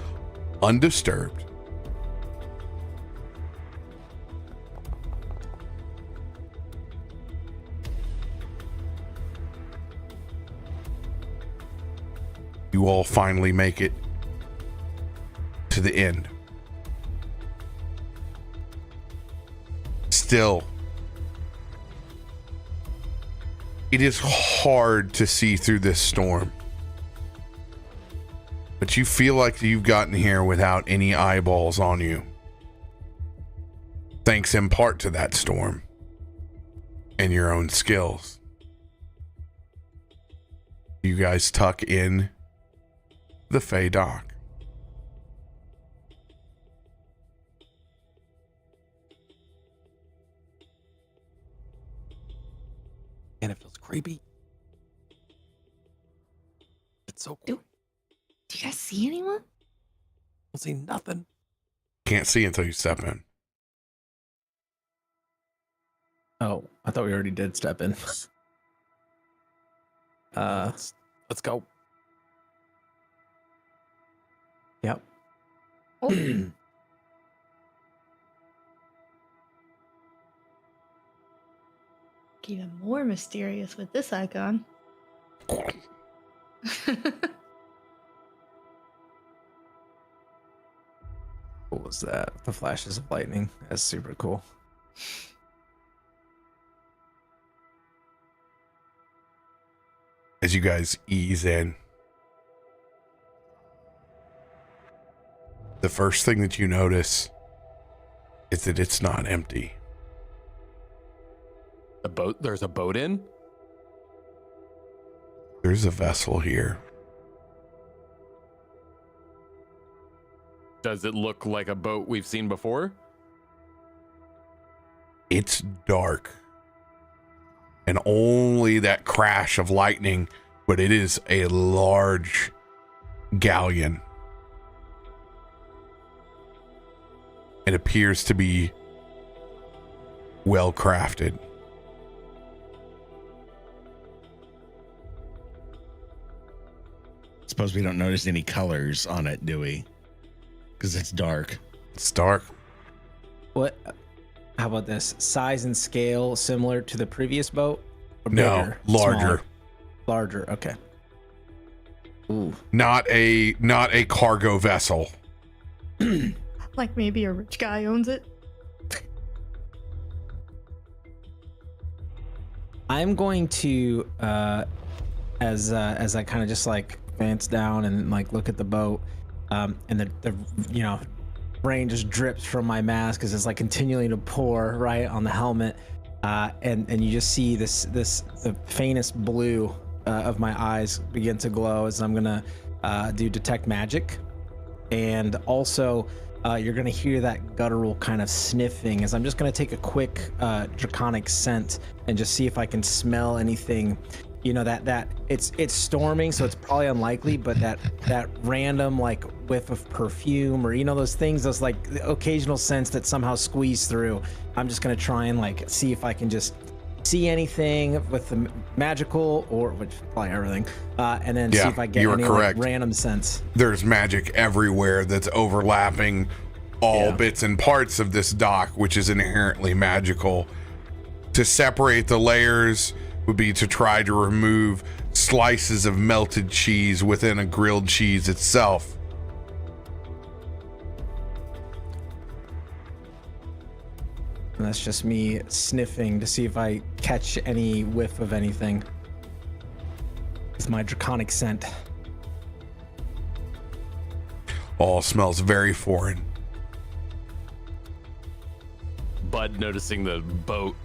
undisturbed. You all finally make it to the end. Still, it is hard to see through this storm. But you feel like you've gotten here without any eyeballs on you. Thanks in part to that storm and your own skills. You guys tuck in the Fey Dock. And it feels creepy. It's so cool. Do you guys see anyone? I don't see nothing. Can't see until you step in. Oh, I thought we already did step in. Let's go. Yep. Oh. Even more mysterious with this icon. What was that? The flashes of lightning. That's super cool. As you guys ease in, the first thing that you notice is that it's not empty. A boat? There's a boat in? There's a vessel here. Does it look like a boat we've seen before? It's dark. And only that crash of lightning but it is a large galleon. It appears to be well crafted. Suppose we don't notice any colors on it, do we? Because it's dark. It's dark. What? How about this? Size and scale similar to the previous boat? Or No, bigger, larger. smaller? Larger. Okay. Ooh. Not a cargo vessel. Like maybe a rich guy owns it. I'm going to, as I kind of just like glance down and like look at the boat, and the rain just drips from my mask as it's like continuing to pour right on the helmet, and you just see the faintest blue of my eyes begin to glow as I'm gonna do detect magic, and also you're gonna hear that guttural kind of sniffing as I'm just gonna take a quick draconic scent and just see if I can smell anything. You know, that it's storming, so it's probably unlikely, but that random like whiff of perfume, or those things, those like the occasional scents that somehow squeeze through. I'm just gonna try and like see if I can just see anything with the magical, or which probably everything, and then see if I get any like random sense. There's magic everywhere that's overlapping all bits and parts of this dock, which is inherently magical. To separate the layers would be to try to remove slices of melted cheese within a grilled cheese itself. And that's just me sniffing to see if I catch any whiff of anything with my draconic scent. All smells very foreign. Bud, noticing the boat,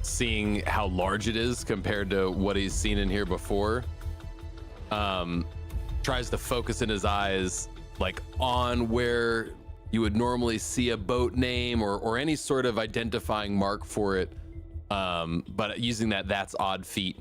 seeing how large it is compared to what he's seen in here before, tries to focus in his eyes like on where you would normally see a boat name or any sort of identifying mark for it, but using that's odd feet.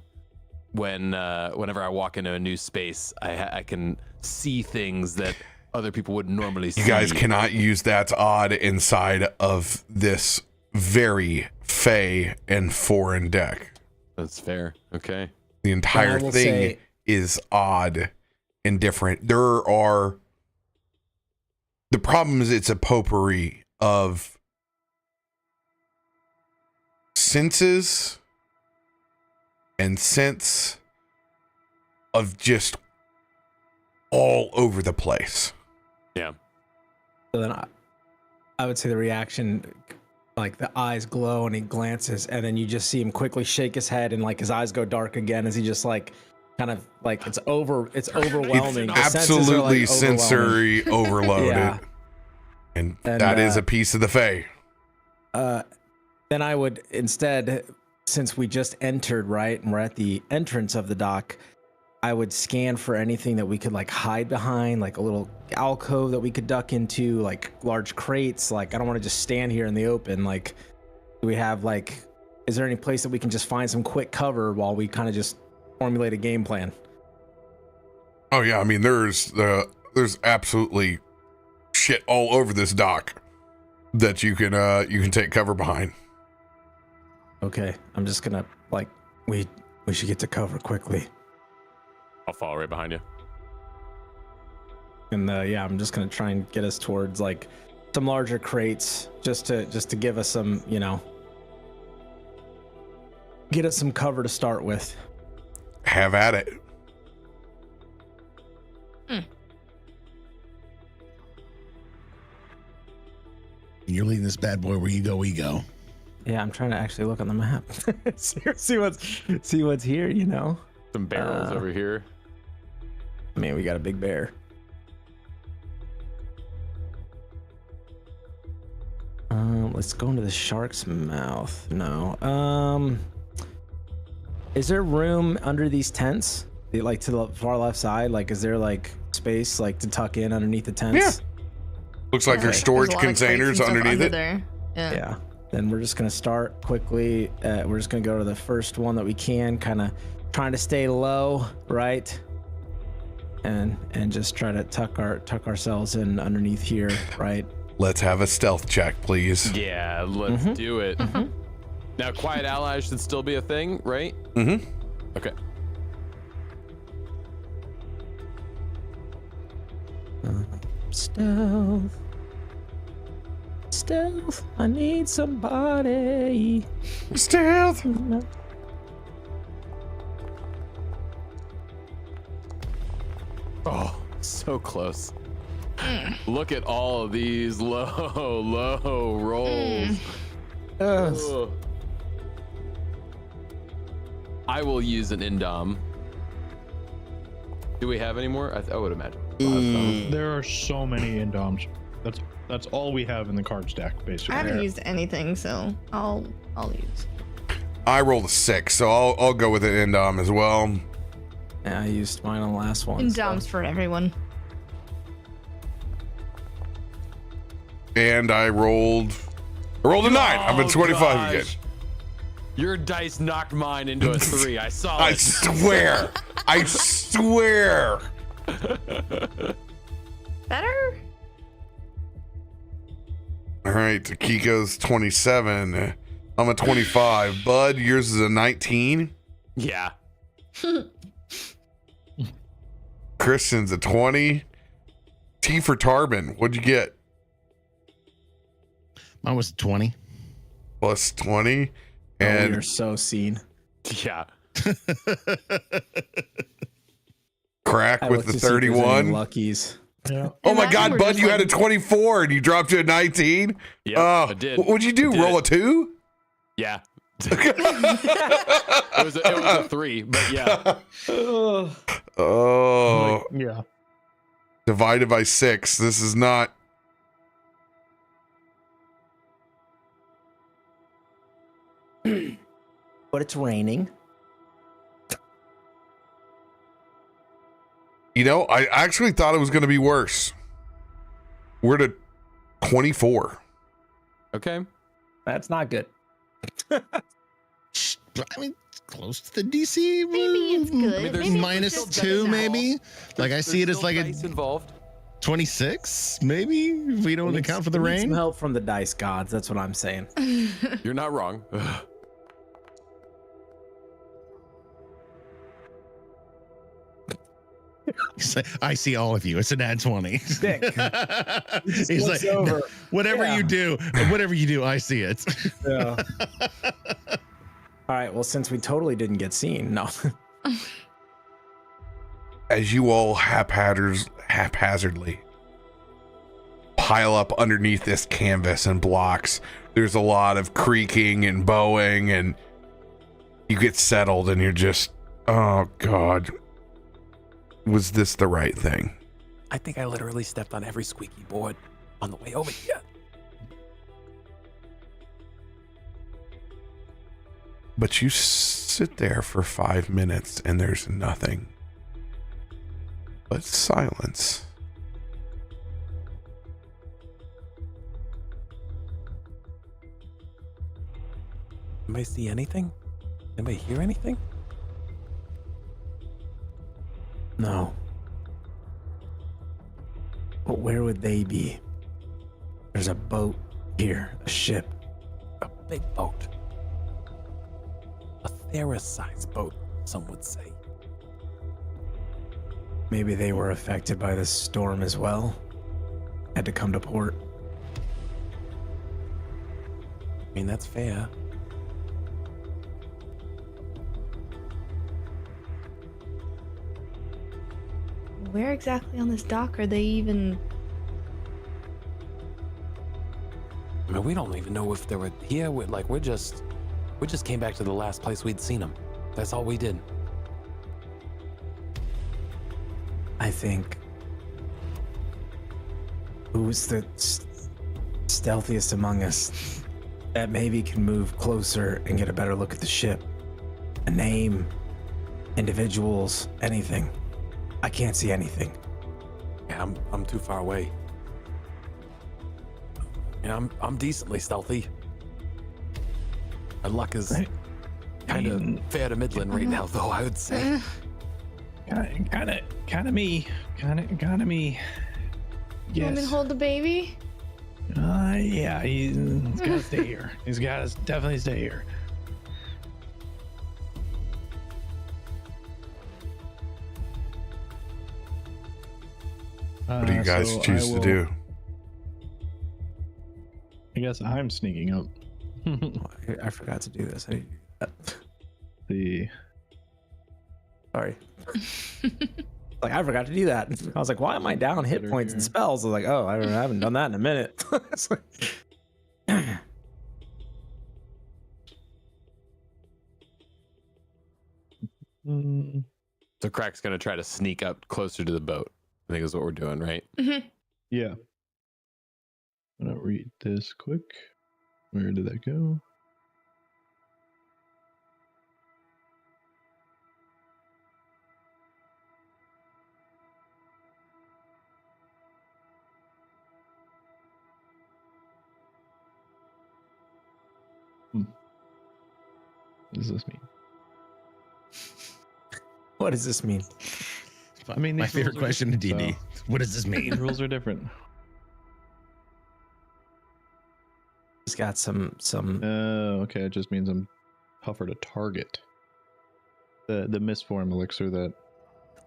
Whenever I walk into a new space, I can see things that other people wouldn't normally see. You guys cannot use that's odd inside of this very fey and foreign deck. That's fair. Okay. The entire thing is odd and different. The problem is it's a potpourri of senses and scents of just all over the place. Yeah. So then I would say the reaction, like the eyes glow and he glances, and then you just see him quickly shake his head and like his eyes go dark again as he just like kind of like it's overwhelming. It's absolutely sensory overloaded. Yeah. And that is a piece of the Fae. Then I would instead, since we just entered, right, and we're at the entrance of the dock, I would scan for anything that we could like hide behind, like a little alcove that we could duck into, like large crates. Like, I don't want to just stand here in the open. Like, do we have like, is there any place that we can just find some quick cover while we kind of just formulate a game plan? Oh yeah, I mean there's absolutely shit all over this dock that you can take cover behind. Okay, I'm just gonna like we should get to cover quickly. I'll follow right behind you. And yeah, I'm just gonna try and get us towards like some larger crates, just to give us some, get us some cover to start with. Have at it. You're leading this bad boy where you go, we go. Yeah, I'm trying to actually look on the map. see what's here, Some barrels over here. I mean, we got a big bear. Let's go into the shark's mouth. No. Is there room under these tents? Like to the far left side? Like, is there like space like to tuck in underneath the tents? Yeah. Looks like there's storage containers underneath it. There. Yeah. then we're just gonna start quickly. We're just gonna go to the first one that we can, kind of trying to stay low, right? And just try to tuck ourselves in underneath here, right? Let's have a stealth check, please. Yeah, let's do it. Now, quiet allies should still be a thing, right? Okay. Stealth. I need somebody. Stealth. Oh, so close. Look at all of these low rolls. Ugh. I will use an Indom. Do we have any more? I would imagine. There are so many Indoms. That's all we have in the card stack, basically. I haven't used anything, so I'll use. I rolled a 6, so I'll go with an Indom as well. Yeah, I used mine on the last one. Indoms for everyone. And I rolled a 9. I'm at 25 gosh. again. Your dice knocked mine into a 3. I saw I it. swear. I swear. Better? All right, Akiko's 27. I'm a 25. Bud, yours is a 19. Yeah. Christian's a 20. T for Tarben, what'd you get? Mine was 20. Plus 20. And And you're so seen. Yeah. Krak I with looked the to see if there's any 31. Luckies. Yeah. Oh my Imagine God, we're Bud, just you had a like- 24 and you dropped to a 19? Yep, I did. What'd you do? I did Roll it. a 2? Yeah. It was a 3, but yeah. Oh, Yeah. divided by 6. This is not. But it's raining. You know, I actually thought it was going to be worse. We're at 24. Okay. That's not good. I mean, close to the DC. Maybe it's good. I mean, there's Maybe minus it's just 2, good maybe. Like I see it as like a dice involved. 26, maybe. If we don't account for the We need some rain. help from the dice gods. That's what I'm saying. You're not wrong. He's like, I see all of you. It's an ad 20. Dick. He's looks like, over. whatever Yeah. you do, I see it. Yeah. All right. Well, since we totally didn't get seen, no. As you all haphazardly pile up underneath this canvas and blocks, there's a lot of creaking and bowing, and you get settled and you're just, oh God, was this the right thing? I think I literally stepped on every squeaky board on the way over here. But you sit there for 5 minutes and there's nothing but silence. Anybody see anything? Anybody hear anything? No. But where would they be? There's a boat here, a ship. A big boat. A Theros-sized boat, some would say. Maybe they were affected by this storm as well. Had to come to port. I mean, that's fair. Where exactly on this dock are they even? I mean, we don't even know if they were here. We just came back to the last place we'd seen them. That's all we did. I think. Who's the stealthiest among us that maybe can move closer and get a better look at the ship? A name, individuals, anything. I can't see anything. Yeah, I'm too far away. Yeah, I'm decently stealthy. Our luck is kind of fair to middling right now, though, I would say. Kind of me. Kind of me. You want me to Yes. hold the baby? Yeah, he's got to stay here. He's got to definitely stay here. What do you guys choose to do? I guess I'm sneaking up. I forgot to do this. The Sorry. Like, I forgot to do that. I was like, why am I down hit points and spells? I was like, oh, I haven't done that in a minute. It's like- So Krak's gonna try to sneak up closer to the boat. I think is what we're doing, right? Yeah. I'm gonna read this quick. Where did that go? What does this mean? What does this mean? I mean, my these favorite rules are question in different, D&D. What does this so- mean? The rules are different. He's got some. Oh, okay. It just means I'm tougher to target. The misform elixir that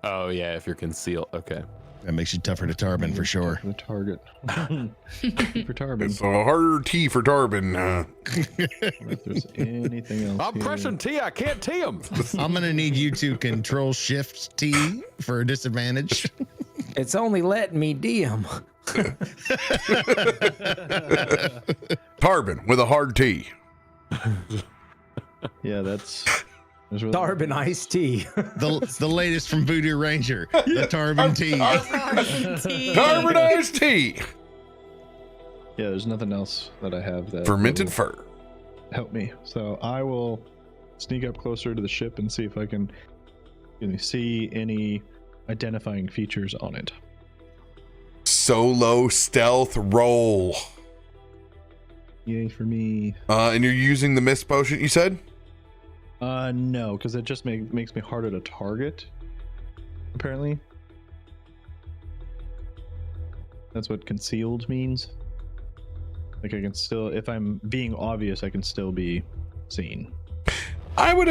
Oh yeah, if you're concealed. Okay. That makes you tougher to Tarben for sure. the target. For Tarben. It's a harder T for Tarben. If there's anything else. I'm here. pressing T. I can't T him. I'm gonna need you to control Shift T for a disadvantage. It's only letting me DM. Tarben with a hard T. Yeah, that's really Tarben iced tea. The latest from Voodoo Ranger, the Tarben T. Carbonized tea. Yeah, there's nothing else that I have that Fermented will fur. help me. So I will sneak up closer to the ship and see if I can see any identifying features on it. Solo stealth roll. Yay for me. And you're using the mist potion, you said? No, because it just makes me harder to target. Apparently, that's what concealed means. Like I can still, if I'm being obvious, I can still be seen. I would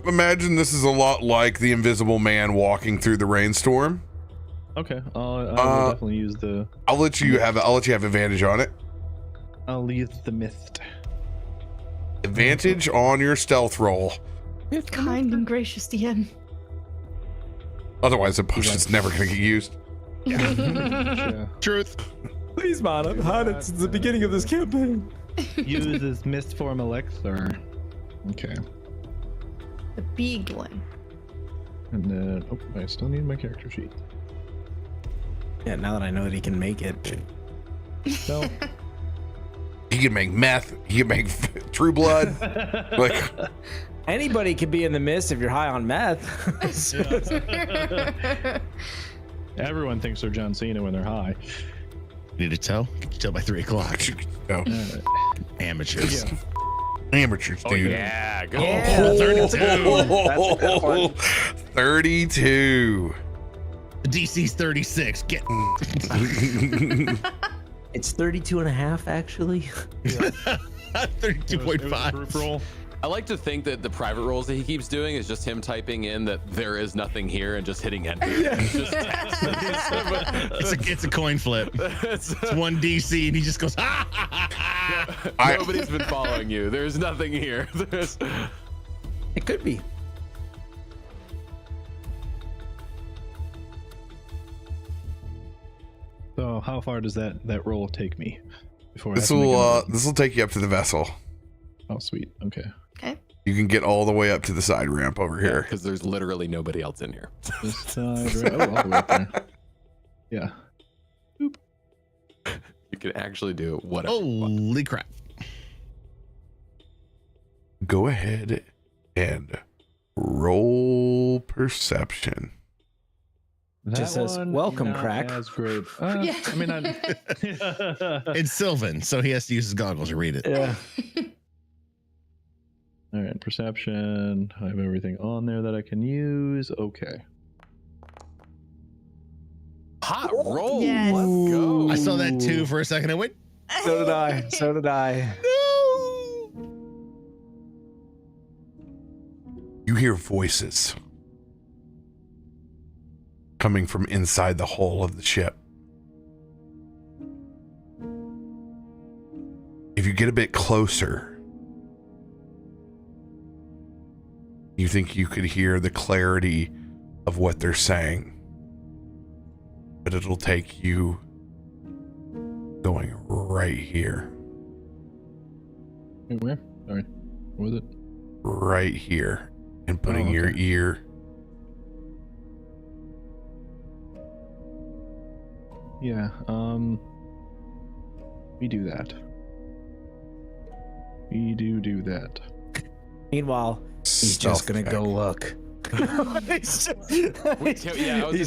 imagine this is a lot like the Invisible Man walking through the rainstorm. Okay, I will definitely use the. I'll let you have advantage on it. I'll use the mist. Advantage on your stealth roll. Kind and gracious DM. Otherwise, the potion's never going to get used. Yeah. Truth. Please, man, I've had it since the beginning of this campaign. Use this mist form elixir. Okay. The big one. And then, I still need my character sheet. Yeah, now that I know that he can make it. So, He can make meth. He can make True Blood. Like, Anybody can be in the mist if you're high on meth. everyone thinks they're John Cena when they're high. Need to tell? Can you tell by 3 o'clock? no. Amateurs. Yeah. Amateurs, dude. Yeah. Good. Yeah, 32. 32. DC's 36. Get. It's 32 and a half, actually. 32.5. Group roll. I like to think that the private rolls that he keeps doing is just him typing in that there is nothing here and just hitting enter. It's a coin flip. It's 1 DC and he just goes, ha ha ha ha. Nobody's been following you. There's nothing here. It could be. So how far does that roll take me before I have This to make another- will take you up to the vessel. Oh, sweet. Okay. Okay. You can get all the way up to the side ramp over here. Because there's literally nobody else in here. This side, right? Oh, all the way up there. Yeah. You can actually do whatever. you want. Holy crap. Go ahead and roll perception. That Just says, one, "Welcome, not Krak." as great. Yeah. I mean, It's Sylvan, so he has to use his goggles to read it. Yeah. All right, perception. I have everything on there that I can use. Okay. Hot roll. Yes. Let's go. I saw that too for a second. I went, So did I. So did I. no. You hear voices coming from inside the hull of the ship. If you get a bit closer, you think you could hear the clarity of what they're saying, but it'll take you going right here. Wait, where? Sorry. What was it? Right here, and putting your okay. ear. Yeah, we do that. We do that. Meanwhile, he's just gonna go look. He's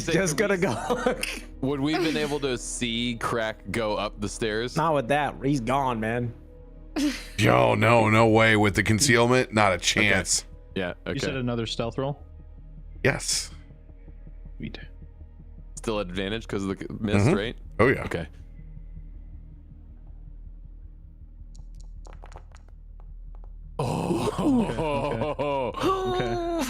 just gonna go look. Would we have been able to see Krak go up the stairs? Not with that. He's gone, man. Yo, no way. With the concealment, not a chance. Yeah. Okay. You said another stealth roll? Yes. Sweet. Still advantage because of the mist, right? Oh yeah. Okay. Oh. Okay.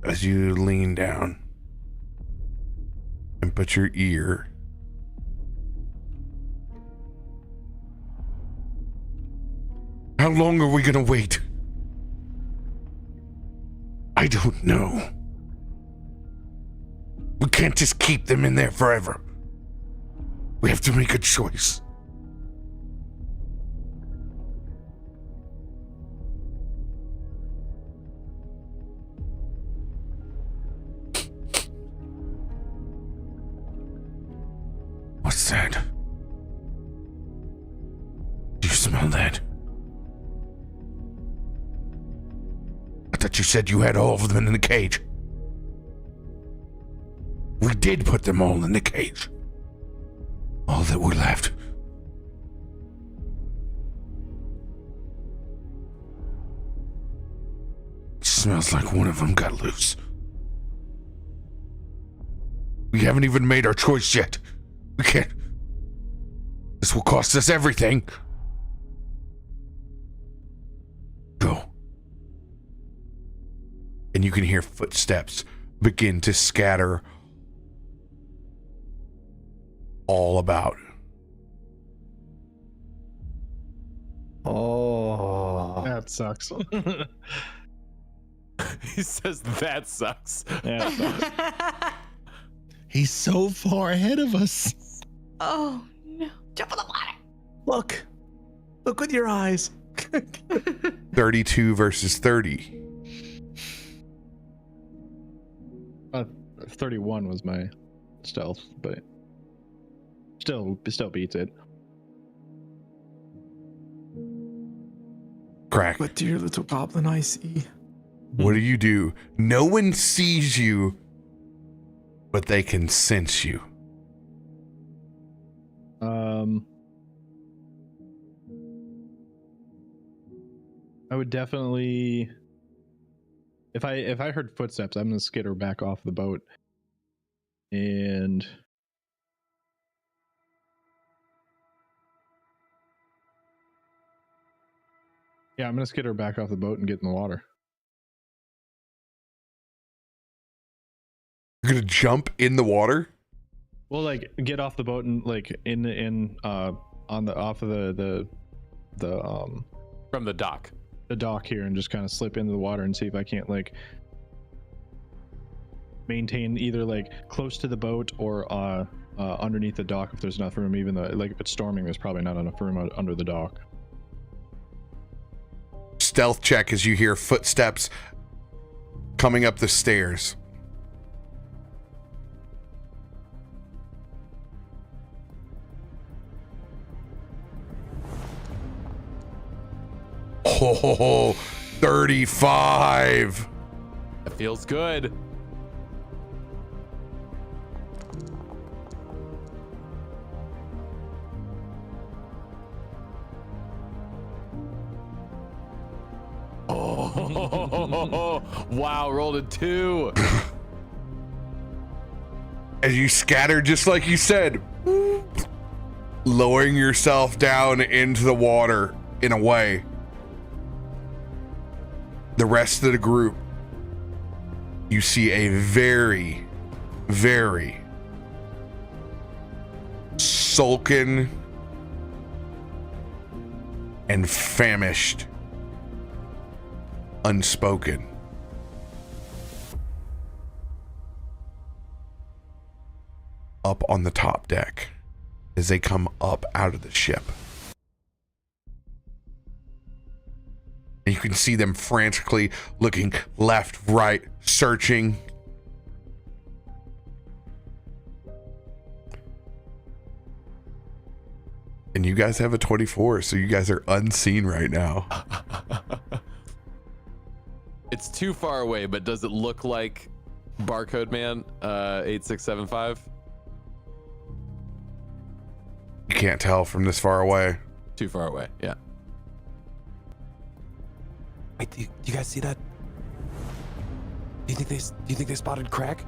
As you lean down and put your ear How long are we gonna wait? I don't know. We can't just keep them in there forever. We have to make a choice. What's that? Do you smell that? I thought you said you had all of them in the cage. We did put them all in the cage. All that were left. It smells like one of them got loose. We haven't even made our choice yet. We can't. This will cost us everything. Go. And you can hear footsteps begin to scatter all about. Oh. That sucks. He says that sucks. Yeah, it sucks. He's so far ahead of us. Oh no! Jump in the water. Look. Look with your eyes. 32 versus 30. 31 was my stealth, but still beats it. Krak. What do your little goblin eyes see? What do? No one sees you, but they can sense you. I would definitely, if I heard footsteps, I'm gonna skitter back off the boat, and yeah, I'm gonna skitter back off the boat and get in the water. You're gonna jump in the water? Well, like get off the boat and like off of the From the dock. the dock here and just kind of slip into the water and see if I can't like maintain either like close to the boat or underneath the dock if there's enough room. Even though like if it's storming, there's probably not enough room under the dock. Stealth check as you hear footsteps coming up the stairs. Oh, 35. That feels good. Wow, rolled a 2. As you scatter, just like you said, lowering yourself down into the water in a way. The rest of the group, you see a very, very sulken and famished Unspoken. Up on the top deck as they come up out of the ship. And you can see them frantically looking left, right, searching. And you guys have a 24, so you guys are unseen right now. It's too far away, but does it look like Barcode Man 8675? You can't tell from this far away. Too far away, yeah. Wait, do you guys see that? Do you think they spotted Krak?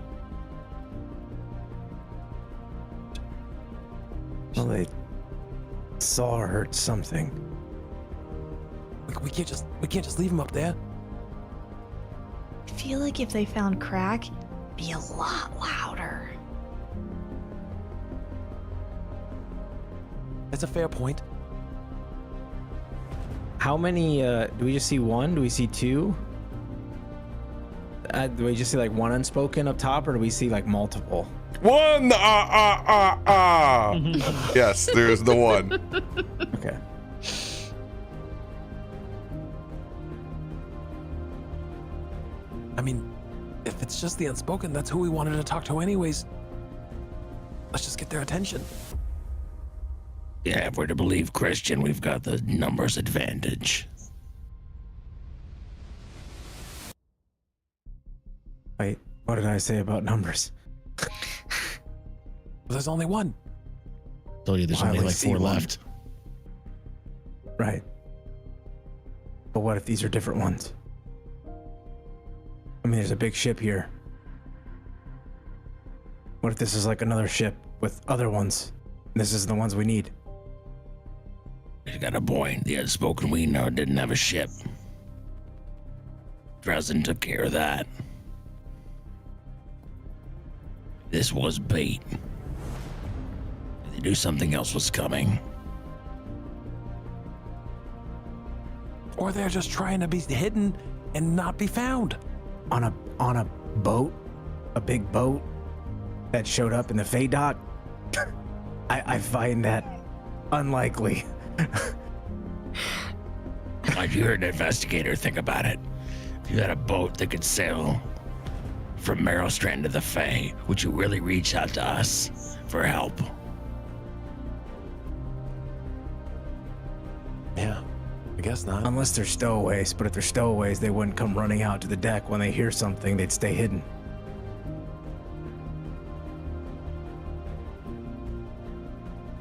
Well, they saw or heard something. We can't just leave him up there. I feel like if they found Krak, it'd be a lot louder. That's a fair point. How many, do we just see one? Do we see two? Do we just see like one unspoken up top, or do we see like multiple? One! Yes, there's the one. Okay. I mean, if it's just the unspoken, that's who we wanted to talk to anyways. Let's just get their attention. Yeah, if we're to believe Christian, we've got the numbers advantage. Wait, what did I say about numbers? There's only one. Told you there's I only only like see 4 one. left. Right. But what if these are different ones? I mean, there's a big ship here. What if this is like another ship with other ones? And this is the ones we need. You got a point. The unspoken we know didn't have a ship. Dresden took care of that. This was bait. They knew something else was coming. Or they're just trying to be hidden and not be found. On a boat? A big boat that showed up in the Fey dock? I find that unlikely. Like you heard an investigator, think about it. If you had a boat that could sail from Merrowstrand to the Fae, would you really reach out to us for help? Yeah, I guess not. Unless they're stowaways, but if they're stowaways, they wouldn't come running out to the deck when they hear something, they'd stay hidden.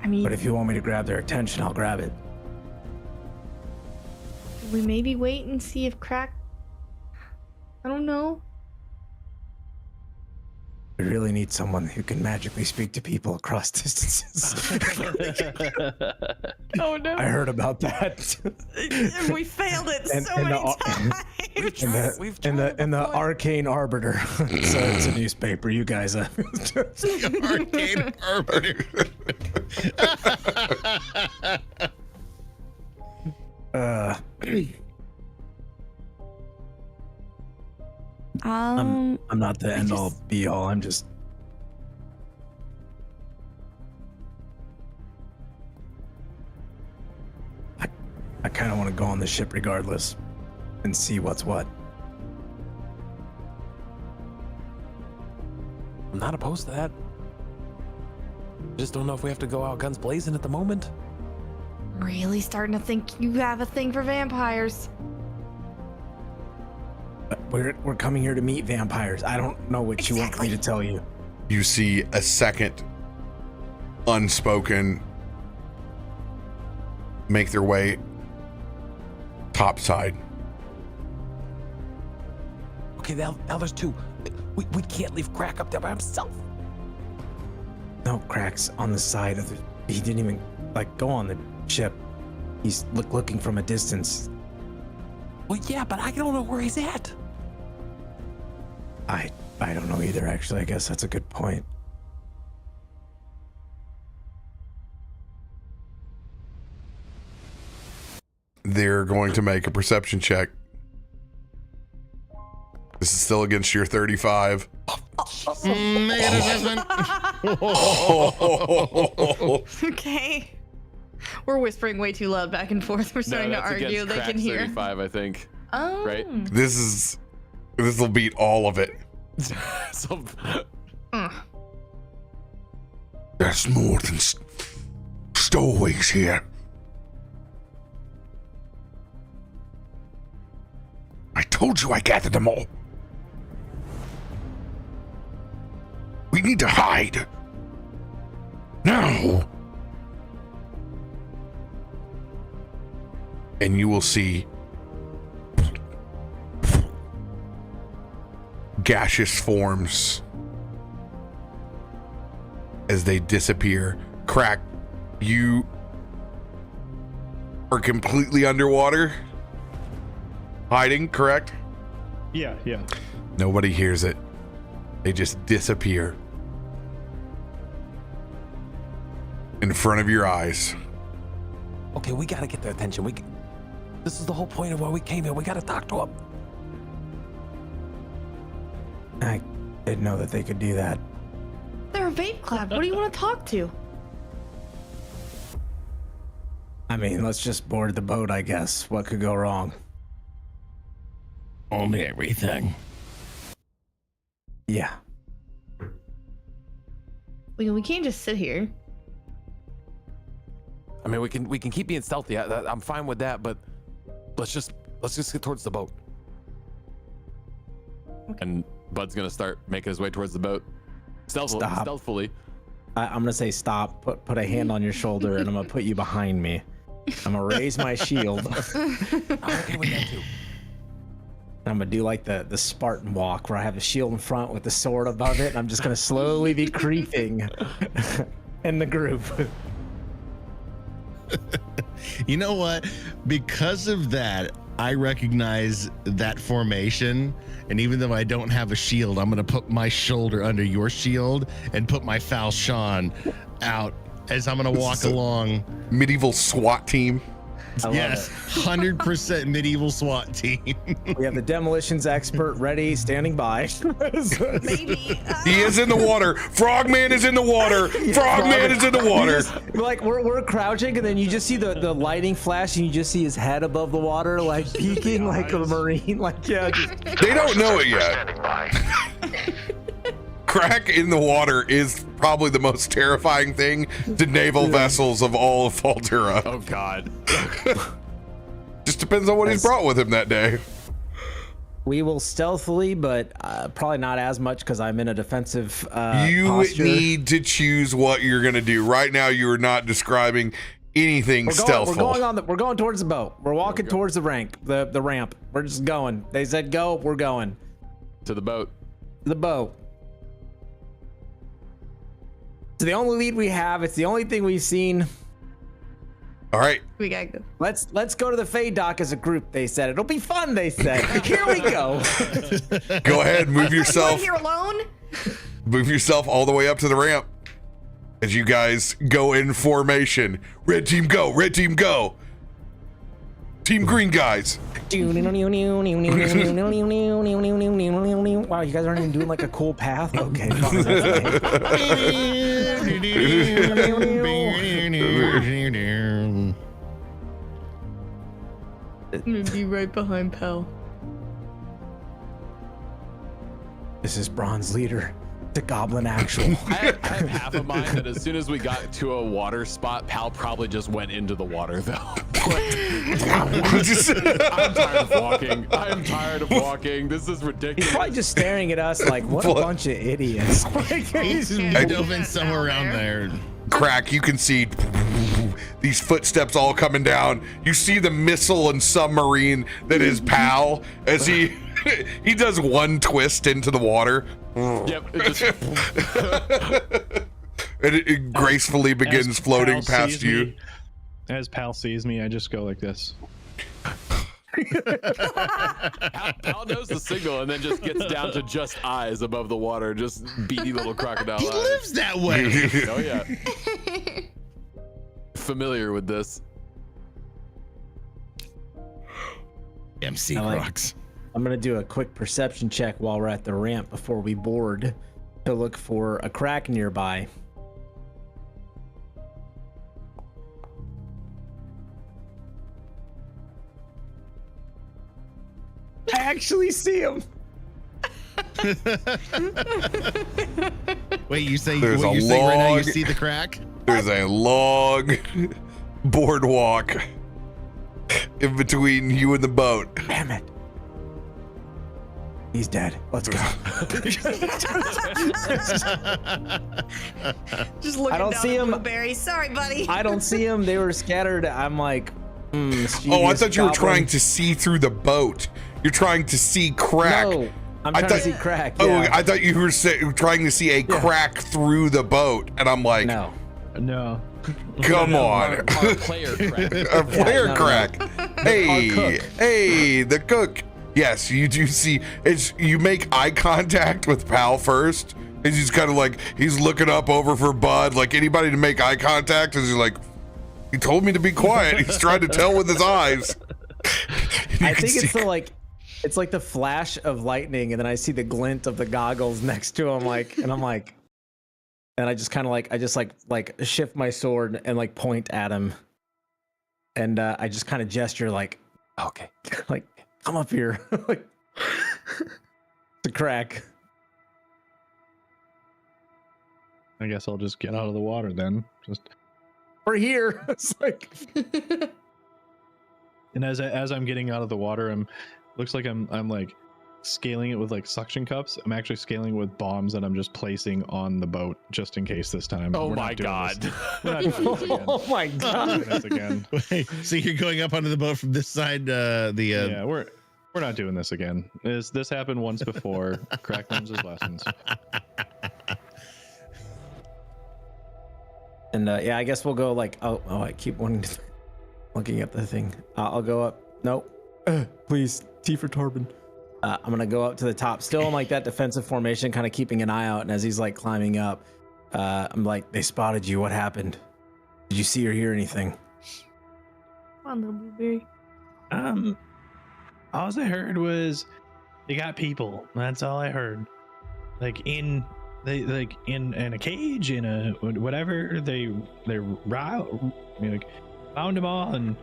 I mean, But if you want me to grab their attention, I'll grab it. we maybe wait and see if Krak. I don't know. We really need someone who can magically speak to people across distances. Oh no. I heard about that. We failed it And- so and many the- times. In the Arcane Arbiter. It's a newspaper. You guys. Arcane Arbiter. I'm not the end all be all. I'm just. I kind of want to go on the ship regardless, and see what's what. I'm not opposed to that. Just don't know if we have to go out guns blazing at the moment. Really starting to think you have a thing for vampires. We're coming here to meet vampires. I don't know what you want me to tell you. You see a second unspoken make their way topside. Okay, now there's two. We can't leave Krak up there by himself. No, Krak's on the side of the. He didn't even go on the ship. He's looking from a distance. Well, yeah, but I don't know where he's at. I don't know either. Actually, I guess that's a good point. They're going to make a perception check. This is still against your 35. Make an assessment. Okay. We're whispering way too loud back and forth. We're starting to that's argue. against They can Krak's hear. 35, I think. Oh. Right? This will beat all of it. So, There's more than stowaways here. I told you I gathered them all. We need to hide. Now. And you will see gaseous forms as they disappear. Krak, you are completely underwater, hiding, correct? Yeah. Nobody hears it. They just disappear in front of your eyes. Okay, we gotta get their attention. This is the whole point of why we came here. We gotta talk to them. I didn't know that they could do that. They're a vape club. What do you want to talk to? I mean, let's just board the boat, I guess. What could go wrong? Only everything. Yeah. We can't just sit here. I mean, we can keep being stealthy. I'm fine with that, but let's just get towards the boat. and Bud's gonna start making his way towards the boat. Stealthfully. I'm gonna say stop. Put a hand on your shoulder, and I'm gonna put you behind me. I'm gonna raise my shield. I'm okay with that too. I'm gonna do like the Spartan walk, where I have a shield in front with the sword above it, and I'm just gonna slowly be creeping in the group. You know what? Because of that, I recognize that formation, and even though I don't have a shield, I'm gonna put my shoulder under your shield and put my falchion out as I'm gonna walk along. Medieval SWAT team. Yes, 100% medieval SWAT team. We have the demolitions expert ready, standing by. Maybe. He is in the water. Frogman is in the water. Frogman is in the water. Like we're crouching, and then you just see the lighting flash, and you just see his head above the water, like peeking like a marine. Like yeah. They don't know it yet. Krak in the water is probably the most terrifying thing to naval vessels of all of Faltura. Oh God. Just depends on what he's brought with him that day. We will stealthily, but probably not as much because I'm in a defensive You posture. need to choose what you're going to do. Right now, you are not describing anything stealthful. We're going towards the boat. We're walking towards the ramp. We're just going. They said go. We're going To the boat. the boat. It's the only lead we have. It's the only thing we've seen. All right. We gotta go. Let's go to the Fade Dock as a group. They said it'll be fun. They said. Here we go. Go ahead. Move You yourself. here alone? Move yourself all the way up to the ramp as you guys go in formation. Red team go. Red team go. Team green guys. Wow, you guys aren't even doing like a cool path. Okay. I'm gonna be right behind Pal. This is Bronze Leader, the Goblin Actual. I have half a mind that as soon as we got to a water spot, Pal probably just went into the water though. I'm tired of walking. This is ridiculous. He's probably just staring at us like, what a bunch of idiots. I dove in somewhere around there. Krak, you can see these footsteps all coming down. You see the missile and submarine that is Pal as he does one twist into the water. Yep. And it gracefully begins floating past you. As Pal sees me, I just go like this. Pal knows the signal and then just gets down to just eyes above the water, just beady little crocodile He eyes. lives that way. Oh yeah. Familiar with this. MC I like- rocks. I'm gonna do a quick perception check while we're at the ramp before we board to look for a Krak nearby. I actually see him. Wait, you say There's what a you're saying right now? You log. see the crack? There's a long boardwalk in between you and the boat. Damn it. He's dead. Let's go. Just looking I don't down see at him. Blueberry. Sorry, buddy. I don't see him. They were scattered. I'm like, Oh, I mischievous thought you were goblin. trying to see through the boat. You're trying to see Krak. No, I'm I trying thought- to see Krak. Oh, Yeah. I thought you were trying to see a crack through the boat, and I'm like, No. No. come on, Our player crack. a player no, no. crack. Our Hey, cook. hey, the cook. Yes, you do see. It's you make eye contact with Pal first, and he's kind of like he's looking up over for Bud, like anybody to make eye contact, and he's like, he told me to be quiet. He's trying to tell with his eyes. I think it's the like, it's like the flash of lightning, and then I see the glint of the goggles next to him, like, and I'm like, and I just kind of like, I just like shift my sword and like point at him, and I just kind of gesture like, Okay. like, come up here, like, to Krak. I guess I'll just get out of the water then. Just We're here. It's like, and as I'm getting out of the water, looks like I'm like scaling it with like suction cups. I'm actually scaling with bombs that I'm just placing on the boat just in case this time. Oh We're my not doing god. this. We're not doing this again. oh my We're not god. doing this again. Wait, so you're going up onto the boat from this side? Yeah, we're not doing this again. This happened once before. Krak learns his lessons. And yeah, I guess we'll go like, oh, I keep wanting to looking at the thing. I'll go up. Nope. Please, T for Tarben. I'm gonna go up to the top, still in like that defensive formation, kind of keeping an eye out. And as he's like climbing up, I'm like, they spotted you. What happened? Did you see or hear anything? Come on, little Blueberry. All I heard was they got people. That's all I heard. Like in a cage, in a whatever. They like found them all, and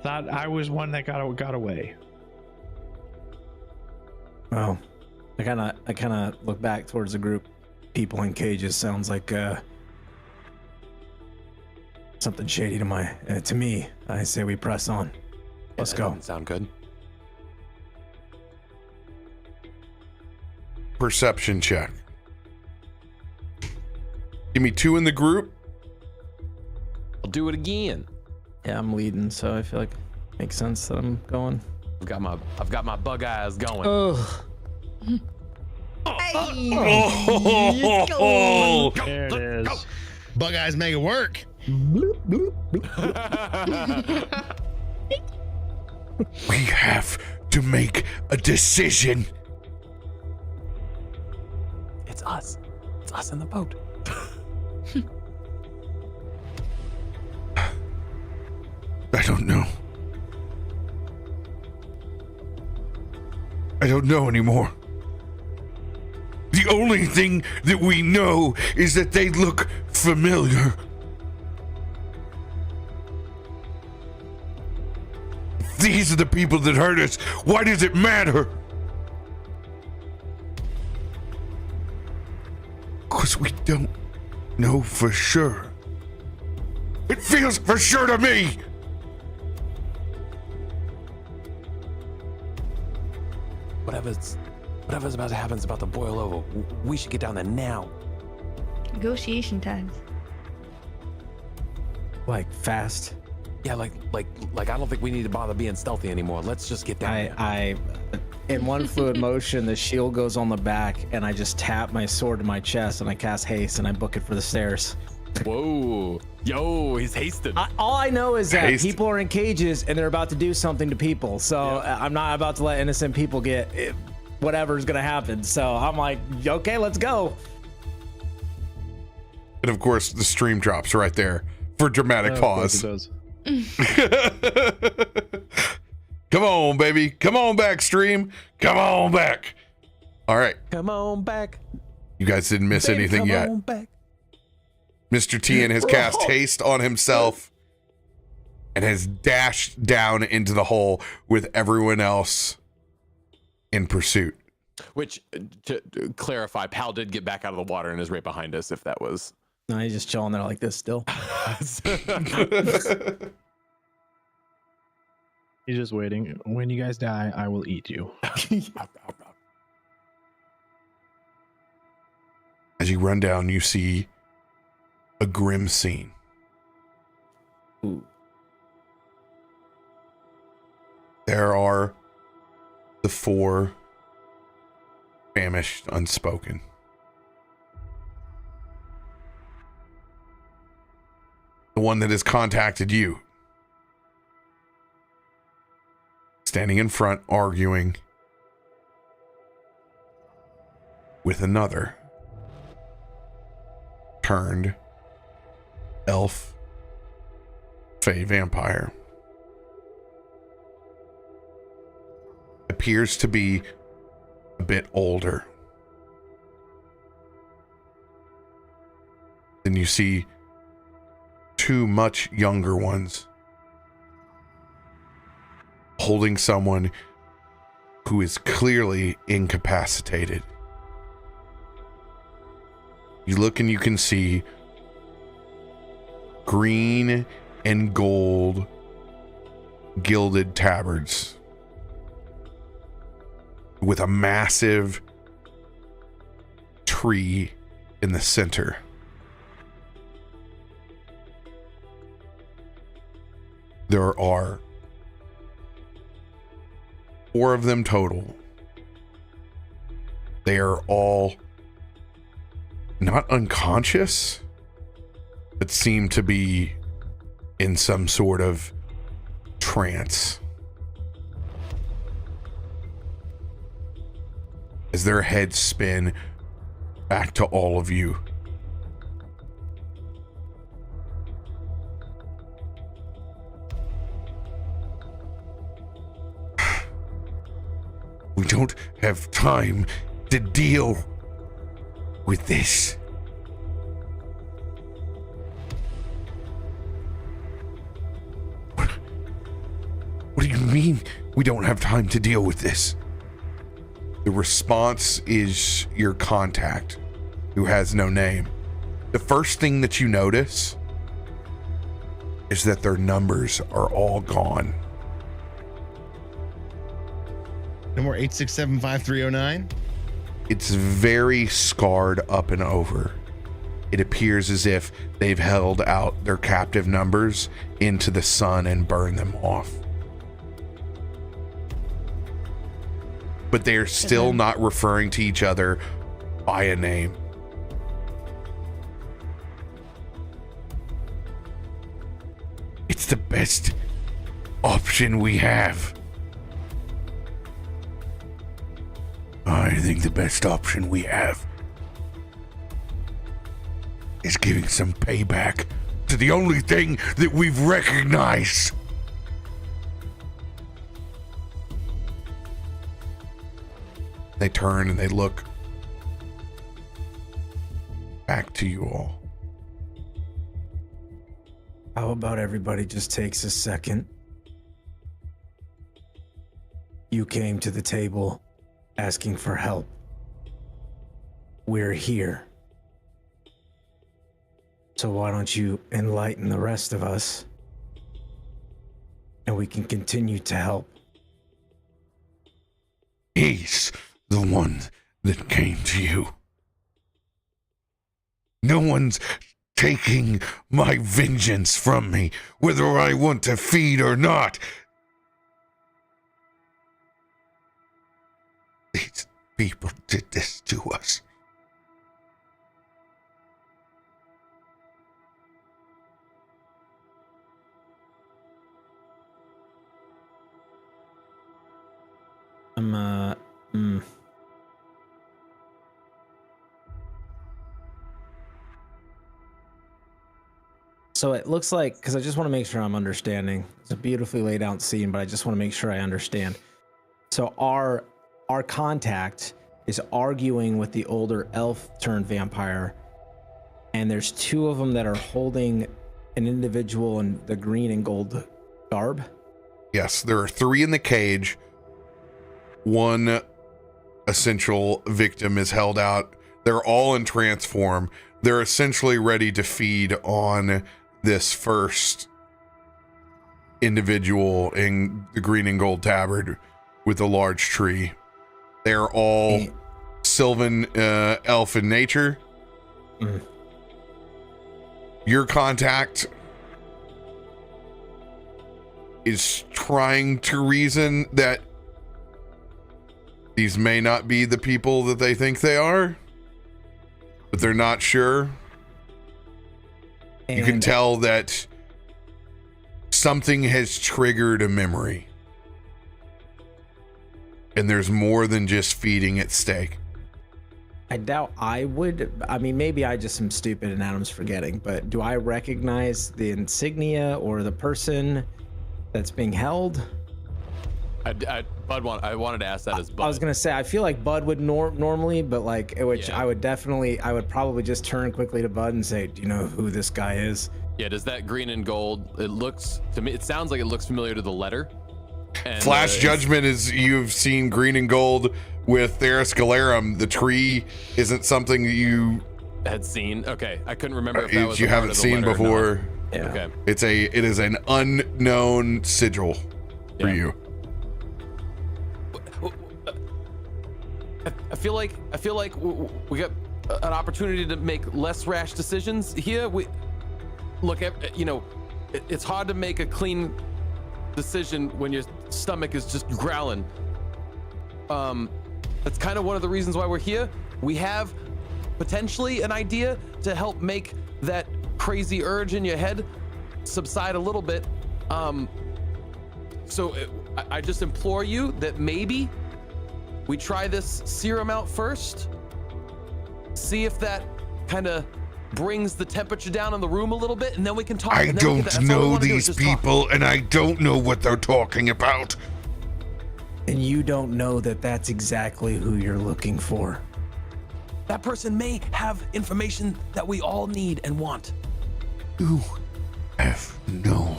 thought I was one that got away. Oh, I kind of look back towards the group. People in cages sounds like something shady to me. I say we press on. Let's That go. doesn't sound good. Perception check. Give me 2 in the group. I'll do it again. Yeah, I'm leading, so I feel like it makes sense that I'm going. I've got my bug eyes going. Oh, Hey! Oh, There it is. Bug eyes make it work. we have to make a decision. It's us. It's us in the boat. I don't know. I don't know anymore. The only thing that we know is that they look familiar. These are the people that hurt us. Why does it matter? Because we don't know for sure. It feels for sure to me. Whatever's about to happen is about to boil over. We should get down there now. Negotiation times. Like fast. Yeah, like I don't think we need to bother being stealthy anymore. Let's just get down there. I in one fluid motion, the shield goes on the back, and I just tap my sword to my chest, and I cast haste, and I book it for the stairs. Whoa. Yo, he's hasted. All I know is that people are in cages, and they're about to do something to people. So I'm not about to let innocent people get whatever's going to happen. So I'm like, okay, let's go. And of course, the stream drops right there for dramatic pause. It does. Come on, baby. Come on back, stream. Come on back. All right. Come on back. You guys didn't miss Baby, anything come yet. on back. Mr. Tien has cast haste on himself and has dashed down into the hole with everyone else in pursuit. Which, to clarify, Pal did get back out of the water and is right behind us, if that was... No, he's just chilling there like this still. He's just waiting. When you guys die, I will eat you. As you run down, you see a grim scene. Ooh. There are the 4 famished unspoken. The one that has contacted you, standing in front, arguing with another turned elf, fey vampire. Appears to be a bit older. Then you see 2 much younger ones holding someone who is clearly incapacitated. You look and you can see green and gold gilded tabards with a massive tree in the center. There are 4 of them total. They are all not unconscious, but seem to be in some sort of trance. As their heads spin back to all of you. We don't have time to deal with this. What do you mean we don't have time to deal with this? The response is your contact, who has no name. The first thing that you notice is that their numbers are all gone. No more 8675309. It's very scarred up and over. It appears as if they've held out their captive numbers into the sun and burned them off. But they are still not referring to each other by a name. It's the best option we have. I think the best option we have is giving some payback to the only thing that we've recognized. They turn and they look back to you all. How about everybody just takes a second? You came to the table asking for help. We're here. So why don't you enlighten the rest of us, and we can continue to help. He's the one that came to you. No one's taking my vengeance from me, whether I want to feed or not. These people did this to us. So it looks like, because I just want to make sure I'm understanding. It's a beautifully laid out scene, but I just want to make sure I understand. So our contact is arguing with the older elf turned vampire, and there's two of them that are holding an individual in the green and gold garb. Yes, there are 3 in the cage. One essential victim is held out. They're all in trance form. They're essentially ready to feed on this first individual in the green and gold tabard with a large tree. They're all Sylvan elf in nature. Your contact is trying to reason that these may not be the people that they think they are, but they're not sure. You can tell that something has triggered a memory. And there's more than just feeding at stake. I doubt I would. I mean, maybe I just am stupid and Adam's forgetting, but do I recognize the insignia or the person that's being held? I wanted to ask that as Bud. I was gonna say, I feel like Bud would normally, but like, which I would probably just turn quickly to Bud and say, do you know who this guy is? Yeah, does that green and gold, it looks, to me, it sounds like it looks familiar to the letter. And, Flash judgment is you've seen green and gold with Theris Galarum. The tree isn't something that you had seen. Okay, I couldn't remember if that was you a part haven't of the seen letter or before. Yeah. Okay. It is an unknown sigil for you. I feel like we got an opportunity to make less rash decisions here. We look at, you know, it's hard to make a clean decision when your stomach is just growling. That's kind of one of the reasons why we're here. We have potentially an idea to help make that crazy urge in your head subside a little bit. So I just implore you that maybe we try this serum out first, see if that kind of brings the temperature down in the room a little bit, and then we can talk. I don't know these people, and I don't know what they're talking about. And you don't know that that's exactly who you're looking for. That person may have information that we all need and want. You have no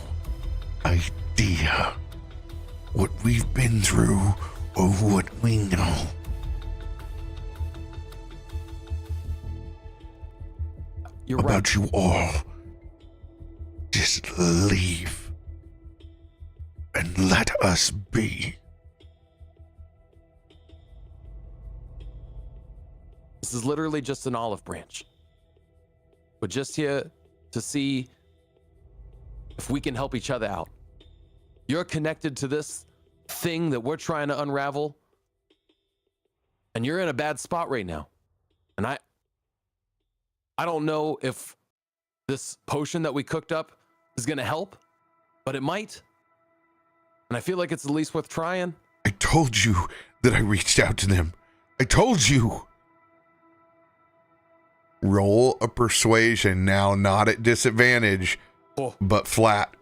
idea what we've been through or what we know. You're about right. you all. Just leave and let us be. This is literally just an olive branch. We're just here to see if we can help each other out. You're connected to this thing that we're trying to unravel, and you're in a bad spot right now. And I don't know if this potion that we cooked up is going to help, but it might. And I feel like it's at least worth trying. I told you that I reached out to them. I told you. Roll a persuasion now, not at disadvantage, but flat.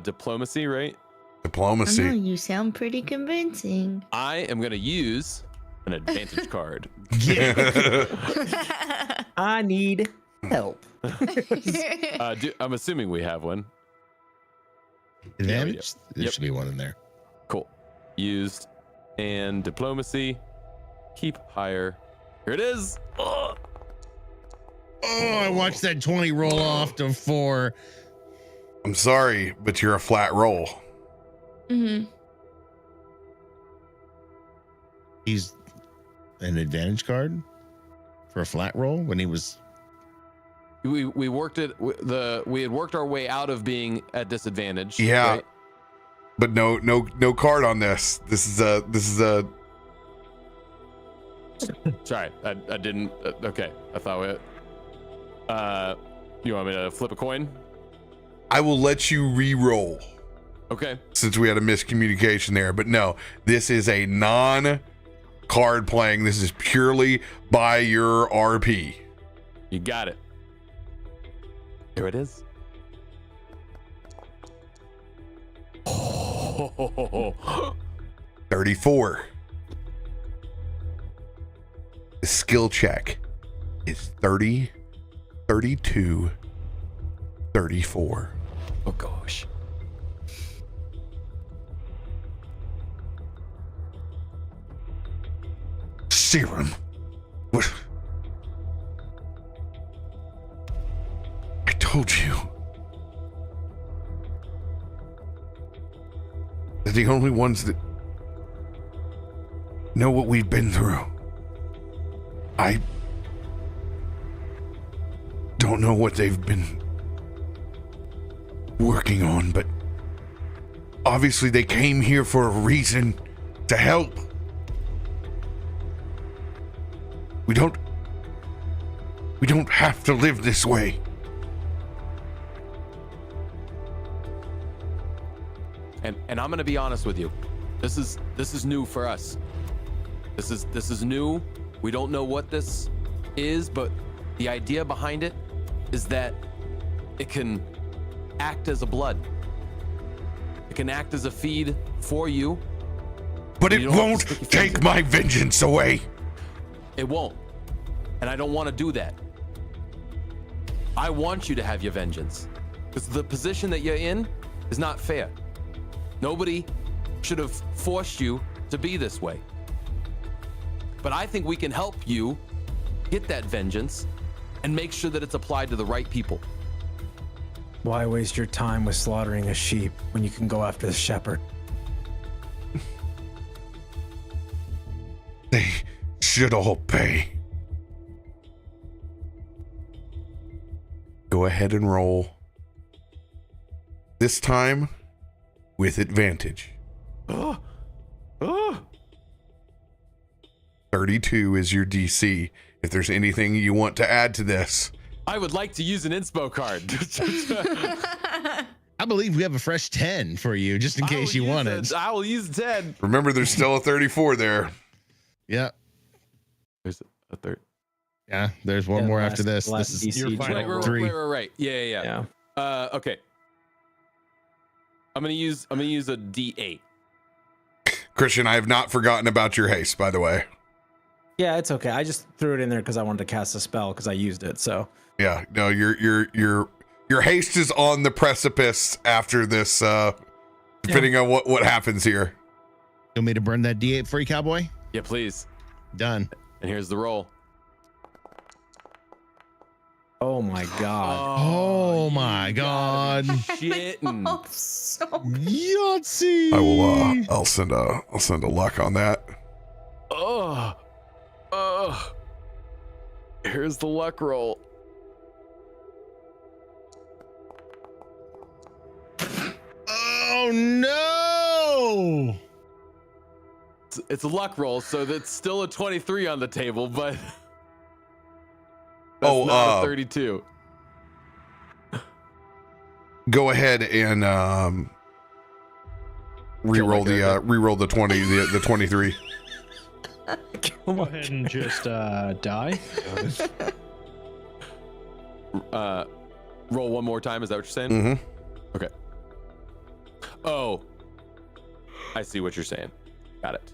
Diplomacy, right? Diplomacy. I know, you sound pretty convincing. I am going to use an advantage card. I need help. I'm assuming we have one. Advantage? There Yep. should be one in there. Cool. Used and diplomacy. Keep higher. Here it is. Oh, I watched that 20 roll off to 4. I'm sorry, but you're a flat roll. Mm-hmm. He's an advantage card? for a flat roll when he was? We worked it. We had worked our way out of being at disadvantage. Yeah, right? but no card on this. This is a. Sorry, I didn't. Okay, I thought we. You want me to flip a coin? I will let you re-roll. Okay. Since we had a miscommunication there, but no, this is a non-card playing. This is purely by your RP. You got it. Here it is. 34. The skill check is 30, 32, 34. Oh gosh. Serum. What? I told you. They're the only ones that know what we've been through. I don't know what they've been working on, but obviously they came here for a reason, to help. We don't have to live this way. And I'm gonna be honest with you. This is new for us. This is new. We don't know what this is, but the idea behind it is that it can act as a blood. It can act as a feed for you. But it won't take my vengeance away. It won't. And I don't want to do that. I want you to have your vengeance. Because the position that you're in is not fair. Nobody should have forced you to be this way. But I think we can help you get that vengeance and make sure that it's applied to the right people. Why waste your time with slaughtering a sheep when you can go after the shepherd? They should all pay. Go ahead and roll. This time with advantage. 32 is your DC. If there's anything you want to add to this. I would like to use an inspo card. I believe we have a fresh 10 for you, just in case you want it. I will use 10. Remember, there's still a 34 there. Yeah. There's a third. Yeah, there's one more after this. This is your final three. Right. Yeah. Okay. I'm gonna use a D8. Christian, I have not forgotten about your haste, by the way. Yeah, it's okay. I just threw it in there because I wanted to cast a spell because I used it. So Yeah, no, your haste is on the precipice after this, depending on what happens here. You want me to burn that D8 for you, cowboy? Yeah, please. Done. And here's the roll. oh my god. Oh my god. Shitting. Oh, so Yahtzee. I will. I'll send a luck on that. Oh. Here's the luck roll. Oh no. It's a luck roll, so that's still a 23 on the table, but that's not a 32. Go ahead and re-roll the 20, the 23. Go ahead and just die. Roll one more time. Is that what you're saying? Mm-hmm. Okay. Oh, I see what you're saying. Got it.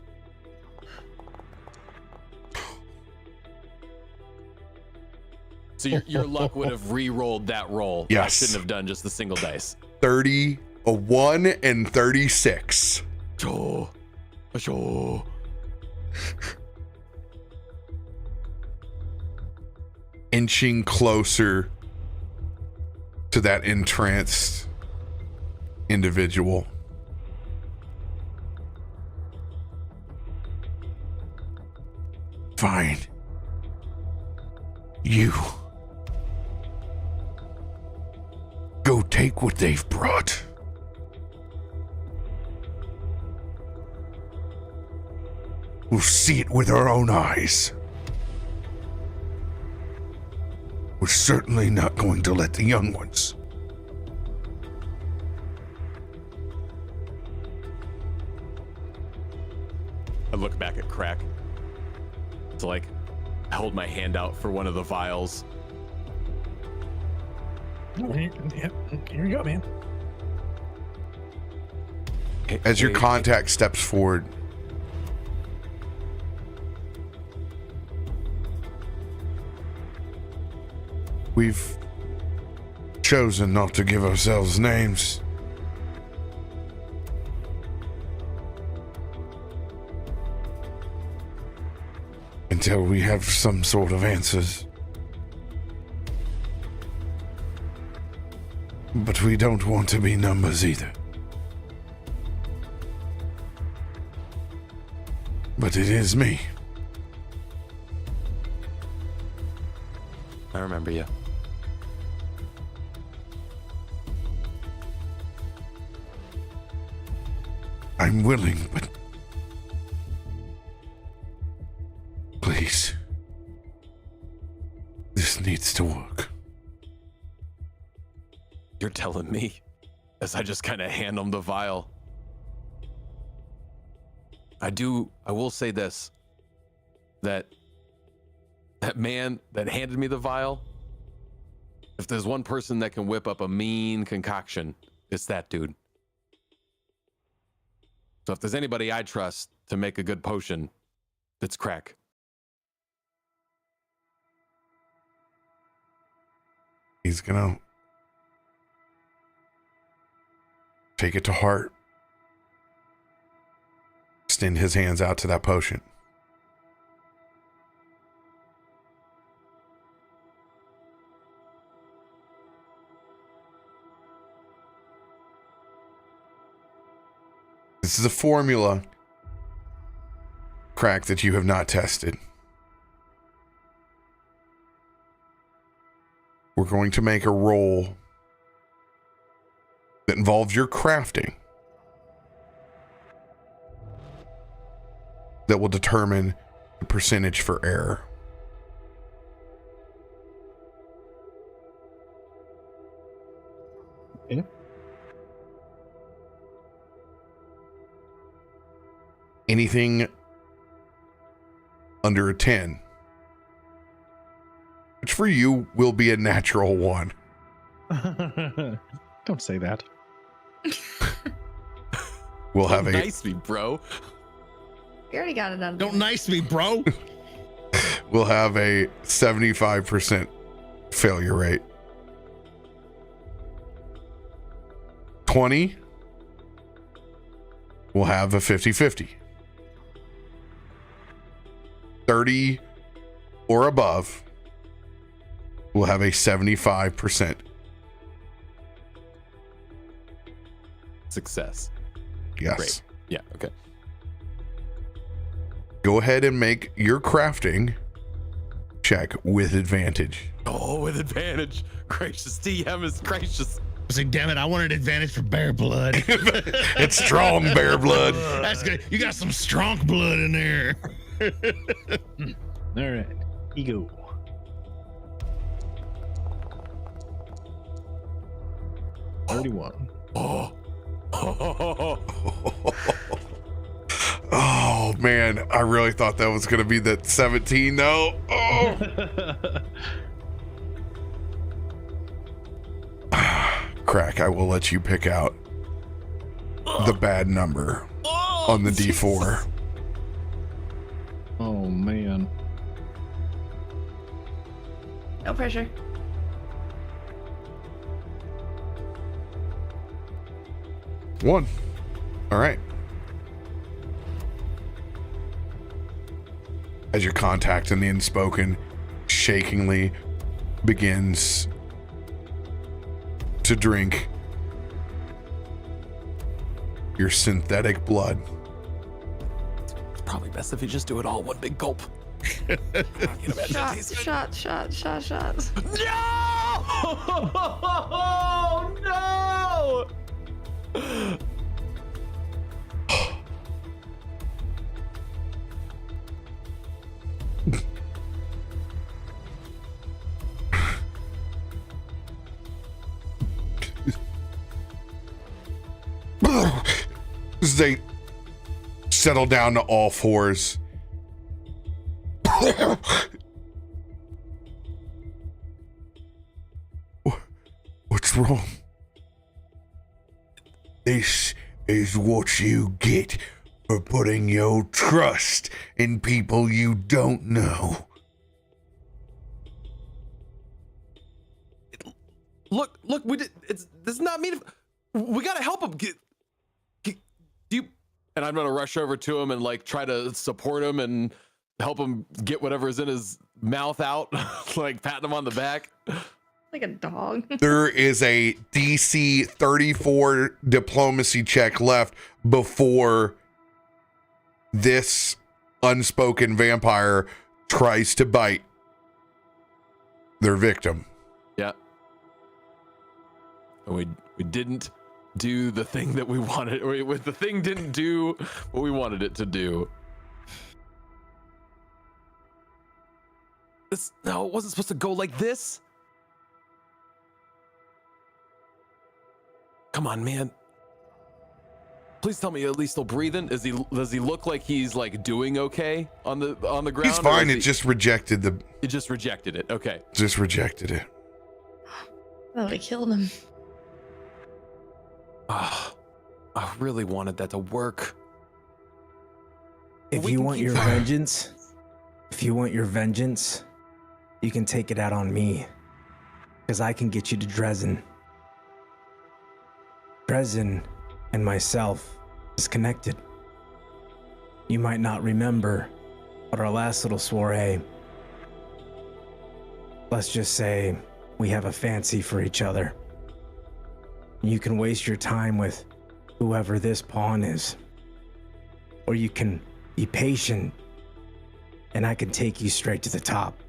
So your luck would have re-rolled that roll. Yes. I shouldn't have done just the single dice. 30, a 1, and 36. Oh. Inching closer to that entranced individual. Fine. You go take what they've brought. We'll see it with our own eyes. We're certainly not going to let the young ones. I look back at Krak. To like hold my hand out for one of the vials. Yep, here you go, man. As your contact steps forward, we've chosen not to give ourselves names. Until we have some sort of answers. But we don't want to be numbers either. But it is me. I remember you. I'm willing, but please, this needs to work. You're telling me, as I just kind of hand him the vial. I will say this, that man that handed me the vial, if there's one person that can whip up a mean concoction, it's that dude. So if there's anybody I trust to make a good potion, it's Krak. He's gonna take it to heart. Extend his hands out to that potion. This is a formula, Krak, that you have not tested. We're going to make a roll that involves your crafting that will determine the percentage for error. Yeah. Anything under a 10, which for you will be a natural 1. Don't say that. We'll have Nice me, bro. We already got it done. Don't nice me, bro. we'll have a 75% failure rate. 20, we'll have a 50-50. 30 or above, we'll have a 75% Success. yes. Great. Yeah, okay. Go ahead and make your crafting check with advantage. Oh, with advantage. Gracious DM is gracious. I was like, damn it, I wanted advantage for bear blood. It's strong bear blood. That's good. You got some strong blood in there. All right. Ego. Oh. Oh man, I really thought that was gonna be that 17 though. Oh. Krak, I will let you pick out the bad number on the D4. Oh man. No pressure. One. All right. As your contact in the unspoken shakingly begins to drink your synthetic blood. It's probably best if you just do it all one big gulp. Shot. No! They settle down to all fours. What's wrong? This is what you get for putting your trust in people you don't know. Look, we did. This is not me. We gotta help him. Do you? And I'm gonna rush over to him and like try to support him and help him get whatever's in his mouth out, like patting him on the back. Like a dog. There is a DC 34 diplomacy check left before this unspoken vampire tries to bite their victim. Yeah. And we didn't do the thing that we wanted. The thing didn't do what we wanted it to do. No, it wasn't supposed to go like this. Come on, man. Please tell me at least still breathing. Does he look like he's like doing okay on the ground? He's fine. It just rejected the. It just rejected it. Okay. Just rejected it. That would have killed him. I really wanted that to work. If you want your vengeance, you can take it out on me. Because I can get you to Dresden. Dresden and myself is connected. You might not remember, but our last little soiree, let's just say we have a fancy for each other. You can waste your time with whoever this pawn is. Or you can be patient and I can take you straight to the top.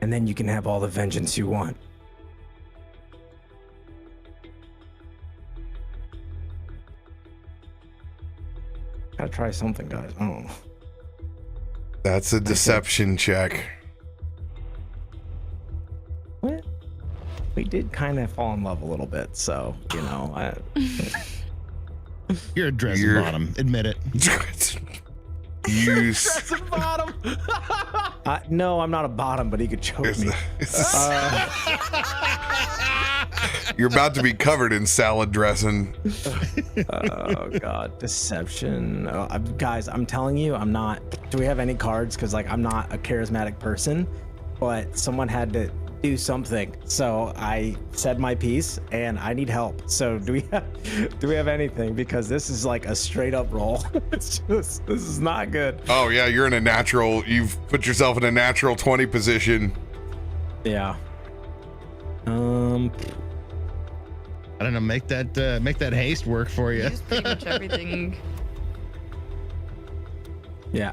And then you can have all the vengeance you want. Gotta try something, guys. Oh. That's a deception check. What? We did kind of fall in love a little bit, so, you know. You're a Dresden bottom. Admit it. Dresden bottom. No, I'm not a bottom, but he could choke me. You're about to be covered in salad dressing. Oh God, deception. Guys, I'm telling you, I'm not. Do we have any cards? Because like I'm not a charismatic person, but someone had to do something. So I said my piece, and I need help. So do we have anything? Because this is like a straight up roll. It's just this is not good. Oh yeah, you're in a natural. You've put yourself in a natural 20 position. Yeah. I don't know. Make that haste work for you. Use pretty much everything. Yeah.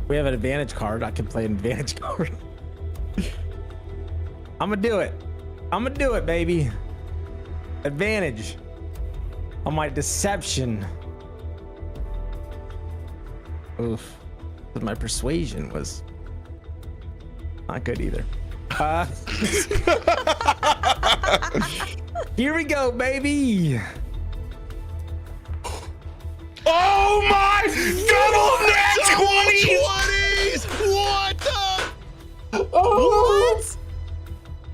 We have an advantage card. I can play an advantage card. I'm gonna do it, baby. Advantage on my deception. Oof. But my persuasion was not good either. Here we go, baby. Oh my! Double net 20s! 20s! What the? What?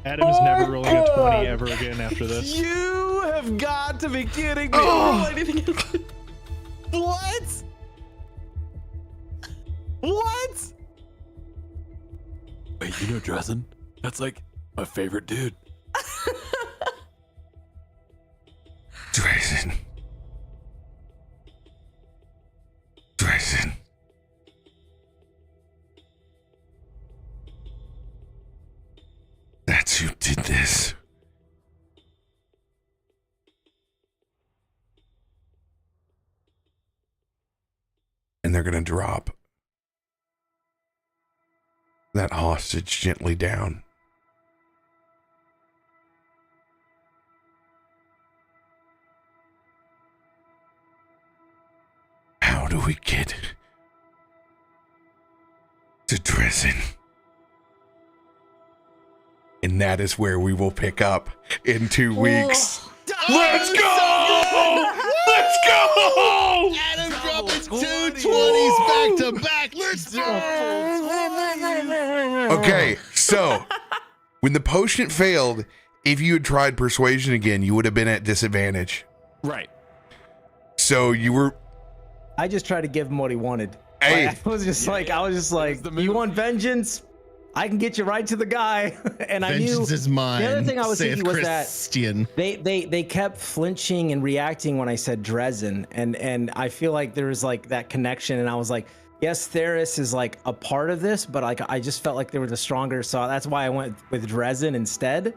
Adam is never rolling a 20 ever again after this. You have got to be kidding me. What? What? Wait, you know Dresden? That's like my favorite dude. Dresden. That's who did this. And they're gonna drop that hostage gently down. How do we get to Dresden? And that is where we will pick up in 2 weeks. Let's go! Let's go! Adam dropping 220s back to back. Let's go! Okay, so when the potion failed, if you had tried persuasion again, you would have been at disadvantage. Right. So you were. I just tried to give him what he wanted. Hey. I was just like, you want vengeance? I can get you right to the guy. And I knew Vengeance is mine. the other thing I was saith thinking was Christian. that they kept flinching and reacting when I said Dresden, and I feel like there was like that connection, and I was like, yes, Theris is like a part of this, but like I just felt like they were the stronger, so that's why I went with Dresden instead.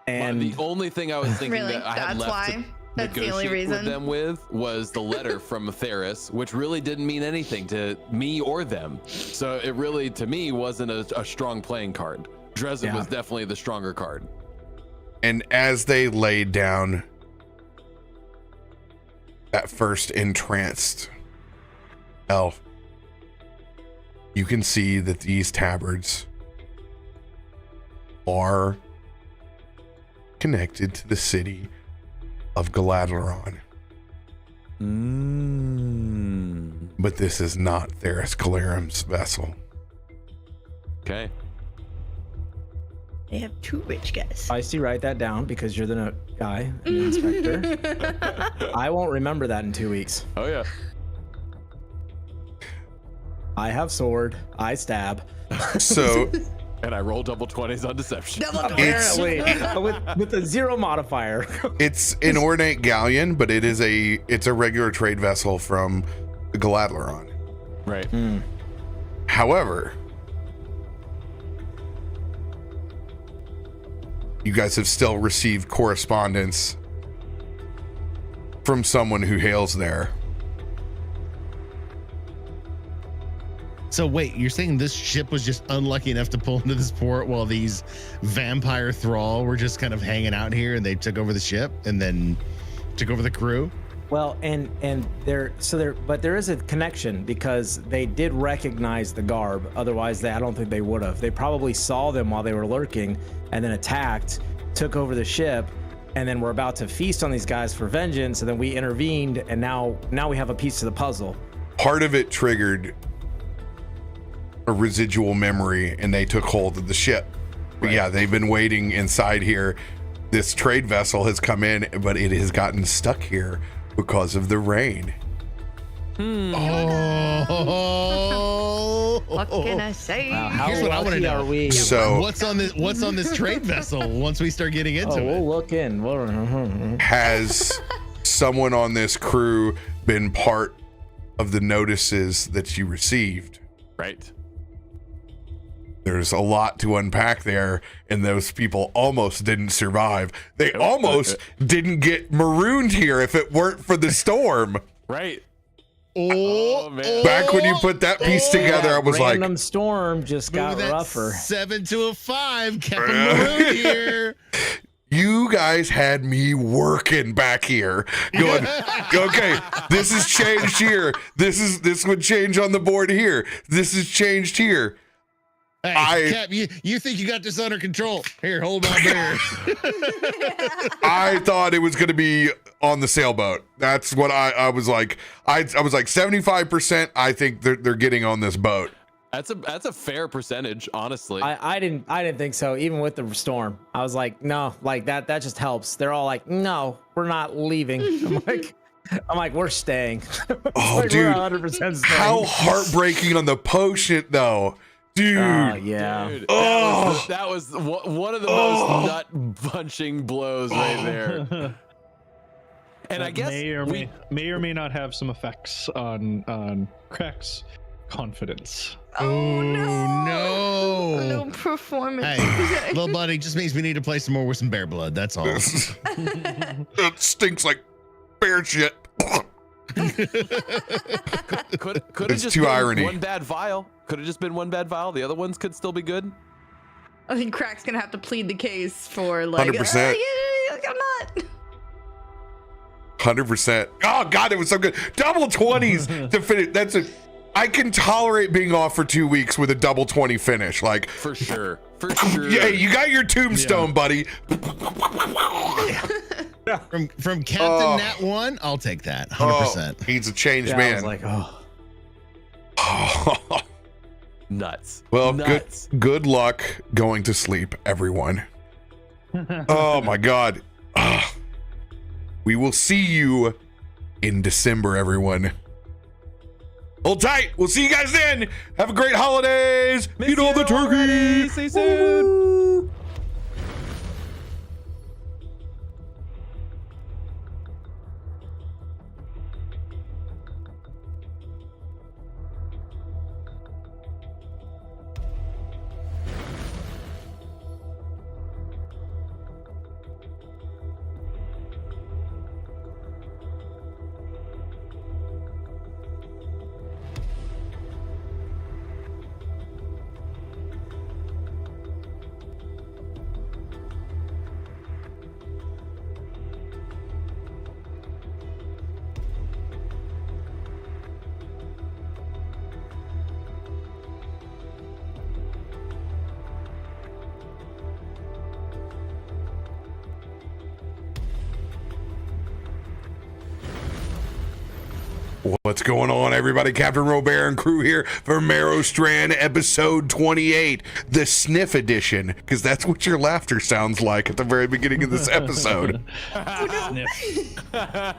And the only thing I was thinking Really? that I had That's left why? to That's the only negotiate with reason? them with was the letter from Theris, which really didn't mean anything to me or them. So it really, to me, wasn't a strong playing card. Dresden was definitely the stronger card. And as they laid down that first entranced elf, you can see that these tabards are connected to the city of Galadrion. But this is not Theris Calarim's vessel. Okay. They have 2 rich guys. Feisty, write that down because you're the note guy and the inspector. I won't remember that in 2 weeks. Oh yeah. I have sword. I stab. So And I roll double 20s on deception. Apparently, with a 0 modifier. it's an ornate galleon, but it's a regular trade vessel from Galadrion. Right. However, you guys have still received correspondence from someone who hails there. So wait, you're saying this ship was just unlucky enough to pull into this port while these vampire thrall were just kind of hanging out here, and they took over the ship and then took over the crew? Well, and there is a connection because they did recognize the garb. Otherwise, I don't think they would have. They probably saw them while they were lurking and then attacked, took over the ship, and then we're about to feast on these guys for vengeance. And then we intervened, and now we have a piece of the puzzle. Part of it triggered a residual memory, and they took hold of the ship. But yeah, they've been waiting inside here. This trade vessel has come in, but it has gotten stuck here because of the rain. Oh. What can I say? Wow, how Here's what I want to lucky know. are we? So What's on this trade vessel once we start getting into it? We'll look in. has someone on this crew been part of the notices that you received? Right. There's a lot to unpack there, and those people almost didn't survive. They almost didn't get marooned here if it weren't for the storm. Right. Oh, man. Back when you put that piece together, I was like, Random storm just got Move that rougher. 7 to a 5, Captain Maroon here. you guys had me working back here, going, okay, this has changed here. This would change on the board here. This has changed here. Hey, Cap, you think you got this under control? Here, hold my beer. I thought it was going to be on the sailboat. That's what I was like. I was like 75%. I think they're getting on this boat. That's a fair percentage, honestly. I didn't think so. Even with the storm, I was like, no, like that just helps. They're all like, no, we're not leaving. I'm like, we're staying. Oh, like, dude, we're 100% staying. how heartbreaking on the potion, though. Dude, yeah. Dude, Oh. that was one of the most nut punching blows right there. And That I guess may or may not have some effects on Krak's confidence. Oh no. no. No performance. Hey, little buddy, just means we need to play some more with some bear blood. That's all. it stinks like bear shit. Could have It's just too been irony. one bad vial. Could have just been one bad vial. The other ones could still be good. I think Krak's gonna have to plead the case for like 100%. I'm not. 100%. Oh God, it was so good. Double 20s to finish. That's a. I can tolerate being off for 2 weeks with a double 20 finish. Like For sure. For sure. yeah, you got your tombstone, buddy. From Captain Nat 1, I'll take that. 100%. Oh, he's a changed Yeah, man. I was like, oh. Nuts. Well, Nuts. good luck going to sleep, everyone. Oh my God. We will see you in December, everyone. Hold tight. We'll see you guys then. Have a great holidays. Eat all the turkey. See you soon. What's going on, everybody? CaptainRoBear and crew here for Merrowstrand, episode 28, the sniff edition, because that's what your laughter sounds like at the very beginning of this episode.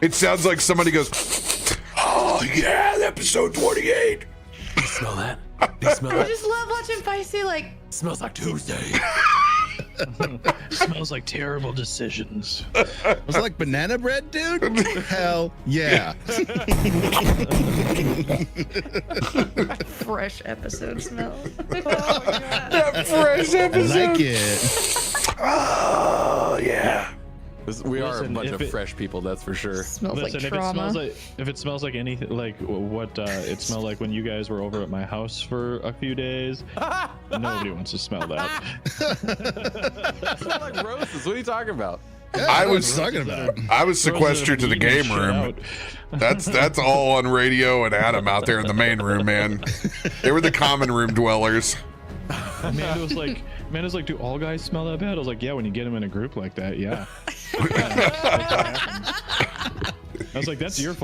It sounds like somebody goes, "Oh yeah, episode 28." You smell that? You smell I that? just love watching Feisty like Smells like Tuesday. Smells like terrible decisions. Was it like banana bread, dude? Hell yeah. fresh episode smell. That fresh I episode. like it. Oh yeah. We are a Listen, bunch if of it- fresh people, that's for sure. Smells Listen, like if trauma. it smells like anything, like what it smelled like when you guys were over at my house for a few days, nobody wants to smell that. It smells like roses. What are you talking about? Yeah, I I was- was talking about. I was sequestered to the game Shit room. out. That's all on radio and Adam out there in the main room, man. They were the common room dwellers. Amanda was like, do all guys smell that bad? I was like, yeah, when you get them in a group like that, yeah. I was like, that's your fault.